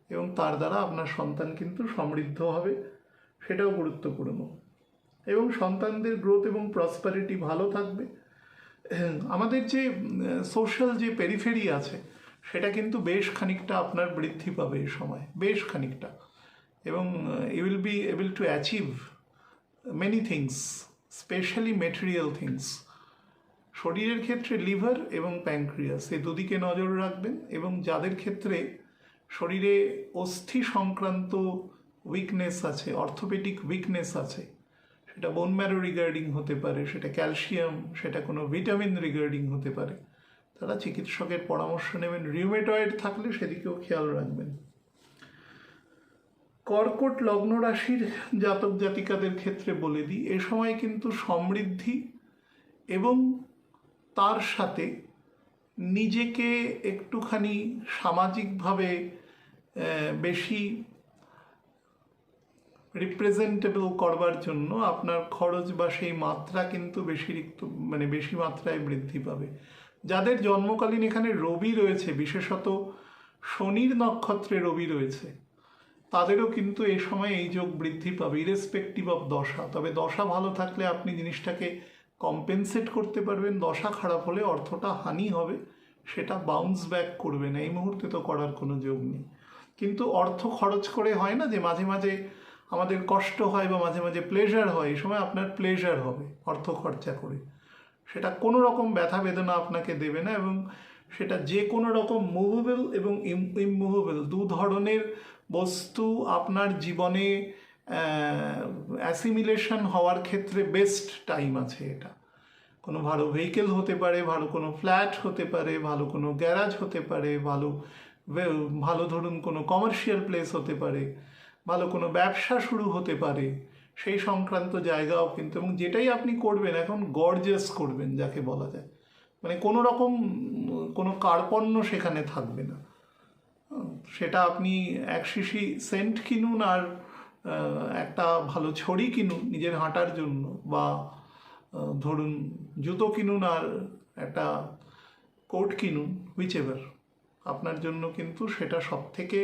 এবং তার দ্বারা আপনার সন্তান কিন্তু সমৃদ্ধ হবে, সেটাও গুরুত্বপূর্ণ। এবং সন্তানদের গ্রোথ এবং প্রসপারিটি ভালো থাকবে। আমাদের যে সোশ্যাল যে পেরিফেরি আছে সেটা কিন্তু বেশ খানিকটা আপনার বৃদ্ধি পাবে এই সময়, বেশ খানিকটা। এবং you will be able to achieve many things, specially material things. শরীরের ক্ষেত্রে লিভার এবং প্যানক্রিয়াস এই দুদিকে নজর রাখবেন, এবং যাদের ক্ষেত্রে শরীরে অস্থি সংক্রান্ত উইকনেস আছে, অর্থোপেডিক উইকনেস আছে, সেটা বোন ম্যারো রিগার্ডিং হতে পারে, সেটা ক্যালসিয়াম, সেটা কোনো ভিটামিন রিগার্ডিং হতে পারে, তারা চিকিৎসকের পরামর্শ নেবেন। রিউমেটয়েড থাকলে সেদিকেও খেয়াল রাখবেন। কর্কট লগ্ন রাশির জাতক জাতিকাদের ক্ষেত্রে বলে দিই, এ সময় কিন্তু সমৃদ্ধি এবং তার সাথে নিজেকে একটুখানি সামাজিকভাবে বেশি রিপ্রেজেন্টেবল করবার জন্য আপনার খরচ বা সেই মাত্রা কিন্তু বেশি মাত্রায় বৃদ্ধি পাবে। যাদের জন্মকালীন এখানে রবি রয়েছে, বিশেষত শনির নক্ষত্রে রবি রয়েছে, তাদেরও কিন্তু এই সময় এই যোগ বৃদ্ধি পাবে ইরেসপেক্টিভ অফ দশা। তবে দশা ভালো থাকলে আপনি জিনিসটাকে কম্পেনসেট করতে পারবেন, দশা খারাপ হলে অর্থটা হানি হবে, সেটা বাউন্স ব্যাক করবে না, এই মুহূর্তে তো করার কোনো যোগ নেই। কিন্তু অর্থ খরচ করে হয় না যে মাঝে মাঝে আমাদের কষ্ট হয় বা মাঝে মাঝে প্লেজার হয়, এই সময় আপনার প্লেজার হবে অর্থ খরচা করে, সেটা কোনো রকম ব্যথা বেদনা আপনাকে দেবে না। এবং সেটা যে কোনো রকম মুভেবল এবং ইমুভেবল দু ধরনের বস্তু আপনার জীবনে অ্যাসিমিলেশন হওয়ার ক্ষেত্রে বেস্ট টাইম আছে। এটা কোনো ভালো ভেহিকেল হতে পারে, ভালো কোনো ফ্ল্যাট হতে পারে, ভালো কোনো গ্যারাজ হতে পারে, ভালো ধরুন কোনো কমার্শিয়াল প্লেস হতে পারে, ভালো কোনো ব্যবসা শুরু হতে পারে, সেই সংক্রান্ত জায়গাও কিন্তু। এবং যেটাই আপনি করবেন এখন গর্জিয়াস করবেন, যাকে বলা যায়, মানে কোনো রকম কোনো কার্পণ্য সেখানে থাকবে না। সেটা আপনি এক শিশি সেন্ট কিনুন আর একটা ভালো ছড়ি কিনুন নিজের হাঁটার জন্য, বা ধরুন জুতো কিনুন আর একটা কোট কিনুন, হুইচএভার, আপনার জন্য কিন্তু সেটা সব থেকে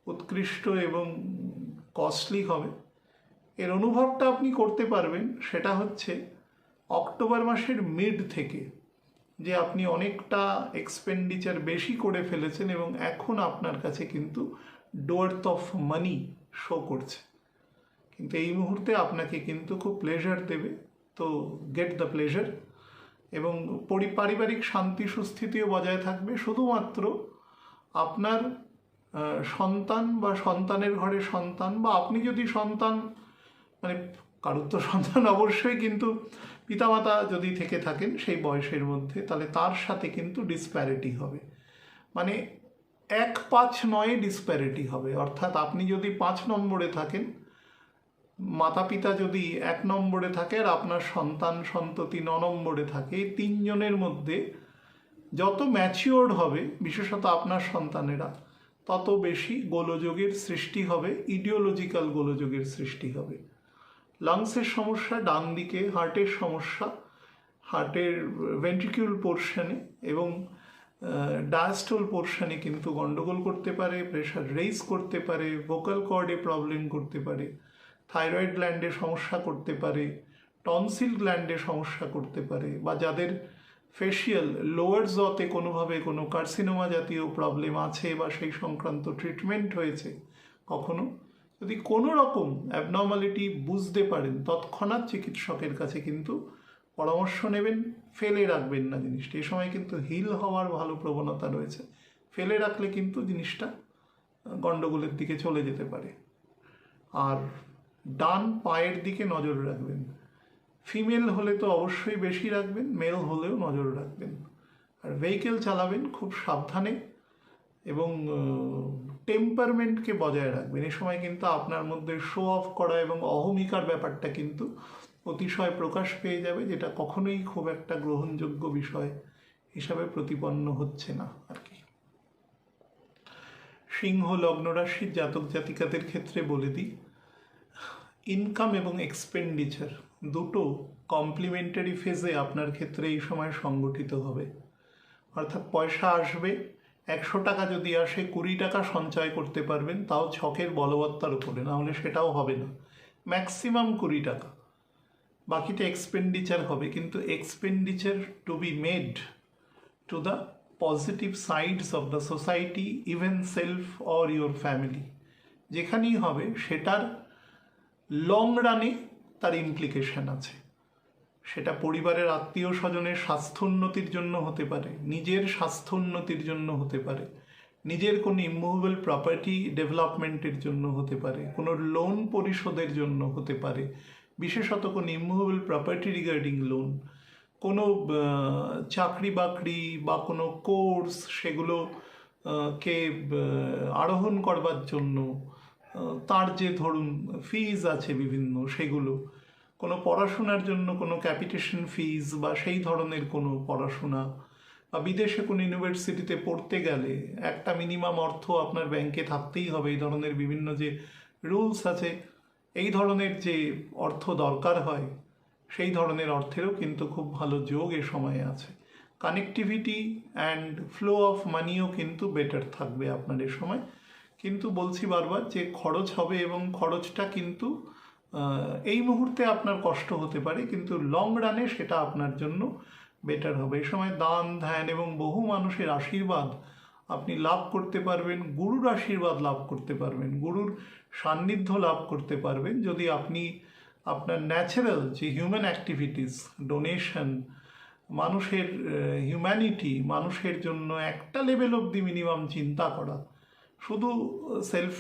উৎকৃষ্ট এবং কস্টলি হবে। এর অনুভবটা আপনি করতে পারবেন, সেটা হচ্ছে অক্টোবর মাসের মিড থেকে, যে আপনি অনেকটা এক্সপেন্ডিচার বেশি করে ফেলেছেন এবং এখন আপনার কাছে কিন্তু ডোয়ার্থ অফ মানি শো করছে। কিন্তু এই মুহূর্তে আপনাকে কিন্তু খুব প্লেজার দেবে, তো গেট দ্য প্লেজার। এবং পারিবারিক শান্তি সুস্থিতিও বজায় থাকবে। শুধুমাত্র আপনার সন্তান বা সন্তানের ঘরে সন্তান, বা আপনি যদি সন্তান, মানে কারোর তো সন্তান অবশ্যই, কিন্তু পিতামাতা যদি থেকে থাকেন সেই বয়সের মধ্যে, তাহলে তার সাথে কিন্তু ডিসপ্যারিটি হবে, মানে 1-5-9 ডিসপ্যারিটি হবে। অর্থাৎ আপনি যদি 5 নম্বরে থাকেন, মাতা পিতা যদি 1 নম্বরে থাকে, আর আপনার সন্তান সন্ততি 9 নম্বরে থাকে, এই তিনজনের মধ্যে যত ম্যাচিওর্ড হবে, বিশেষত আপনার সন্তানেরা, তত বেশি গোলযোগের সৃষ্টি হবে, ইডিওলজিক্যাল গোলযোগের সৃষ্টি হবে। লাংসের সমস্যা ডান দিকে, হার্টের সমস্যা হার্টের ভেন্ট্রিকিউল পোর্শনে এবং ডায়াস্টোল পোর্শনে কিন্তু গন্ডগোল করতে পারে, প্রেশার রেইজ করতে পারে, ভোকাল কর্ডে প্রবলেম করতে পারে, থাইরয়েড গ্ল্যান্ডে সমস্যা করতে পারে, টনসিল গ্ল্যান্ডে সমস্যা করতে পারে, বা যাদের ফেশিয়াল লোয়ার জতে কোনোভাবে কোনো কার্সিনোমা জাতীয় প্রবলেম আছে বা সেই সংক্রান্ত ট্রিটমেন্ট হয়েছে কখনো, যদি কোনো রকম অ্যাবনর্মালিটি বুঝতে পারেন, তৎক্ষণাৎ চিকিৎসকের কাছে কিন্তু পরামর্শ নেবেন, ফেলে রাখবেন না জিনিসটা। এই সময় কিন্তু হিল হওয়ার ভালো প্রবণতা রয়েছে, ফেলে রাখলে কিন্তু জিনিসটা গন্ডগোলের দিকে চলে যেতে পারে। আর ডান পায়ের দিকে নজর রাখবেন, ফিমেল হলে তো অবশ্যই বেশি রাখবেন, মেল হলেও নজর রাখবেন। আর ভেহিকেল চালাবেন খুব সাবধানে এবং টেম্পারমেন্টকে বজায় রাখবেন। এই সময় কিন্তু আপনার মধ্যে শো অফ করা এবং অহমিকার ব্যাপারটা কিন্তু অতিশয় প্রকাশ পেয়ে যাবে, যেটা কখনোই খুব একটা গ্রহণযোগ্য বিষয় হিসাবে প্রতিপন্ন হচ্ছে না আর কি। সিংহ লগ্ন রাশির জাতক জাতিকাদের ক্ষেত্রে বলে দিই, ইনকাম এবং এক্সপেন্ডিচার দুটো কমপ্লিমেন্টারি ফেজে আপনার ক্ষেত্রে এই সময় সংগঠিত হবে। অর্থাৎ পয়সা আসবে, 100 টাকা যদি আসে 20 টাকা সঞ্চয় করতে পারবেন, তাও ছকের বলবত্তার উপরে, না হলে সেটাও হবে না। ম্যাক্সিমাম 20 টাকা, বাকিটা এক্সপেন্ডিচার হবে, কিন্তু expenditure to be made to the positive sides of the society, even self or your family. যেখানেই হবে সেটার লং রানে তার ইমপ্লিকেশন আছে। সেটা পরিবারের আত্মীয় স্বজনের স্বাস্থ্যোন্নতির জন্য হতে পারে, নিজের স্বাস্থ্যোন্নতির জন্য হতে পারে, নিজের কোনো ইমুভেবল প্রপার্টি ডেভেলপমেন্টের জন্য হতে পারে, কোনো লোন পরিশোধের জন্য হতে পারে, বিশেষত কোনো ইমুভেবল প্রপার্টি রিগার্ডিং লোন, কোনো চাকরি বাকরি বা কোনো কোর্স সেগুলো কে আরোহণ করবার জন্য তার যে ধরুন ফিজ আছে বিভিন্ন, সেগুলো কোনো পড়াশোনার জন্য কোনো ক্যাপিটেশন ফিজ বা সেই ধরনের কোনো পড়াশোনা, বা বিদেশে কোনো ইউনিভার্সিটিতে পড়তে গেলে একটা মিনিমাম অর্থ আপনার ব্যাংকে থাকতেই হবে, এই ধরনের বিভিন্ন যে রুলস আছে, এই ধরনের যে অর্থ দরকার হয় সেই ধরনের অর্থেরও কিন্তু খুব ভালো যোগ এ সময়ে আছে। কানেক্টিভিটি অ্যান্ড ফ্লো অফ মানিও কিন্তু বেটার থাকবে আপনার এ সময়। কিন্তু বলছি বারবার যে খরচ হবে, এবং খরচটা কিন্তু এই মুহূর্তে আপনার কষ্ট হতে পারে, কিন্তু লং রানে সেটা আপনার জন্য বেটার হবে। এই সময় দান ধ্যান এবং বহু মানুষের আশীর্বাদ আপনি লাভ করতে পারবেন, গুরুর আশীর্বাদ লাভ করতে পারবেন, গুরুর সান্নিধ্য লাভ করতে পারবেন যদি আপনি আপনার ন্যাচারাল যে হিউম্যান অ্যাক্টিভিটিস, ডোনেশন, মানুষের হিউম্যানিটি, মানুষের জন্য একটা লেভেল অবধি মিনিমাম চিন্তা করা, শুধু সেলফ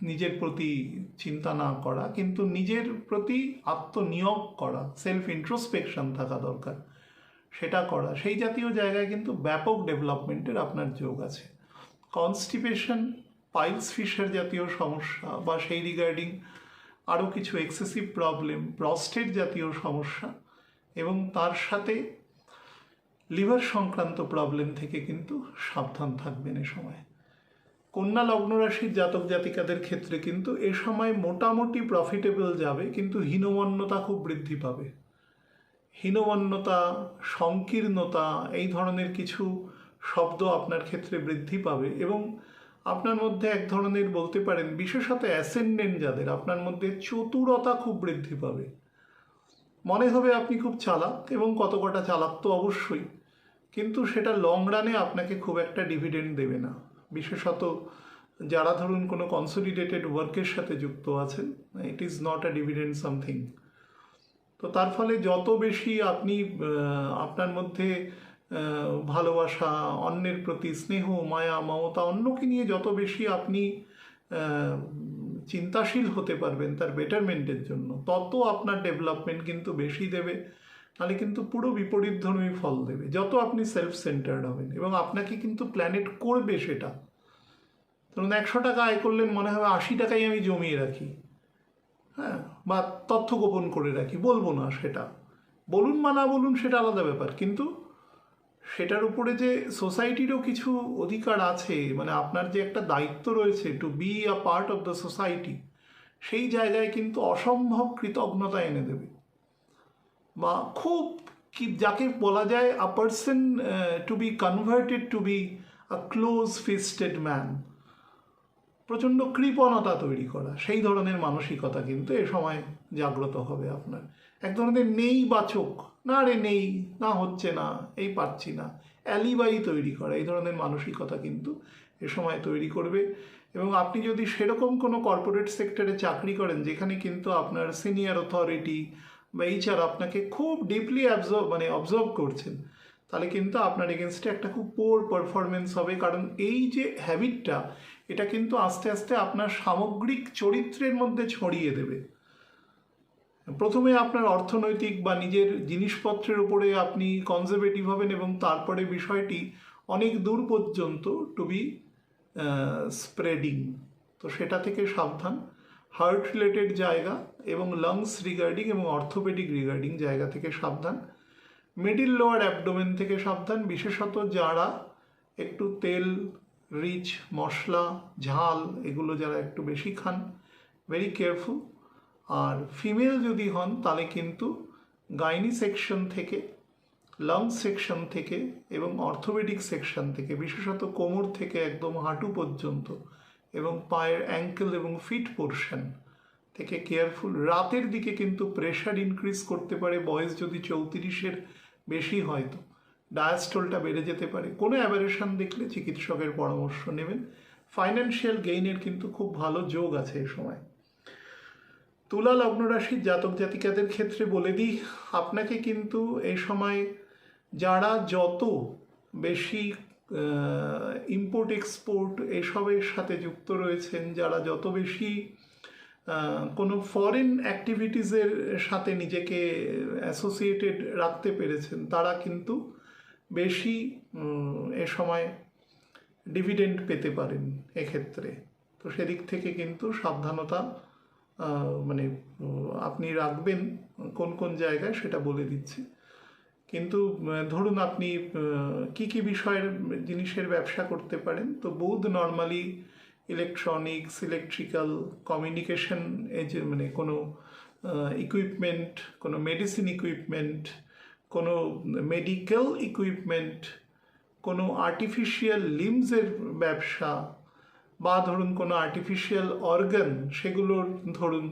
নিজের প্রতি চিন্তা না করা, কিন্তু নিজের প্রতি আত্মনিয়োগ করা, সেলফ ইন্ট্রোস্পেকশন থাকা দরকার, সেটা করা, সেই জাতীয় জায়গায় কিন্তু ব্যাপক ডেভেলপমেন্টের আপনার যোগ আছে। কনস্টিপেশন, পাইলস ফিশার জাতীয় সমস্যা বা সেই রিগার্ডিং আরও কিছু এক্সেসিভ প্রবলেম, প্রস্টেট জাতীয় সমস্যা এবং তার সাথে লিভার সংক্রান্ত প্রবলেম থেকে কিন্তু সাবধান থাকবেন এ সময়। কন্যা লগ্ন রাশির জাতক জাতিকাদের ক্ষেত্রে কিন্তু এ সময় মোটামুটি প্রফিটেবল যাবে, কিন্তু হীনমন্যতা খুব বৃদ্ধি পাবে। হীনমন্যতা, সংকীর্ণতা, এই ধরনের কিছু শব্দ আপনার ক্ষেত্রে বৃদ্ধি পাবে, এবং আপনার মধ্যে এক ধরনের বলতে পারেন, বিশেষত অ্যাসেন্ডেন্ট যাদের, আপনার মধ্যে চতুরতা খুব বৃদ্ধি পাবে। মনে হবে আপনি খুব চালাক, এবং কত কটা চালাক তো অবশ্যই, কিন্তু সেটা লং রানে আপনাকে খুব একটা ডিভিডেন্ড দেবে না। বিশেষত যারা ধরুন কোনো কনসলিডেটেড ওয়ার্কের সাথে যুক্ত আছেন, it is not a dividend something. তো তার ফলে যত বেশি আপনি আপনার মধ্যে ভালোবাসা, অন্যের প্রতি স্নেহ, মায়া, মমতা, অন্যকে নিয়ে যত বেশি আপনি চিন্তাশীল হতে পারবেন তার বেটারমেন্টের জন্য, তত আপনার ডেভেলপমেন্ট কিন্তু বেশি দেবে, নাহলে কিন্তু পুরো বিপরীতধর্মী ফল দেবে যত আপনি সেলফ সেন্টার্ড হবেন। এবং আপনাকে কিন্তু প্ল্যানেট করবে সেটা। ধরুন 100 টাকা আয় করলেন, মনে হবে 80 টাকাই আমি জমিয়ে রাখি, হ্যাঁ, বা তথ্য গোপন করে রাখি, বলবো না, সেটা বলুন বা না বলুন সেটা আলাদা ব্যাপার, কিন্তু সেটার উপরে যে সোসাইটিরও কিছু অধিকার আছে, মানে আপনার যে একটা দায়িত্ব রয়েছে to be a part of the society, সেই জায়গায় কিন্তু অসম্ভব কৃতজ্ঞতা এনে দেবে। বা খুব কি যাকে বলা যায় a person to B converted to be a close fisted man, প্রচণ্ড কৃপণতা তৈরি করা, সেই ধরনের মানসিকতা কিন্তু এ সময় জাগ্রত হবে আপনার। এক ধরনের নেই বাচক, না রে নেই, না হচ্ছে না, এই পাচ্ছি না, অ্যালিবাই তৈরি করা, এই ধরনের মানসিকতা কিন্তু এ সময় তৈরি করবে। এবং আপনি যদি সেরকম কোনো কর্পোরেট সেক্টরে চাকরি করেন যেখানে কিন্তু আপনার সিনিয়র অথরিটি বা এইচআর আপনাকে খুব ডিপলি অবজার্ভ করছেন, তাহলে কিন্তু আপনার এগেনস্টে একটা খুব পোর পারফরমেন্স হবে। কারণ এই যে হ্যাবিটটা, এটা কিন্তু আস্তে আস্তে আপনার সামগ্রিক চরিত্রের মধ্যে ছড়িয়ে দেবে। প্রথমে আপনার অর্থনৈতিক বা নিজের জিনিসপত্রের উপরে আপনি কনজারভেটিভ হবেন, এবং তারপরে বিষয়টি অনেক দূর পর্যন্ত টু বি স্প্রেডিং। তো সেটা থেকে সাবধান। হার্ট রিলেটেড জায়গা এবং লাংস রিগার্ডিং এবং অর্থোপেডিক রিগার্ডিং জায়গা থেকে সাবধান। মিডিল লোয়ার অ্যাবডোমেন থেকে সাবধান, বিশেষত যারা একটু তেল রিচ, মশলা, ঝাল এগুলো যারা একটু বেশি খান, ভেরি কেয়ারফুল। আর ফিমেল যদি হন তাহলে কিন্তু গাইনি সেকশন থেকে লাং সেকশন থেকে এবং অর্থোপেডিক সেকশন থেকে, বিশেষত কোমর থেকে একদম হাঁটু পর্যন্ত এবং পায়ের অ্যাঙ্কেল এবং ফিট পোর্শন থেকে কেয়ারফুল। রাতের দিকে কিন্তু প্রেশার ইনক্রিজ করতে পারে, বয়স যদি 34-এর বেশি হয় তো ডায়াস্টোলটা বেড়ে যেতে পারে। কোনো অ্যাবারেশন দেখলে চিকিৎসকের পরামর্শ নেবেন। ফাইন্যান্সিয়াল গেইনের কিন্তু খুব ভালো যোগ আছে এই সময়। তুলা লগ্ন রাশির জাতক জাতিকাদের ক্ষেত্রে বলে দিই, আপনাকে কিন্তু এই সময় যারা যত বেশি ইম্পোর্ট এক্সপোর্ট এসবের সাথে যুক্ত রয়েছেন, যারা যত বেশি কোনো ফরেন অ্যাক্টিভিটিসের সাথে নিজেকে অ্যাসোসিয়েটেড রাখতে পেরেছেন, তারা কিন্তু বেশি এ সময় ডিভিডেন্ড পেতে পারেন এক্ষেত্রে। তো সেদিক থেকে কিন্তু সাবধানতা মানে আপনি রাখবেন কোন কোন জায়গায় সেটা বলে দিচ্ছি। কিন্তু ধরুন আপনি কি কি বিষয়ের জিনিসের ব্যবসা করতে পারেন। তো বুধ নর্মালি ইলেকট্রনিক্স, ইলেকট্রিক্যাল, কমিউনিকেশন, এই যে মানে কোনো ইকুইপমেন্ট, কোনো মেডিসিন ইকুইপমেন্ট, কোনো মেডিকেল ইকুইপমেন্ট, কোনো আর্টিফিশিয়াল লিমসের ব্যবসা, বা ধরুন কোনো আর্টিফিশিয়াল অর্গান, সেগুলোর ধরুন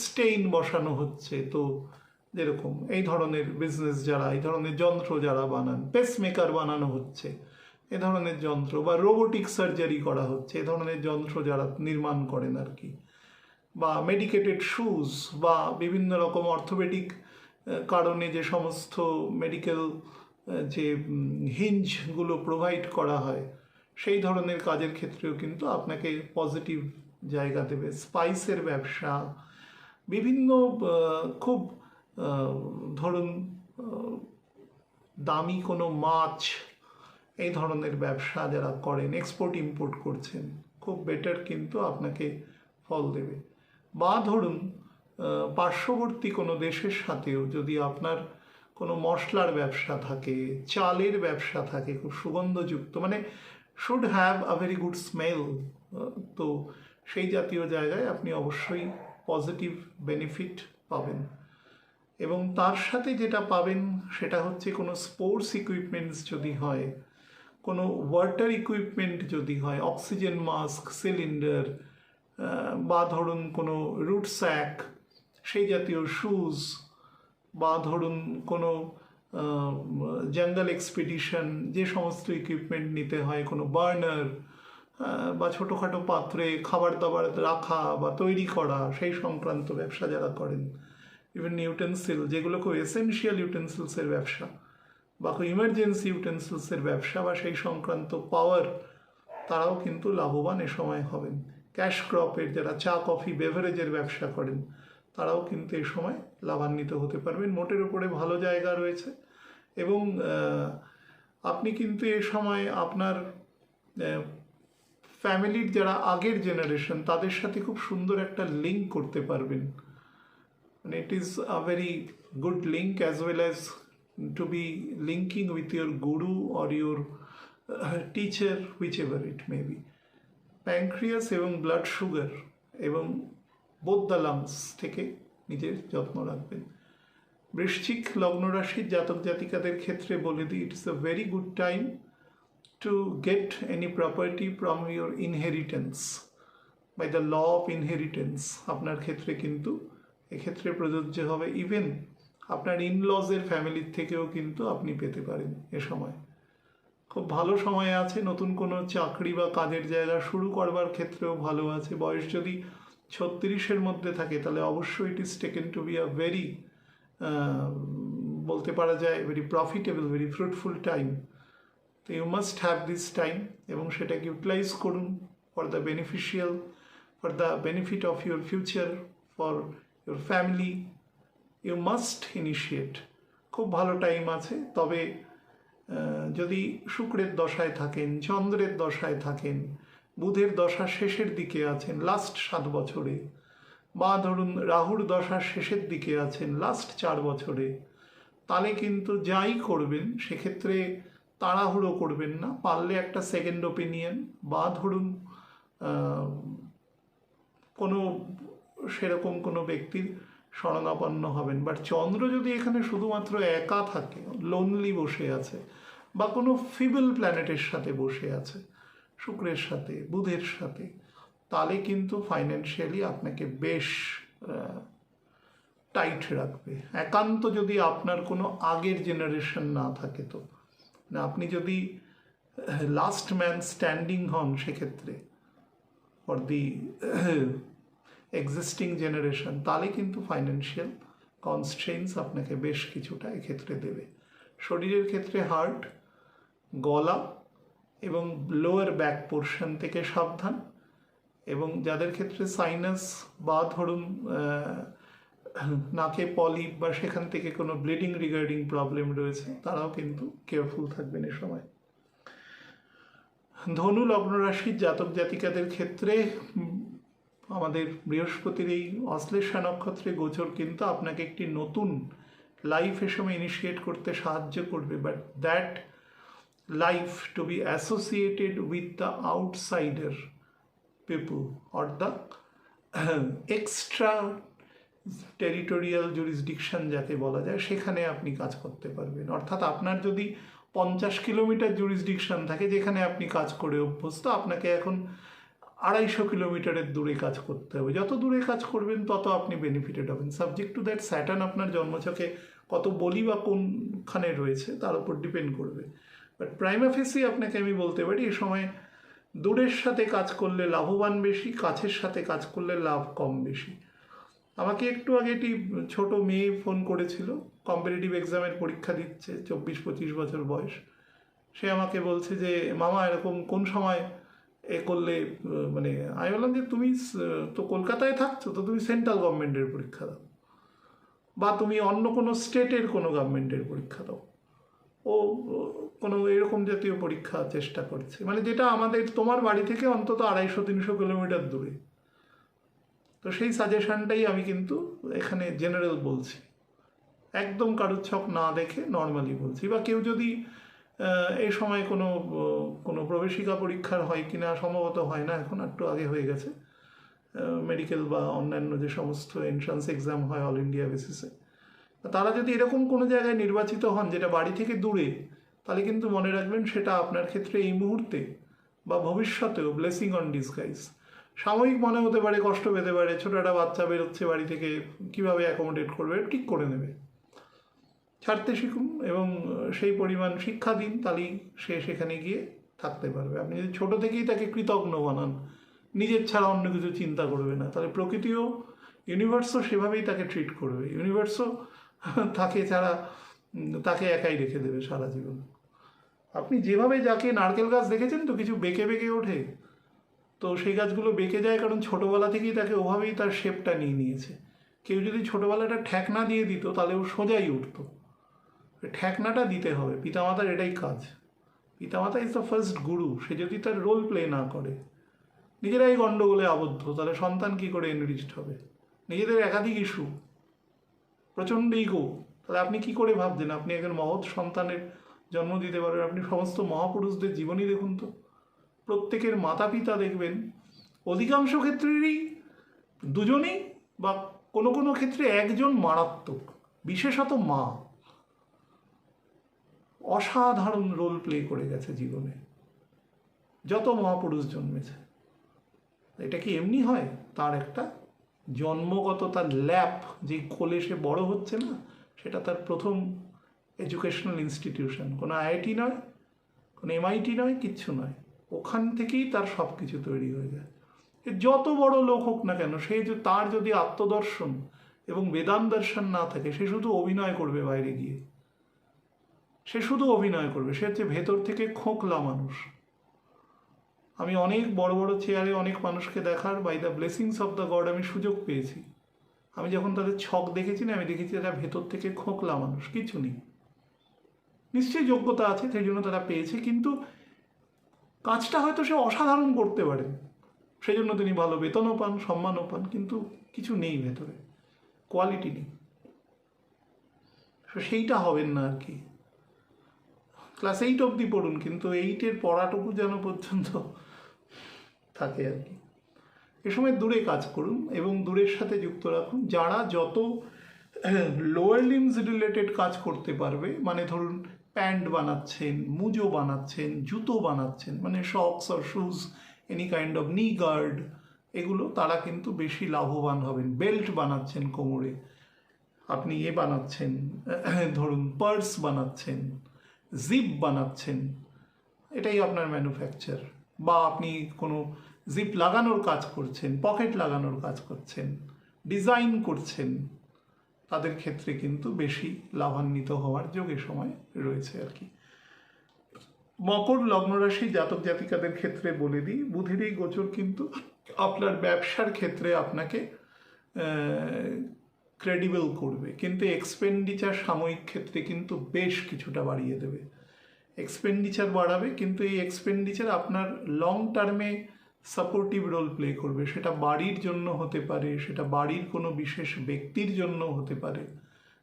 স্টেইন বসানো হচ্ছে, তো যেরকম এই ধরনের বিজনেস, যারা এই ধরনের যন্ত্র যারা বানান, পেসমেকার বানানো হচ্ছে, এ ধরনের যন্ত্র, বা রোবোটিক সার্জারি করা হচ্ছে, এ ধরনের যন্ত্র যারা নির্মাণ করেন আর কি, বা মেডিকেটেড শুজ, বা বিভিন্ন রকম অর্থোপেডিক কারণে যে সমস্ত মেডিকেল যে হিঞ্জগুলো প্রোভাইড করা হয়, সেই ধরনের কাজের ক্ষেত্রেও কিন্তু আপনাকে পজিটিভ জায়গা দেবে। স্পাইসের ব্যবসা, বিভিন্ন খুব ধরুন দামি কোনো মাছ, এই ধরনের ব্যবসা যারা করেন, এক্সপোর্ট ইম্পোর্ট করছেন, খুব বেটার কিন্তু আপনাকে ফল দেবে। বা ধরুন পার্শ্ববর্তী কোনো দেশের সাথেও যদি আপনার কোনো মশলার ব্যবসা থাকে, চালের ব্যবসা থাকে, খুব সুগন্ধযুক্ত, মানে should have a very good smell, তো সেই জাতীয় জায়গায় আপনি অবশ্যই পজিটিভ বেনিফিট পাবেন। এবং তার সাথে যেটা পাবেন সেটা হচ্ছে কোনো স্পোর্টস ইকুইপমেন্টস যদি হয়, কোনো ওয়াটার ইকুইপমেন্ট যদি হয়, অক্সিজেন মাস্ক, সিলিন্ডার, বা ধরুন কোনো রুট স্যাক, সেই জাতীয় শুজ, বা ধরুন কোনো জঙ্গল এক্সপিডিশন, যে সমস্ত ইকুইপমেন্ট নিতে হয়, কোনো বার্নার, বা ছোটোখাটো পাত্রে খাবার দাবার রাখা বা তৈরি করা, সেই সংক্রান্ত ব্যবসা যারা করেন, ইভেন ইউটেন্সিল, যেগুলো খুব এসেনশিয়াল ইউটেন্সিলসের ব্যবসা, বা খুব ইমার্জেন্সি ইউটেন্সিলসের ব্যবসা, বা সেই সংক্রান্ত পাওয়ার, তারাও কিন্তু লাভবান এ সময় হবেন। ক্যাশ ক্রপের যারা চা কফি বেভারেজের ব্যবসা করেন, তারাও কিন্তু এই সময় লাভান্বিত হতে পারবেন। মোটের উপরে ভালো জায়গা রয়েছে। এবং আপনি কিন্তু এ সময় আপনার ফ্যামিলির যারা আগের জেনারেশন, তাদের সাথে খুব সুন্দর একটা লিঙ্ক করতে পারবেন। মানে it is a very good link, as well as to be linking with your guru or your teacher, whichever it may be. Pancreas এবং ব্লাড সুগার এবং বোথ দ্য লাংস থেকে নিজের যত্ন রাখবেন। বৃশ্চিক লগ্ন রাশির জাতক জাতিকাদের ক্ষেত্রে বলে দিই, it's a very good time to get any property from your inheritance, by the law of inheritance. আপনার ক্ষেত্রে কিন্তু এক্ষেত্রে প্রযোজ্য হবে। ইভেন আপনার ইনলজের ফ্যামিলির থেকেও কিন্তু আপনি পেতে পারেন এ সময়। খুব ভালো সময় আছে। নতুন কোনো চাকরি বা কাজের জায়গা শুরু করবার ক্ষেত্রেও ভালো আছে। বয়স যদি 36-এর মধ্যে থাকে, তাহলে অবশ্যই it is taken to be a very, বলতে পারা যায়, very profitable, very fruitful time. তো you must have this time, এবং সেটাকে ইউটিলাইজ করুন for the beneficial, for the benefit of your future, for your family. You must initiate. খুব ভালো time আছে। তবে যদি শুক্রের দশায় থাকেন, চন্দ্রের দশায় থাকেন, বুধের দশা শেষের দিকে আছেন লাস্ট 7 বছরে, বা ধরুন রাহুর দশা শেষের দিকে আছেন লাস্ট 4 বছরে, তাহলে কিন্তু যাই করবেন সেক্ষেত্রে তাড়াহুড়ো করবেন না। পারলে একটা সেকেন্ড ওপিনিয়ন, বা ধরুন কোনো সেরকম কোনো ব্যক্তির শরণাপন্ন হবেন। বাট চন্দ্র যদি এখানে শুধুমাত্র একা থাকে, লোনলি বসে আছে, বা কোনো ফিবল প্ল্যানেটের সাথে বসে আছে, শুক্রের সাথে, বুধের সাথে, তাহলে কিন্তু ফাইন্যান্সিয়ালি আপনাকে বেশ টাইট রাখবে। একান্ত যদি আপনার কোনো আগের জেনারেশন না থাকে, তো না, আপনি যদি লাস্ট ম্যান স্ট্যান্ডিং হন সেক্ষেত্রে ফর দি এক্সিস্টিং জেনারেশন, তাহলে কিন্তু ফাইন্যান্সিয়াল কনস্ট্রেইনস আপনাকে বেশ কিছুটা এক্ষেত্রে দেবে। শরীরের ক্ষেত্রে হার্ট, গলা এবং লোয়ার ব্যাক পোর্শন থেকে সাবধান, এবং যাদের ক্ষেত্রে সাইনাস বা ধরুন নাকে পলিপ বা সেখান থেকে কোনো ব্লিডিং রিগার্ডিং প্রবলেম রয়েছে, তারাও কিন্তু কেয়ারফুল থাকবেন এ সময়। ধনু লগ্ন রাশির জাতক জাতিকাদের ক্ষেত্রে আমাদের বৃহস্পতির এই অশ্লেষা নক্ষত্রে গোচর কিন্তু আপনাকে একটি নতুন লাইফ এ সময় ইনিশিয়েট করতে সাহায্য করবে, but that life to be associated with the outsider people or the extra territorial jurisdiction যাকে বলা যায়, সেখানে আপনি কাজ করতে পারবেন। অর্থাৎ আপনার যদি 50 কিলোমিটার জুরিসডিকশন থাকে যেখানে আপনি কাজ করে অভ্যস্ত, আপনাকে এখন 250 কিলোমিটারের দূরে কাজ করতে হবে। যত দূরে কাজ করবেন তত আপনি বেনিফিটেড হবেন। সাবজেক্ট টু দ্যাট স্যাটার্ন আপনার জন্মছকে কত বলি বা কোনখানে রয়েছে তার উপর ডিপেন্ড করবে। বাট প্রাইমা ফেসি আপনাকে আমি বলতে পারি এ সময় দূরের সাথে কাজ করলে লাভবান বেশি, কাছের সাথে কাজ করলে লাভ কম বেশি। আমাকে একটু আগে একটি ছোট মেয়ে ফোন করেছিল, কম্পিটিটিভ এক্সামের পরীক্ষা দিচ্ছে, 24-25 বছর বয়স। সে আমাকে বলছে যে মামা এরকম কোন সময় এ করলে, মানে আমি বললাম যে তুমি তো কলকাতায় থাকছো, তো তুমি সেন্ট্রাল গভর্নমেন্টের পরীক্ষা দাও, বা তুমি অন্য কোনো স্টেটের কোনো গভর্নমেন্টের পরীক্ষা দাও। ও কোনো এরকম জাতীয় পরীক্ষা চেষ্টা করছে, মানে যেটা আমাদের তোমার বাড়ি থেকে অন্তত 250-300 কিলোমিটার দূরে। তো সেই সাজেশনটাই আমি কিন্তু এখানে জেনারেল বলছি, একদম কারুর ছক না দেখে নর্মালি বলছি। বা কেউ যদি এই সময় কোনো প্রবেশিকা পরীক্ষার হয় কিনা, সম্ভবত হয় না, এখন একটু আগে হয়ে গেছে, মেডিকেল বা অন্যান্য যে সমস্ত এন্ট্রান্স এক্সাম হয় অল ইন্ডিয়া বেসিসে, তারা যদি এরকম কোনো জায়গায় নির্বাচিত হন যেটা বাড়ি থেকে দূরে, তাহলে কিন্তু মনে রাখবেন সেটা আপনার ক্ষেত্রে এই মুহূর্তে বা ভবিষ্যতেও ব্লেসিং অন ডিসগাইজ। সাময়িক মনে হতে পারে, কষ্ট পেতে পারে, ছোটো একটা বাচ্চা বেরোচ্ছে বাড়ি থেকে, কীভাবে অ্যাকোমোডেট করবে, ঠিক করে নেবে। ছাড়তে শিখুন এবং সেই পরিমাণ শিক্ষা দিন, তাহলেই সে সেখানে গিয়ে থাকতে পারবে। আপনি যদি ছোটো থেকেই তাকে কৃতজ্ঞ বানান, নিজের ছাড়া অন্য কিছু চিন্তা করবে না, তাহলে প্রকৃতিও, ইউনিভার্সও সেভাবেই তাকে ট্রিট করবে। ইউনিভার্সও তাকে একাই রেখে দেবে সারা জীবন। আপনি যেভাবে যাকে নারকেল গাছ দেখেছেন তো, কিছু বেঁকে বেঁকে ওঠে, তো সেই গাছগুলো বেঁকে যায় কারণ ছোটোবেলা থেকেই তাকে ওভাবেই তার শেপটা নিয়ে নিয়েছে। কেউ যদি ছোটোবেলাটা ঠ্যাকনা দিয়ে দিত তাহলে ও সোজাই উঠতো। ঠ্যাকনাটা দিতে হবে, পিতামাতার এটাই কাজ। পিতামাতা ইজ দ্য ফার্স্ট গুরু। সে যদি তার রোল প্লে না করে, নিজেরাই গণ্ডগোলে আবদ্ধ, তাহলে সন্তান কী করে এনরিচড হবে? নিজেদের একাধিক ইস্যু, প্রচণ্ড ইগো, তাহলে আপনি কি করে ভাবছেন আপনি একজন মহৎ সন্তানের জন্ম দিতে পারবেন? আপনি সমস্ত মহাপুরুষদের জীবনী দেখুন তো, প্রত্যেকের মাতা পিতা দেখবেন অধিকাংশ ক্ষেত্রেরই দুজনেই বা কোনো কোনো ক্ষেত্রে একজন মারাত্মক, বিশেষত মা অসাধারণ রোল প্লে করে গেছে জীবনে, যত মহাপুরুষ জন্মেছে। এটা কি এমনি হয়? তার একটা জন্মগত, তার ল্যাপ যে কোলে সে বড় হচ্ছে না, সেটা তার প্রথম এডুকেশনাল ইনস্টিটিউশন। কোনো আইআইটি নয়, কোনো এমআইটি নয়, কিচ্ছু নয়, ওখান থেকেই তার সব কিছু তৈরি হয়ে যায়। যত বড় লোক হোক না কেন, তার যদি আত্মদর্শন এবং বেদান্ত দর্শন না থাকে, সে শুধু অভিনয় করবে বাইরে গিয়ে, সে শুধু অভিনয় করবে। সে হচ্ছে ভেতর থেকে খোকলা মানুষ। আমি অনেক বড় বড় চেয়ারে অনেক মানুষকে দেখার, by the blessings of the God, আমি সুযোগ পেয়েছি। আমি যখন তাদের ছক দেখেছি না, আমি দেখেছি তারা ভেতর থেকে খোকলা মানুষ, কিছু নেই। নিশ্চয়ই যোগ্যতা আছে, সেই জন্য তারা পেয়েছে, কিন্তু কাজটা হয়তো সে অসাধারণ করতে পারে, সেই জন্য তিনি ভালো বেতনও পান, সম্মানও পান, কিন্তু কিছু নেই ভেতরে, কোয়ালিটি নেই। সেইটা হবেন না আর কি। ক্লাস 8 অবধি পড়ুন, কিন্তু 8-এর পড়াটুকু যেন পর্যন্ত থাকে আর কি। এ সময় দূরে কাজ করুন এবং দূরের সাথে যুক্ত রাখুন। যারা যত লোয়ার লিমস রিলেটেড কাজ করতে পারবে, মানে ধরুন প্যান্ট বানাচ্ছেন, মুজো বানাচ্ছেন, জুতো বানাচ্ছেন, মানে সক্স আর shoes, any kind of knee guard, এগুলো তারা কিন্তু বেশি লাভবান হবেন। বেল্ট বানাচ্ছেন কোমরে, আপনি বানাচ্ছেন, ধরুন পার্স বানাচ্ছেন, জিপ বানাচ্ছেন, এটাই আপনার ম্যানুফ্যাকচার, বা আপনি কোনো জিপ লাগানোর কাজ করছেন, পকেট লাগানোর কাজ করছেন, ডিজাইন করছেন, তাদের ক্ষেত্রে কিন্তু বেশি লাভান্বিত হওয়ার যোগ এ সময় রয়েছে আর কি। মকর লগ্ন রাশি জাতক জাতিকাদের ক্ষেত্রে বলে দিই, বুধের এই গোচর কিন্তু আপনার ব্যবসার ক্ষেত্রে আপনাকে ক্রেডিবল করবে, কিন্তু এক্সপেন্ডিচার সাময়িক ক্ষেত্রে কিন্তু বেশ কিছুটা বাড়িয়ে দেবে। এক্সপেন্ডিচার বাড়াবে, কিন্তু এই এক্সপেন্ডিচার আপনার লং টার্মে সাপোর্টিভ রোল প্লে করবে। সেটা বাড়ির জন্য হতে পারে, সেটা বাড়ির কোনো বিশেষ ব্যক্তির জন্য হতে পারে,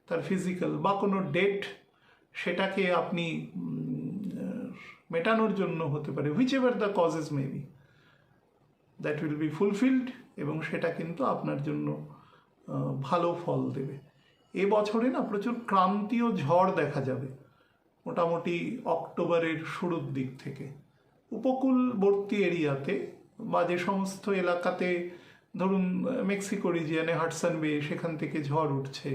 তার ফিজিক্যাল বা কোনো ডেট, সেটাকে আপনি মেটানোর জন্য হতে পারে। Which ever the causes may be, that will be fulfilled, এবং সেটা কিন্তু আপনার জন্য ভালো ফল দেবে। এ বছরে না প্রচুর ক্রান্তীয় ঝড় দেখা যাবে মোটামুটি অক্টোবরের শুরুর দিক থেকে। উপকূলবর্তী এরিয়াতে বা যে সমস্ত এলাকাতে ধরুন মেক্সিকো রিজিয়ানে হাডসন বে, সেখান থেকে ঝড় উঠছে,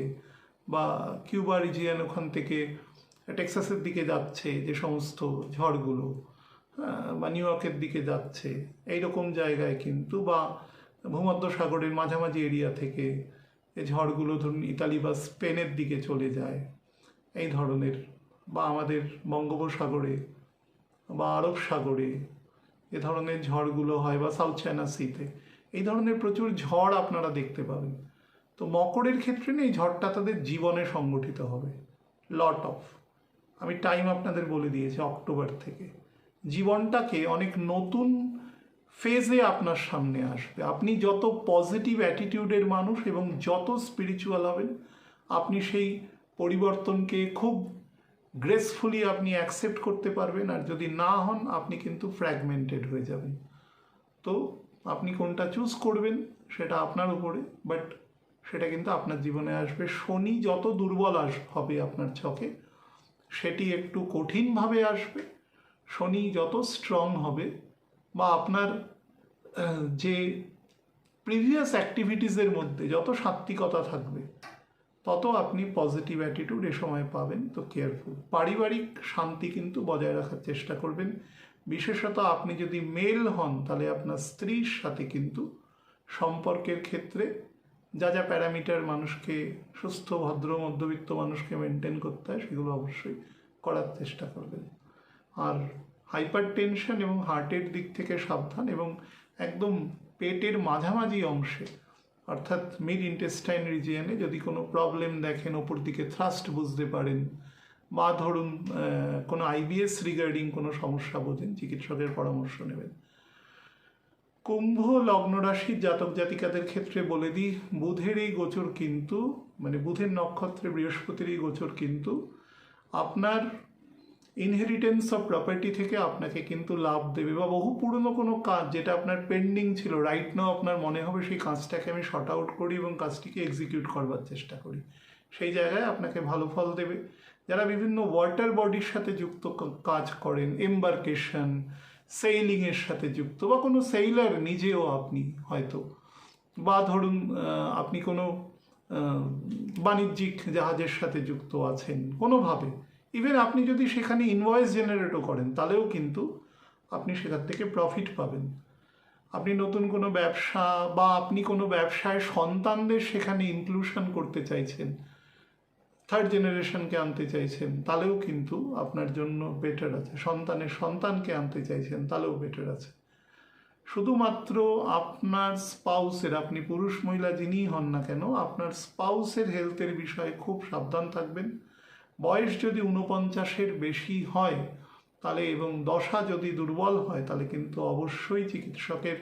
বা কিউবা রিজিয়ান ওখান থেকে টেক্সাসের দিকে যাচ্ছে যে সমস্ত ঝড়গুলো, বা নিউ ইয়র্কের দিকে যাচ্ছে, এইরকম জায়গায় কিন্তু, বা ভূমধ্যসাগরের মাঝামাঝি এরিয়া থেকে এই ঝড়গুলো ধরুন ইতালি বা স্পেনের দিকে চলে যায়, এই ধরনের, বা আমাদের বঙ্গোপসাগরে বা আরব সাগরে এ ধরনের ঝড়গুলো হয়, বা সাউথ চায়না সিতে এই ধরনের প্রচুর ঝড় আপনারা দেখতে পাবেন। তো মকরের ক্ষেত্রে না এই ঝড়টা তাদের জীবনে সংগঠিত হবে, লট অফ, আমি টাইম আপনাদের বলে দিয়েছি, অক্টোবর থেকে জীবনটাকে অনেক নতুন ফেজে আপনার সামনে আসবে। আপনি যত পজিটিভ অ্যাটিটিউডের মানুষ এবং যত স্পিরিচুয়াল হবেন, আপনি সেই পরিবর্তনকে খুব গ্রেসফুলি আপনি অ্যাকসেপ্ট করতে পারবেন। আর যদি না হন, আপনি কিন্তু ফ্র্যাগমেন্টেড হয়ে যাবেন। তো আপনি কোনটা চুজ করবেন সেটা আপনার উপরে, বাট সেটা কিন্তু আপনার জীবনে আসবে। শনি যত দুর্বল হবে আপনার ছকে, সেটি একটু কঠিনভাবে আসবে। শনি যত স্ট্রং হবে, বা আপনার যে প্রিভিয়াস অ্যাক্টিভিটিসের মধ্যে যত সাত্ত্বিকতা থাকবে, তত আপনি পজিটিভ অ্যাটিটিউড এ সময় পাবেন। তো কেয়ারফুল। পারিবারিক শান্তি কিন্তু বজায় রাখার চেষ্টা করবেন। বিশেষত আপনি যদি মেল হন, তাহলে আপনার স্ত্রীর সাথে কিন্তু সম্পর্কের ক্ষেত্রে যা যা প্যারামিটার মানুষকে, সুস্থ ভদ্র মধ্যবিত্ত মানুষকে মেনটেন করতে হয়, সেগুলো অবশ্যই করার চেষ্টা করবেন। আর হাইপার টেনশন এবং হার্টের দিক থেকে সাবধান, এবং একদম পেটের মাঝামাঝি অংশে, অর্থাৎ মিড ইন্টেস্টাইন রিজিয়নে যদি কোনো প্রবলেম দেখেন, ওপর দিকে থ্রাস্ট বুঝতে পারেন, বা ধরুন কোনো আইবিএস রিগার্ডিং কোনো সমস্যা বোঝেন, চিকিৎসকের পরামর্শ নেবেন। কুম্ভ লগ্ন রাশির জাতক জাতিকাদের ক্ষেত্রে বলে দিই, বুধের এই গোচর কিন্তু, মানে বুধের নক্ষত্রে বৃহস্পতির এই গোচর কিন্তু আপনার ইনহেরিটেন্স অফ প্রপার্টি থেকে আপনাকে কিন্তু লাভ দেবে, বা বহু পুরনো কোনো কাজ যেটা আপনার পেন্ডিং ছিল, রাইট নাও আপনার মনে হবে সেই কাজটাকে আমি শর্ট আউট করি এবং কাজটিকে এক্সিকিউট করবার চেষ্টা করি, সেই জায়গায় আপনাকে ভালো ফল দেবে। যারা বিভিন্ন ওয়াটার বডির সাথে যুক্ত কাজ করেন, এম্বার্কেশন, সেইলিংয়ের সাথে যুক্ত, বা কোনো সেইলার নিজেও আপনি হয়তো, বা ধরুন আপনি কোনো বাণিজ্যিক জাহাজের সাথে যুক্ত আছেন কোনোভাবে, ইভেন আপনি যদি সেখানে ইনভয়েস জেনারেটও করেন, তাহলেও কিন্তু আপনি সেখান থেকে প্রফিট পাবেন। আপনি নতুন কোনো ব্যবসা, বা আপনি কোনো ব্যবসায় সন্তানদের সেখানে ইনক্লুশন করতে চাইছেন, থার্ড জেনারেশনকে আনতে চাইছেন, তাহলেও কিন্তু আপনার জন্য বেটার আছে। সন্তানের সন্তানকে আনতে চাইছেন, তাহলেও বেটার আছে। শুধুমাত্র আপনার স্পাউসের, আপনি পুরুষ মহিলা যিনিই হন না কেন, আপনার স্পাউসের হেলথের বিষয়ে খুব সাবধান থাকবেন। বয়স যদি 49-এর বেশি হয় তাহলে, এবং দশা যদি দুর্বল হয়, তাহলে কিন্তু অবশ্যই চিকিৎসকের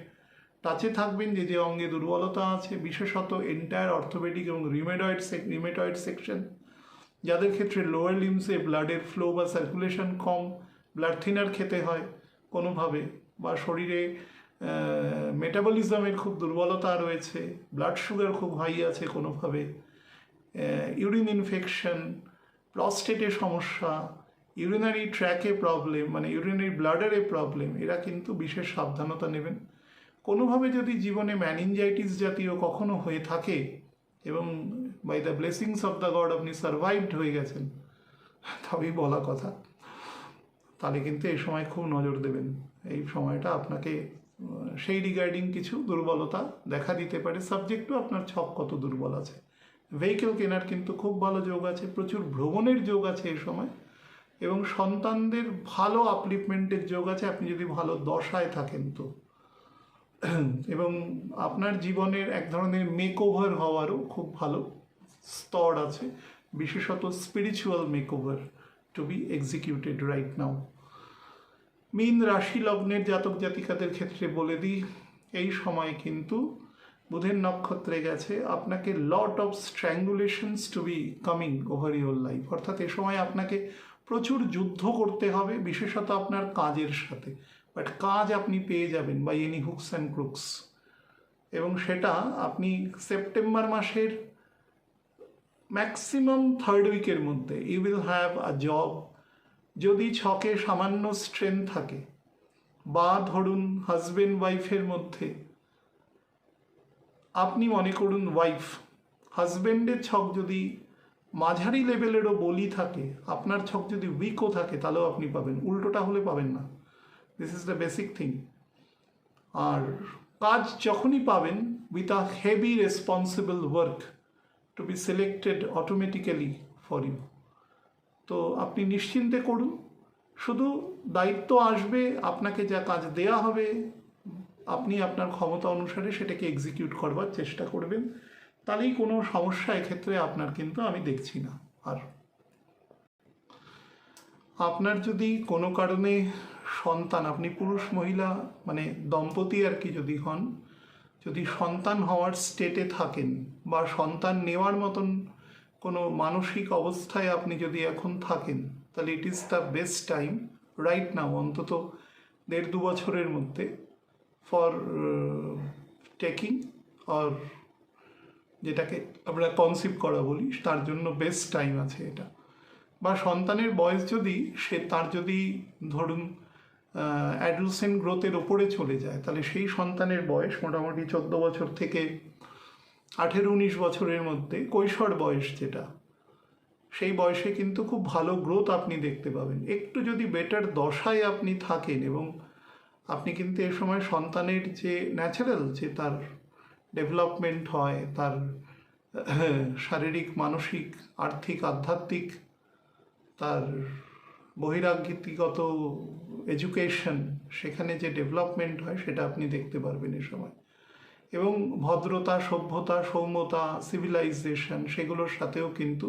টাচে থাকবেন যে যে অঙ্গে দুর্বলতা আছে, বিশেষত এন্টায়ার অর্থোপেডিক এবং রিমেটয়েড সেকশন, যাদের ক্ষেত্রে লোয়ার লিমসে ব্লাডের ফ্লো বা সার্কুলেশন কম, ব্লাড থিনার খেতে হয় কোনোভাবে, বা শরীরে মেটাবলিজমের খুব দুর্বলতা রয়েছে, ব্লাড সুগার খুব হাই আছে কোনোভাবে, ইউরিন ইনফেকশন, প্রস্টেটের সমস্যা, ইউরিনারি ট্র্যাকে প্রবলেম, মানে ইউরিনারি ব্লাডারে প্রবলেম, এরা কিন্তু বিশেষ সাবধানতা নেবেন। কোনোভাবে যদি জীবনে ম্যানিনজাইটিস জাতীয় কখনো হয়ে থাকে এবং by the blessings of the God আপনি সারভাইভড হয়ে গেছেন, তবেই বলা কথা, তাহলে কিন্তু এই সময় খুব নজর দেবেন। এই সময়টা আপনাকে সেই রিগার্ডিং কিছু দুর্বলতা দেখা দিতে পারে, সাবজেক্ট টু আপনার ছক কত দুর্বল আছে। ভেহিকেল কেনার কিন্তু খুব ভালো যোগ আছে, প্রচুর ভ্রমণের যোগ আছে এই সময়, এবং সন্তানদের ভালো আপলিফমেন্টের যোগ আছে আপনি যদি ভালো দশায় থাকেন তো। এবং আপনার জীবনের এক ধরনের মেকওভার হওয়ারও খুব ভালো স্তর আছে, বিশেষত spiritual makeover to be executed right now. মীন রাশি লগ্নের জাতক জাতিকাদের ক্ষেত্রে বলে দিই, এই সময় কিন্তু বুধের নক্ষত্রে গেছে, আপনাকে lot of strangulations to be coming over your life, অর্থাৎ এ সময় আপনাকে প্রচুর যুদ্ধ করতে হবে, বিশেষত আপনার কাজের সাথে, বাট কাজ আপনি পেয়ে যাবেন by any hooks and crooks, এবং সেটা আপনি সেপ্টেম্বর মাসের ম্যাক্সিমাম থার্ড উইকের মধ্যে you will have a job. যদি ছকে সামান্য স্ট্রেন থাকে, বা ধরুন হাজবেন্ড ওয়াইফের মধ্যে, আপনি মনে করুন ওয়াইফ, হাজবেন্ডের ছক যদি মাঝারি লেভেলেরও বলি থাকে, আপনার ছক যদি উইকও থাকে, তাহলেও আপনি পাবেন, উল্টোটা হলে পাবেন না। This is the basic thing. আর কাজ যখনই পাবেন with a heavy responsible work to be selected automatically for you, তো আপনি নিশ্চিন্তে করুন, শুধু দায়িত্ব আসবে, আপনাকে যা কাজ দেয়া হবে আপনি আপনার ক্ষমতা অনুসারে সেটাকে এক্সিকিউট করবার চেষ্টা করবেন, তাহলেই কোনো সমস্যা এক্ষেত্রে আপনার কিন্তু আমি দেখছি না। আর আপনার যদি কোনো কারণে সন্তান, আপনি পুরুষ মহিলা মানে দম্পতি আর কি যদি হন, যদি সন্তান হওয়ার স্টেটে থাকেন বা সন্তান নেওয়ার মতন কোনো মানসিক অবস্থায় আপনি যদি এখন থাকেন, তাহলে it is the best time right now, অন্তত 1.5-2 বছরের মধ্যে, ফর টেকিং অর যেটাকে আমরা কনসিভ করা বলি, তার জন্য বেস্ট টাইম আছে এটা। বা সন্তানের বয়স যদি তার যদি ধরুন অ্যাডোলেসেন্ট গ্রোথের ওপরে চলে যায়, তাহলে সেই সন্তানের বয়স মোটামুটি 14 বছর থেকে 18-19 বছরের মধ্যে, কৈশোর বয়স যেটা, সেই বয়সে কিন্তু খুব ভালো গ্রোথ আপনি দেখতে পাবেন। একটু যদি বেটার দশায় আপনি থাকেন, এবং আপনি কিন্তু এ সময় সন্তানের যে ন্যাচারাল যে তার ডেভেলপমেন্ট হয়, তার শারীরিক, মানসিক, আর্থিক, আধ্যাত্মিক, তার বহিরাগীতিগত এডুকেশন, সেখানে যে ডেভেলপমেন্ট হয় সেটা আপনি দেখতে পারবেন এ সময়, এবং ভদ্রতা, সভ্যতা, সৌম্যতা, সিভিলাইজেশন, সেগুলোর সাথেও কিন্তু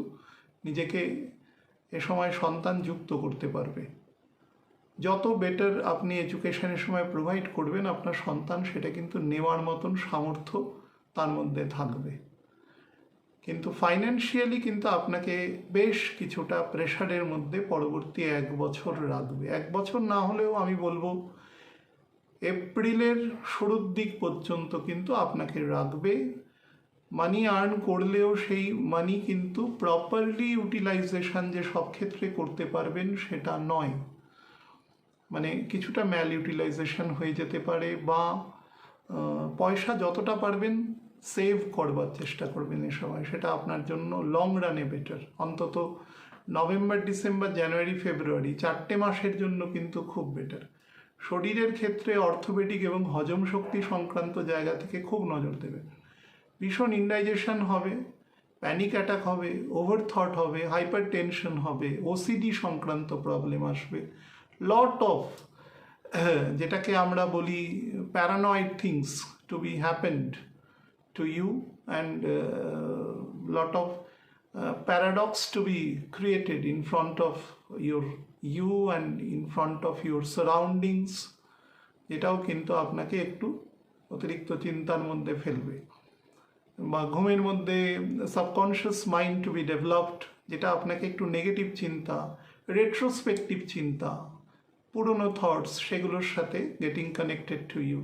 নিজেকে এ সময় সন্তান যুক্ত করতে পারবে। যত বেটার আপনি এডুকেশনের সময় প্রোভাইড করবেন, আপনার সন্তান সেটা কিন্তু নেওয়ার মতন সামর্থ্য তার মধ্যে থাকবে। কিন্তু ফাইন্যান্সিয়ালি কিন্তু আপনাকে বেশ কিছুটা প্রেশারের মধ্যে পরবর্তী 1 বছর রাখবে। 1 বছর না হলেও আমি বলবো এপ্রিলের শুরুর দিক পর্যন্ত কিন্তু আপনাকে রাখবে। মানি আর্ন করলেও সেই মানি কিন্তু প্রপারলি ইউটিলাইজেশন যে সব ক্ষেত্রে করতে পারবেন সেটা নয়, মানে কিছুটা ম্যাল ইউটিলাইজেশন হয়ে যেতে পারে, বা পয়সা যতটা পারবেন সেভ করবার চেষ্টা করবেন এ সময়, সেটা আপনার জন্য লং রানে বেটার। অন্তত নভেম্বর, ডিসেম্বর, জানুয়ারি, ফেব্রুয়ারি 4টে মাসের জন্য কিন্তু খুব বেটার। শরীরের ক্ষেত্রে অর্থোপেডিক এবং হজম শক্তি সংক্রান্ত জায়গা থেকে খুব নজর দেবেন। ভীষণ ইনডাইজেশন হবে, প্যানিক অ্যাটাক হবে, ওভার থট হবে, হাইপার টেনশন হবে, ওসিডি সংক্রান্ত প্রবলেম আসবে, লট অফ যেটাকে আমরা বলি paranoid things to B happened to you, and lot of paradox to be created in front of you and in front of your surroundings, এটাও কিন্তু আপনাকে একটু অতিরিক্ত চিন্তার মধ্যে ফেলবে। বা ঘুমের মধ্যে subconscious mind to B developed, যেটা আপনাকে একটু নেগেটিভ চিন্তা, রেট্রোস্পেকটিভ চিন্তা, পুরনো থটস, সেগুলোর সাথে গেটিং কানেক্টেড টু ইউ,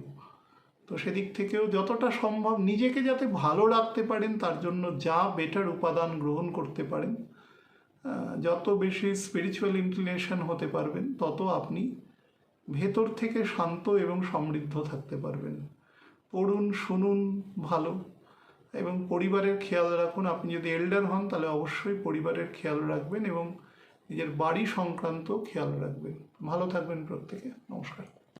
তো সেদিক থেকেও যতটা সম্ভব নিজেকে যাতে ভালো রাখতে পারেন তার জন্য যা বেটার উপাদান গ্রহণ করতে পারেন, যত বেশি স্পিরিচুয়াল ইনক্লিনেশন হতে পারবেন তত আপনি ভেতর থেকে শান্ত এবং সমৃদ্ধ থাকতে পারবেন। পড়ুন, শুনুন ভালো, এবং পরিবারের খেয়াল রাখুন। আপনি যদি এল্ডার হন তাহলে অবশ্যই পরিবারের খেয়াল রাখবেন এবং নিজের বাড়ি সংক্রান্ত খেয়াল রাখবেন। ভালো থাকবেন প্রত্যেকে। নমস্কার।